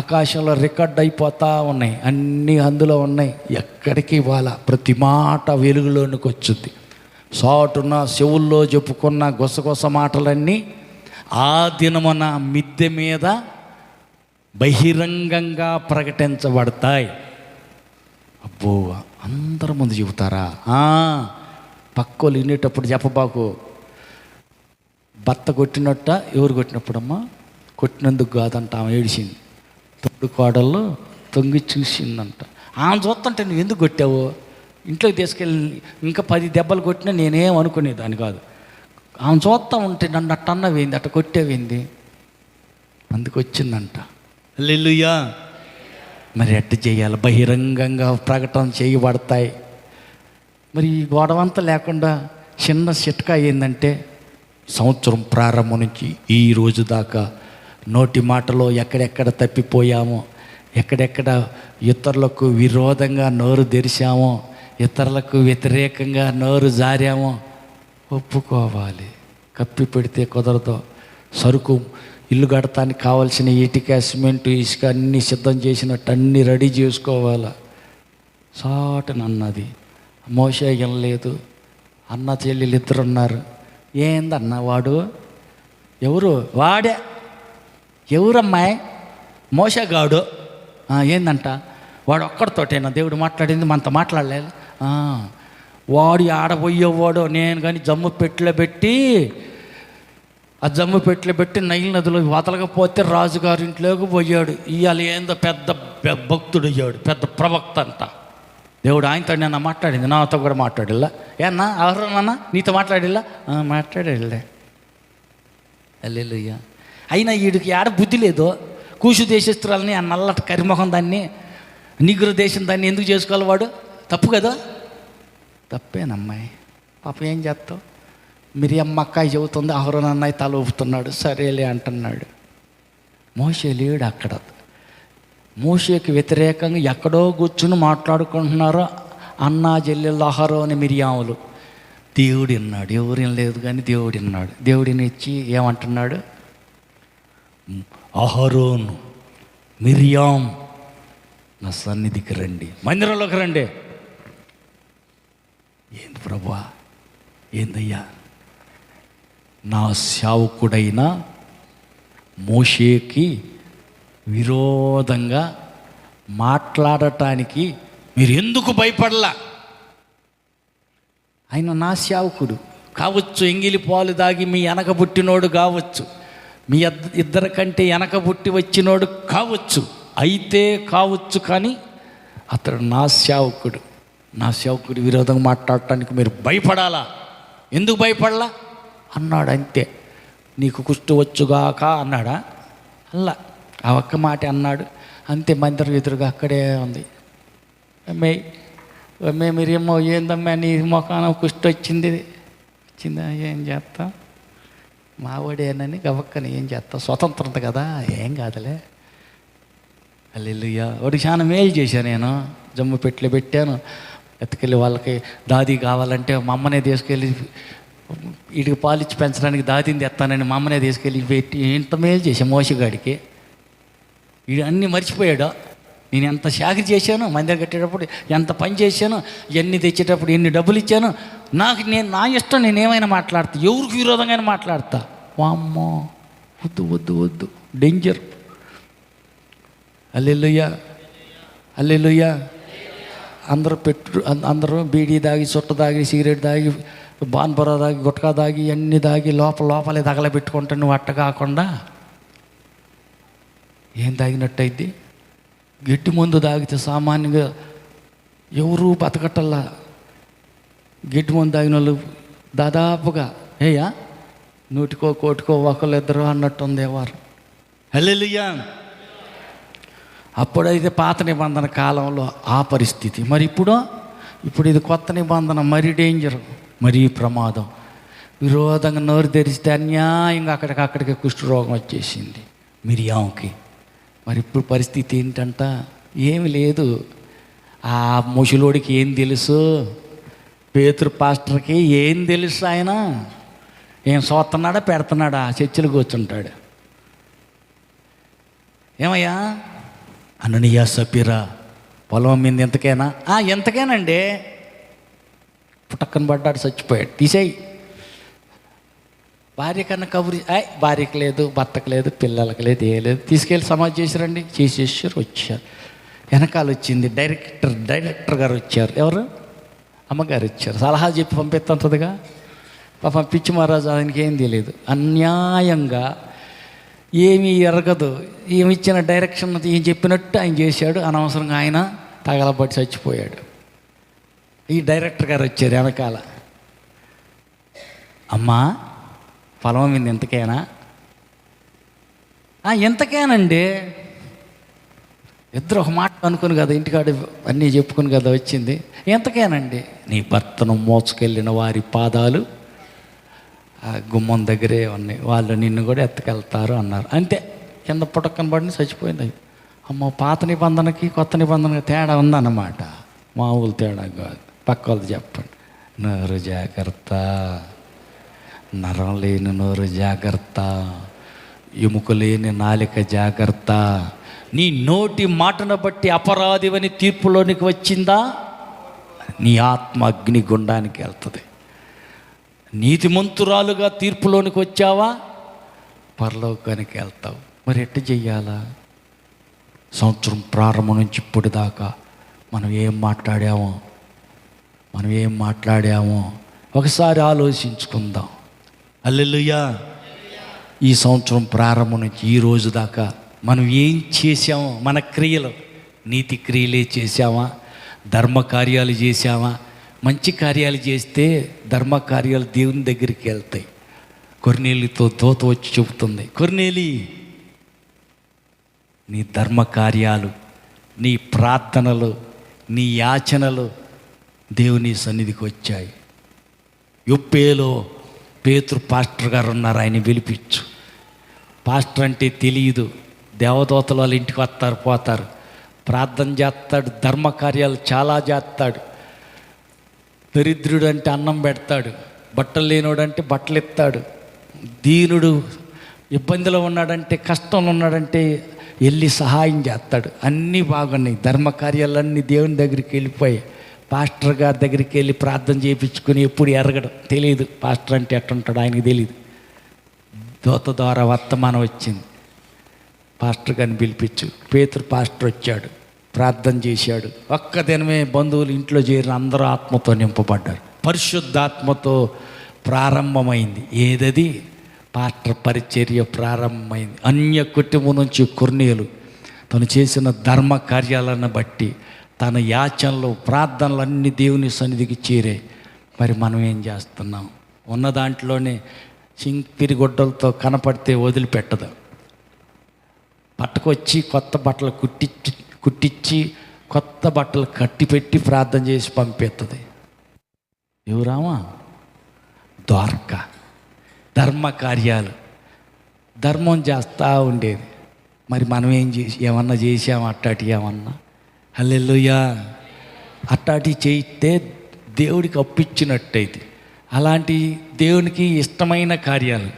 ఆకాశంలో రికార్డ్ అయిపోతూ ఉన్నాయి, అన్నీ అందులో ఉన్నాయి. ఎక్కడికి ఇవ్వాల, ప్రతి మాట వెలుగులోనికి వచ్చింది. సాటున చెవుల్లో చెప్పుకున్న గొసగొస మాటలన్నీ ఆ దినమున మిద్దె మీద బహిరంగంగా ప్రకటించబడతాయి. అబ్బో, అందరి ముందు చెబుతారా? పక్కోళ్ళు వినేటప్పుడు చెప్పబాకు. భర్త కొట్టినట్ట, ఎవరు కొట్టినప్పుడమ్మా? కొట్టినందుకు కాదంట, ఆమె ఏడిచింది. తొడు కోడల్లో తొంగి చూసిందంట. ఆమె చూస్తుంటే నువ్వు ఎందుకు కొట్టావు, ఇంట్లోకి తీసుకెళ్ళి ఇంకా 10 దెబ్బలు కొట్టినా నేనేం అనుకునేదాన్ని కాదు. ఆమె చూస్తూ ఉంటే నన్ను అట్ట అన్నవేంది, అట్ట కొట్టేవేంది, అందుకు వచ్చిందంట. హల్లెలూయా. మరి ఎట్ట చేయాలి? బహిరంగంగా ప్రకటన చేయబడతాయి. మరి ఈ గొడవంతా లేకుండా చిన్న చిట్కా ఏంటంటే, సంవత్సరం ప్రారంభం నుంచి ఈ రోజు దాకా నోటి మాటలో ఎక్కడెక్కడ తప్పిపోయామో, ఎక్కడెక్కడ ఇతరులకు విరోధంగా నోరు తెరిచామో, ఇతరులకు వ్యతిరేకంగా నోరు జారామో ఒప్పుకోవాలి. కప్పి పెడితే కుదరదు. సరుకు ఇల్లు కడటానికి కావాల్సిన ఇటుక, సిమెంటు, ఇసుక అన్నీ సిద్ధం చేసినట్టు అన్నీ రెడీ చేసుకోవాలి. సాటనన్నది. మోషే వినలేదు. అన్న చెల్లెలు ఇద్దరు ఉన్నారు. ఏందన్న వాడు? ఎవరు వాడే? ఎవరమ్మాయి? మోషగాడు. ఏందంట? వాడు ఒక్కడితోటేనా దేవుడు మాట్లాడింది? మనతో మాట్లాడలేదు. వాడు ఆడబోయేవాడు. నేను కానీ జమ్ము పెట్టెలో పెట్టి, ఆ జమ్ము పెట్టెలో పెట్టి నైల్ నదిలో వదలకపోతే రాజుగారి ఇంట్లోకి పోయాడు. ఇవాళ ఏందో పెద్ద భక్తుడు అయ్యాడు, పెద్ద ప్రవక్త అంట. దేవుడు ఆయనతో నేను మాట్లాడింది, నాతో కూడా మాట్లాడిల్లా. ఏన్నా ఎవరన్నా నీతో మాట్లాడిల్లా? మాట్లాడేళ్ళే. హల్లెలూయా. అయినా వీడికి ఆడ బుద్ధి లేదో. కూషు దేశస్తురాలని, ఆ నల్లటి కరిమొహం దాన్ని, నిగ్రు దేశం దాన్ని ఎందుకు చేసుకోవాలి వాడు? తప్పు కదా? తప్పేనమ్మాయి. పాపం ఏం చేస్తావు? మిరియమ్మ అక్కాయి చెబుతుంది, అహరోను అన్నయ్య తల ఊపుతున్నాడు, సరేలే అంటున్నాడు. మోషే లేడు అక్కడ. మోషేకి వ్యతిరేకంగా ఎక్కడో కూర్చుని మాట్లాడుకుంటున్నారో అన్నా చెల్లెళ్ళు అహరోను మిరియాములు. దేవుడు విన్నాడు. ఎవరు లేదు కానీ దేవుడు విన్నాడు. దేవుడిని ఇచ్చి ఏమంటున్నాడు? అహరోను, మిరియాం నా సన్నిధికి రండి, మందిరంలోకి రండి. ఏంది ప్రభువా? ఏందయ్యా? నా సేవకుడైన మోషేకి విరోధంగా మాట్లాడటానికి మీరు ఎందుకు భయపడలా? ఆయన నా సేవకుడు కావచ్చు, ఎంగిలి పాలు దాగి మీ వెనక పుట్టినోడు కావచ్చు, మీ ఇద్దరి కంటే వెనక పుట్టి వచ్చినోడు కావచ్చు, అయితే కావచ్చు, కానీ అతడు నా సేవకుడు. నా సేవకుడు విరోధంగా మాట్లాడటానికి మీరు భయపడాలా? ఎందుకు భయపడలా అన్నాడు. అంతే. నీకు కుష్టు వచ్చుగాక అన్నాడా? అల్లా, ఆ ఒక్క మాట అన్నాడు అంతే. మందిరం ఎదురుగా అక్కడే ఉంది. మీరేమో ఏందమ్మా నీ మొఖాన కుష్టి వచ్చిందా? ఏం చేస్తాం, మావాడేనని గవక్కని ఏం చేస్తాం, స్వతంత్రత కదా, ఏం కాదులే. హల్లెలూయా. వాడికి చాలా మేలు చేశాను. నేను జమ్ము పెట్టెలో పెట్టాను. ఎత్తుకెళ్ళి వాళ్ళకి దాది కావాలంటే మా అమ్మనే తీసుకెళ్ళి, వీడికి పాలిచ్చి పెంచడానికి దాదిని తెస్తానని మా అమ్మనే తీసుకెళ్ళి పెట్టి ఇంత మేలు చేశాను మోసగాడికి. వీడు అన్నీ మర్చిపోయాడు. నేను ఎంత చాకరీ చేశాను, మందిరం కట్టేటప్పుడు ఎంత పని చేశాను, ఎన్ని తెచ్చేటప్పుడు ఎన్ని డబ్బులు ఇచ్చాను. నేను నా ఇష్టం, నేను ఏమైనా మాట్లాడతా, ఎవరికి విరోధంగా మాట్లాడతా. వామ్మో, వద్దు వద్దు వద్దు, డేంజర్. హల్లెలూయా, హల్లెలూయా. అందరూ బీడీ దాగి, చుట్ట దాగి, సిగరెట్ దాగి, బాన్బరా దాగి, గుట్కా దాగి, అన్నీ దాగి లోపలే తగలబెట్టుకుంటా. నువ్వు అట్ట కాకుండా ఏం తాగినట్టయిద్ది? గట్టి మందు తాగితే సామాన్యంగా ఎవరు బతకట్టల్లా. గట్టి మందు తాగిన వాళ్ళు దాదాపుగా నూటికో కోటికో ఒకళ్ళిద్దరు అన్నట్టుంది వారు. హల్లెలూయా. అప్పుడైతే పాత నిబంధన కాలంలో ఆ పరిస్థితి. మరి ఇప్పుడు ఇది కొత్త నిబంధన, మరీ డేంజర్, మరీ ప్రమాదం. విరోధంగా నోరు తెరిస్తే అన్యాయంగా అక్కడికి కుష్ఠరోగం వచ్చేసింది మిరియాంకి. మరి ఇప్పుడు పరిస్థితి ఏంటంట? ఏమి లేదు. ఆ ముసలోడికి ఏం తెలుసు? పేతురు పాస్టర్కి ఏం తెలుసు? ఆయన ఏం సోతున్నాడా పెడుతున్నాడా? చర్చలు కూర్చుంటాడు. ఏమయ్యా అననీయ సపీరా పొలం మీద ఎంతకైనా? ఎంతకేనండి. పుట్టక్కన పడ్డాడు, చచ్చిపోయాడు. తీసేయి. భార్య కన్నా కబురు, భార్యకి లేదు, భర్తకు లేదు, పిల్లలకి లేదు, ఏ లేదు. తీసుకెళ్ళి సమాధి చేశారండి. చేసేసారు, వచ్చారు. వెనకాల వచ్చింది డైరెక్టర్ గారు వచ్చారు. ఎవరు? అమ్మగారు వచ్చారు. సలహా చెప్పి పంపిస్తుంటుందిగా. పాపం పిచ్చి మహారాజు, ఆయనకి ఏం తెలియదు. అన్యాయంగా ఏమీ ఎరగదు. ఏమి ఇచ్చిన డైరెక్షన్ ఏం చెప్పినట్టు ఆయన చేశాడు. అనవసరంగా ఆయన తగలబడి చచ్చిపోయాడు. ఈ డైరెక్టర్ గారు వచ్చారు వెనకాల. అమ్మా పొలం మీద ఇంతకేనా? ఇంతకేనండి. ఇద్దరు ఒక మాట అనుకుని కదా ఇంటికాడ అన్నీ చెప్పుకుని కదా వచ్చింది. ఎంతకేనండి? నీ భర్తను మోసుకెళ్ళిన వారి పాదాలు ఆ గుమ్మం దగ్గరే ఉన్నాయి, వాళ్ళు నిన్ను కూడా ఎత్తుకెళ్తారు అన్నారు. అంతే, కింద పుటక్కన పడిని చచ్చిపోయింది. అమ్మో, పాత నిబంధనకి కొత్త నిబంధనకి తేడా ఉందన్నమాట. మామూలు తేడా కాదు. పక్క వాళ్ళు చెప్పండి. నోరు జాగ్రత్త, నరం లేని నోరు జాగ్రత్త, ఎముక లేని నాలిక జాగ్రత్త. నీ నోటి మాటను బట్టి అపరాధివని తీర్పులోనికి వచ్చిందా, నీ ఆత్మ అగ్నిగుండానికి వెళ్తుంది. నీతిమంతురాలుగా తీర్పులోనికి వచ్చావా, పరలోకానికి వెళ్తావు. మరి ఎట్ట చెయ్యాలా? సంవత్సరం ప్రారంభం నుంచి ఇప్పుడు దాకా మనం ఏం మాట్లాడామో ఒకసారి ఆలోచించుకుందాం. హల్లెలూయా. ఈ సంవత్సరం ప్రారంభం నుంచి ఈ రోజు దాకా మనం ఏం చేసామో, మన క్రియలు నీతి క్రియలే చేసామా, ధర్మ కార్యాలు చేసామా? మంచి కార్యాలు చేస్తే ధర్మ కార్యాలు దేవుని దగ్గరికి వెళ్తాయి. కొర్నేలితో దూత వచ్చి చెబుతుంది, కొర్నేలి, నీ ధర్మ కార్యాలు, నీ ప్రార్థనలు, నీ యాచనలు దేవుని సన్నిధికి వచ్చాయి. యొప్పేలో పేతురు పాస్టర్ గారు ఉన్నారు, ఆయన పిలిపించు. పాస్టర్ అంటే తెలియదు, దేవదూతలు వాళ్ళ ఇంటికి వస్తారు పోతారు, ప్రార్థన చేస్తాడు, ధర్మ కార్యాలు చాలా చేస్తాడు. దరిద్రుడు అంటే అన్నం పెడతాడు, బట్టలు లేనోడు అంటే బట్టలు ఇస్తాడు, దీనుడు ఇబ్బందిలో ఉన్నాడంటే, కష్టంలో ఉన్నాడంటే వెళ్ళి సహాయం చేస్తాడు. అన్నీ బాగున్నాయి. ధర్మ కార్యాలన్నీ దేవుని దగ్గరికి వెళ్ళిపోయి పాస్టర్ గారి దగ్గరికి వెళ్ళి ప్రార్థన చేయించుకుని ఎప్పుడు ఎరగడం తెలియదు. పాస్టర్ అంటే ఎట్టుంటాడు ఆయనకి తెలియదు. దూత ద్వారా వర్తమానం వచ్చింది, పాస్టర్ గారిని పిలిపించు. పేతురు పాస్టర్ వచ్చాడు, ప్రార్థన చేశాడు. ఒక్క దినమే బంధువులు ఇంట్లో చేరిన అందరూ ఆత్మతో నింపబడ్డారు. పరిశుద్ధాత్మతో ప్రారంభమైంది. ఏదది? పాస్టర్ పరిచర్య ప్రారంభమైంది. అన్య కుటుంబం నుంచి కొర్నేలు తను చేసిన ధర్మ కార్యాలను బట్టి తన యాచనలు, ప్రార్థనలు అన్నీ దేవుని సన్నిధికి చేరాయి. మరి మనం ఏం చేస్తున్నాం? ఉన్న దాంట్లోనే చింపిరి గుడ్డలతో కనపడితే వదిలిపెట్టదు. పట్టుకొచ్చి కొత్త బట్టలు కుట్టించి కొత్త బట్టలు కట్టిపెట్టి ప్రార్థన చేసి పంపిస్తుంది. ఎవరామా? ద్వారక. ధర్మ కార్యాలు, ధర్మం చేస్తూ ఉండేది. మరి మనం ఏమన్నా చేసామా? అట్టాటి ఏమన్నా? హల్లెలూయా. అట్టాటి చేయితే దేవుడికి అప్పిచ్చినట్టయితే, అలాంటి దేవునికి ఇష్టమైన కార్యాలు,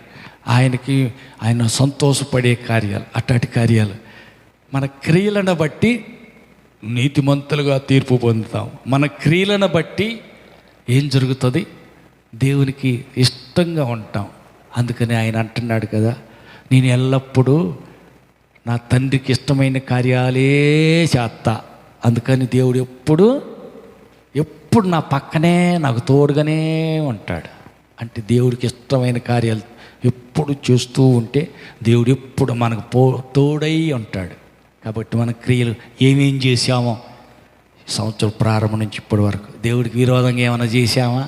ఆయన సంతోషపడే కార్యాలు, అట్టాటి కార్యాలు మన క్రియలను బట్టి నీతిమంతులుగా తీర్పు పొందుతాం. మన క్రియలను బట్టి ఏం జరుగుతుంది? దేవునికి ఇష్టంగా ఉంటాం. అందుకని ఆయన అంటున్నాడు కదా, నేను ఎల్లప్పుడూ నా తండ్రికి ఇష్టమైన కార్యాలే చేస్తా. అందుకని దేవుడు ఎప్పుడు నా పక్కనే నాకు తోడుగానే ఉంటాడు. అంటే దేవుడికి ఇష్టమైన కార్యాలు ఎప్పుడు చేస్తూ ఉంటే దేవుడు ఎప్పుడు మనకు తోడై ఉంటాడు. కాబట్టి మన క్రియలు ఏమేం చేశామో సంవత్సరం ప్రారంభం నుంచి ఇప్పటి వరకు దేవుడికి విరోధంగా ఏమైనా చేశామా?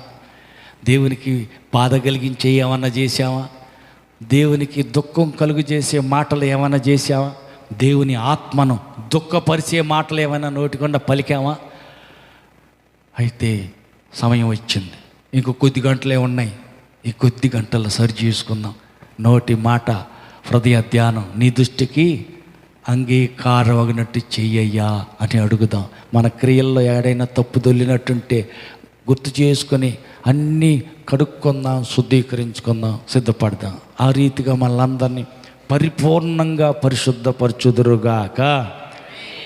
దేవునికి బాధ కలిగించే ఏమన్నా చేశామా? దేవునికి దుఃఖం కలుగు చేసే మాటలు ఏమైనా చేశామా? దేవుని ఆత్మను దుఃఖపరిచే మాటలు ఏమైనా నోటికుండా పలికామా? అయితే సమయం వచ్చింది, ఇంకో కొద్ది గంటలే ఉన్నాయి. ఈ కొద్ది గంటల్లో సరి చేసుకుందాం. నోటి మాట, హృదయ ధ్యానం నీ దృష్టికి అంగీకారమగినట్టు చెయ్యయ్యా అని అడుగుదాం. మన క్రియల్లో ఏడైనా తప్పు దొల్లినట్టుంటే గుర్తు చేసుకొని అన్నీ కడుక్కుందాం, శుద్ధీకరించుకుందాం, సిద్ధపడదాం. ఆ రీతిగా మనందరినీ పరిపూర్ణంగా పరిశుద్ధపరచుదురుగాక.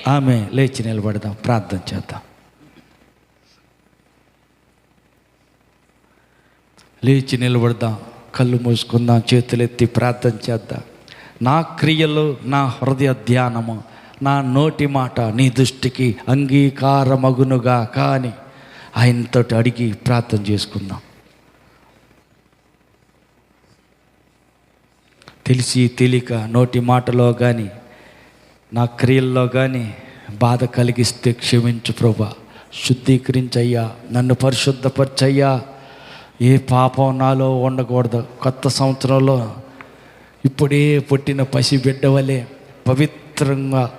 ఆమె లేచి నిలబడదాం, ప్రార్థన చేద్దాం. లేచి నిలబడదాం, కళ్ళు మూసుకుందాం, చేతులెత్తి ప్రార్థన చేద్దాం. నా క్రియలు, నా హృదయ ధ్యానము, నా నోటి మాట నీ దృష్టికి అంగీకారమగునుగా కానీ ఆయనతో అడిగి ప్రార్థన చేసుకుందాం. తెలిసి తెలియక నోటి మాటలో కానీ నా క్రియల్లో కానీ బాధ కలిగిస్తే క్షమించు ప్రభా, శుద్ధీకరించయ్యా, నన్ను పరిశుద్ధపరచయ్యా. ఏ పాపం నాలో ఉండకూడదు. కొత్త సంవత్సరంలో ఇప్పుడే పుట్టిన పసిబిడ్డ వలె పవిత్రంగా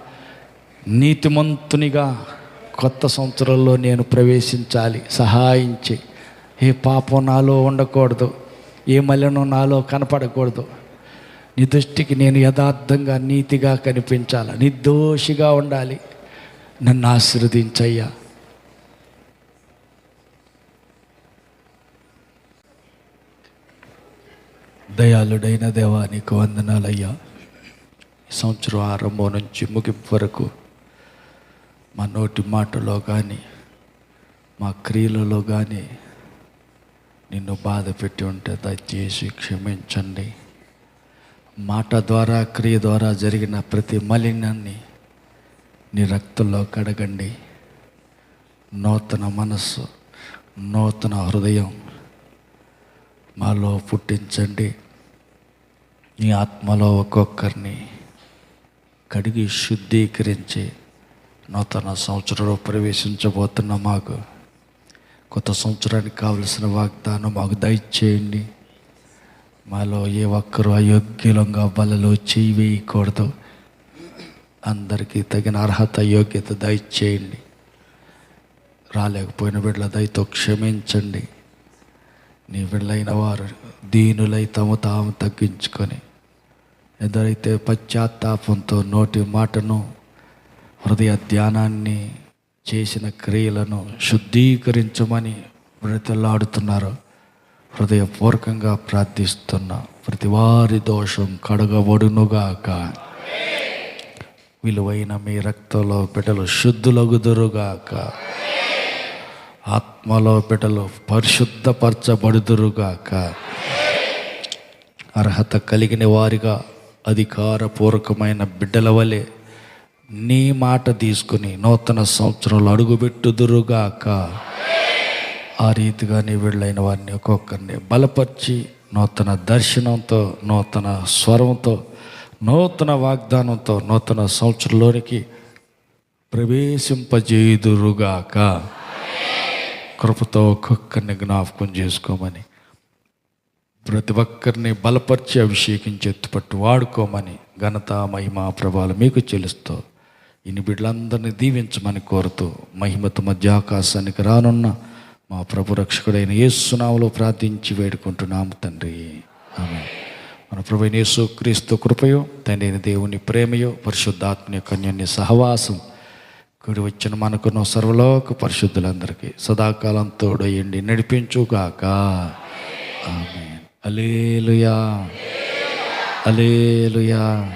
నీతిమంతునిగా కొత్త సంవత్సరంలో నేను ప్రవేశించాలి. సహాయించి ఏ పాపం నాలో ఉండకూడదు, ఏ మలినం నాలో కనపడకూడదు. నీ దృష్టికి నేను యథార్థంగా నీతిగా కనిపించాలి, నిర్దోషిగా ఉండాలి. నన్ను ఆశీర్వదించయ్యా. దయాళుడైన దేవా, నీకు వందనాలయ్యా. ఈ సంవత్సరం ఆరంభం నుంచి ముగింపు వరకు మా నోటి మాటలో కానీ మా క్రియలలో కానీ నిన్ను బాధ పెట్టి ఉంటే దయచేసి క్షమించండి. మాట ద్వారా క్రియ ద్వారా జరిగిన ప్రతి మలినాన్ని నీ రక్తంలో కడగండి. నూతన మనస్సు, నూతన హృదయం మాలో పుట్టించండి. నీ ఆత్మలో ఒక్కొక్కరిని కడిగి శుద్ధీకరించి నూతన సంవత్సరంలో ప్రవేశించబోతున్న మాకు కొత్త సంవత్సరానికి కావలసిన వాగ్దానం మాకు దయచేయండి. మాలో ఏ ఒక్కరూ అయోగ్యులంగా బలలో చేయి వేయకూడదు. అందరికీ తగిన అర్హత యోగ్యత దయచేయండి. రాలేకపోయిన బిడ్డల దయతో క్షమించండి. నీ బిడ్డలైన వారు దీనులై తాము తగ్గించుకొని ఎదురైతే పశ్చాత్తాపంతో నోటి మాటను, హృదయ ధ్యానాన్ని, చేసిన క్రియలను శుద్ధీకరించమని బ్రతిలాడుతున్నారు. హృదయపూర్వకంగా ప్రార్థిస్తున్నా. ప్రతి వారి దోషం కడగబడునుగాక. విలువైన మీ రక్తంలో బిడ్డలు శుద్ధులగుదురుగాక. ఆత్మలో బిడ్డలు పరిశుద్ధపరచబడుదురుగాక. అర్హత కలిగిన వారిగా అధికారపూర్వకమైన బిడ్డల వలె నీ మాట తీసుకుని నూతన సంవత్సరంలో అడుగుపెట్టుదురుగాక. ఆ రీతిగా నీ వీళ్ళైన వారిని ఒక్కొక్కరిని బలపరిచి నూతన దర్శనంతో, నూతన స్వరంతో, నూతన వాగ్దానంతో నూతన సంవత్సరంలోనికి ప్రవేశింపజేయుదురుగాక. కృపతో ఒక్కొక్కరిని జ్ఞాపకం చేసుకోమని, ప్రతి ఒక్కరిని బలపరిచి అభిషేకించి ఎత్తుపట్టు వాడుకోమని ఘనత, మహిమ, ప్రభావాలు మీకు చెల్లిస్తూ ఇన్ని బిడ్డలందరినీ దీవించమని కోరుతూ మహిమతో మధ్య ఆకాశానికి రానున్న మా ప్రభు రక్షకుడైన యేసు నామములో ప్రార్థించి వేడుకుంటున్నాము తండ్రి. ఆమేన్. మన ప్రభు అయిన యేసు క్రీస్తు కృపయో, తండ్రి అయిన దేవుని ప్రేమయో, పరిశుద్ధాత్మ యొక్క అన్యోన్య సహవాసం కూడి వచ్చిన మనకున్న సర్వలోక పరిశుద్ధులందరికీ సదాకాలం తోడయండి నడిపించుగాక. ఆమేన్. హల్లెలూయా, హల్లెలూయా,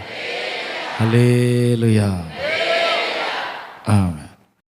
హల్లెలూయా. ఆమేన్.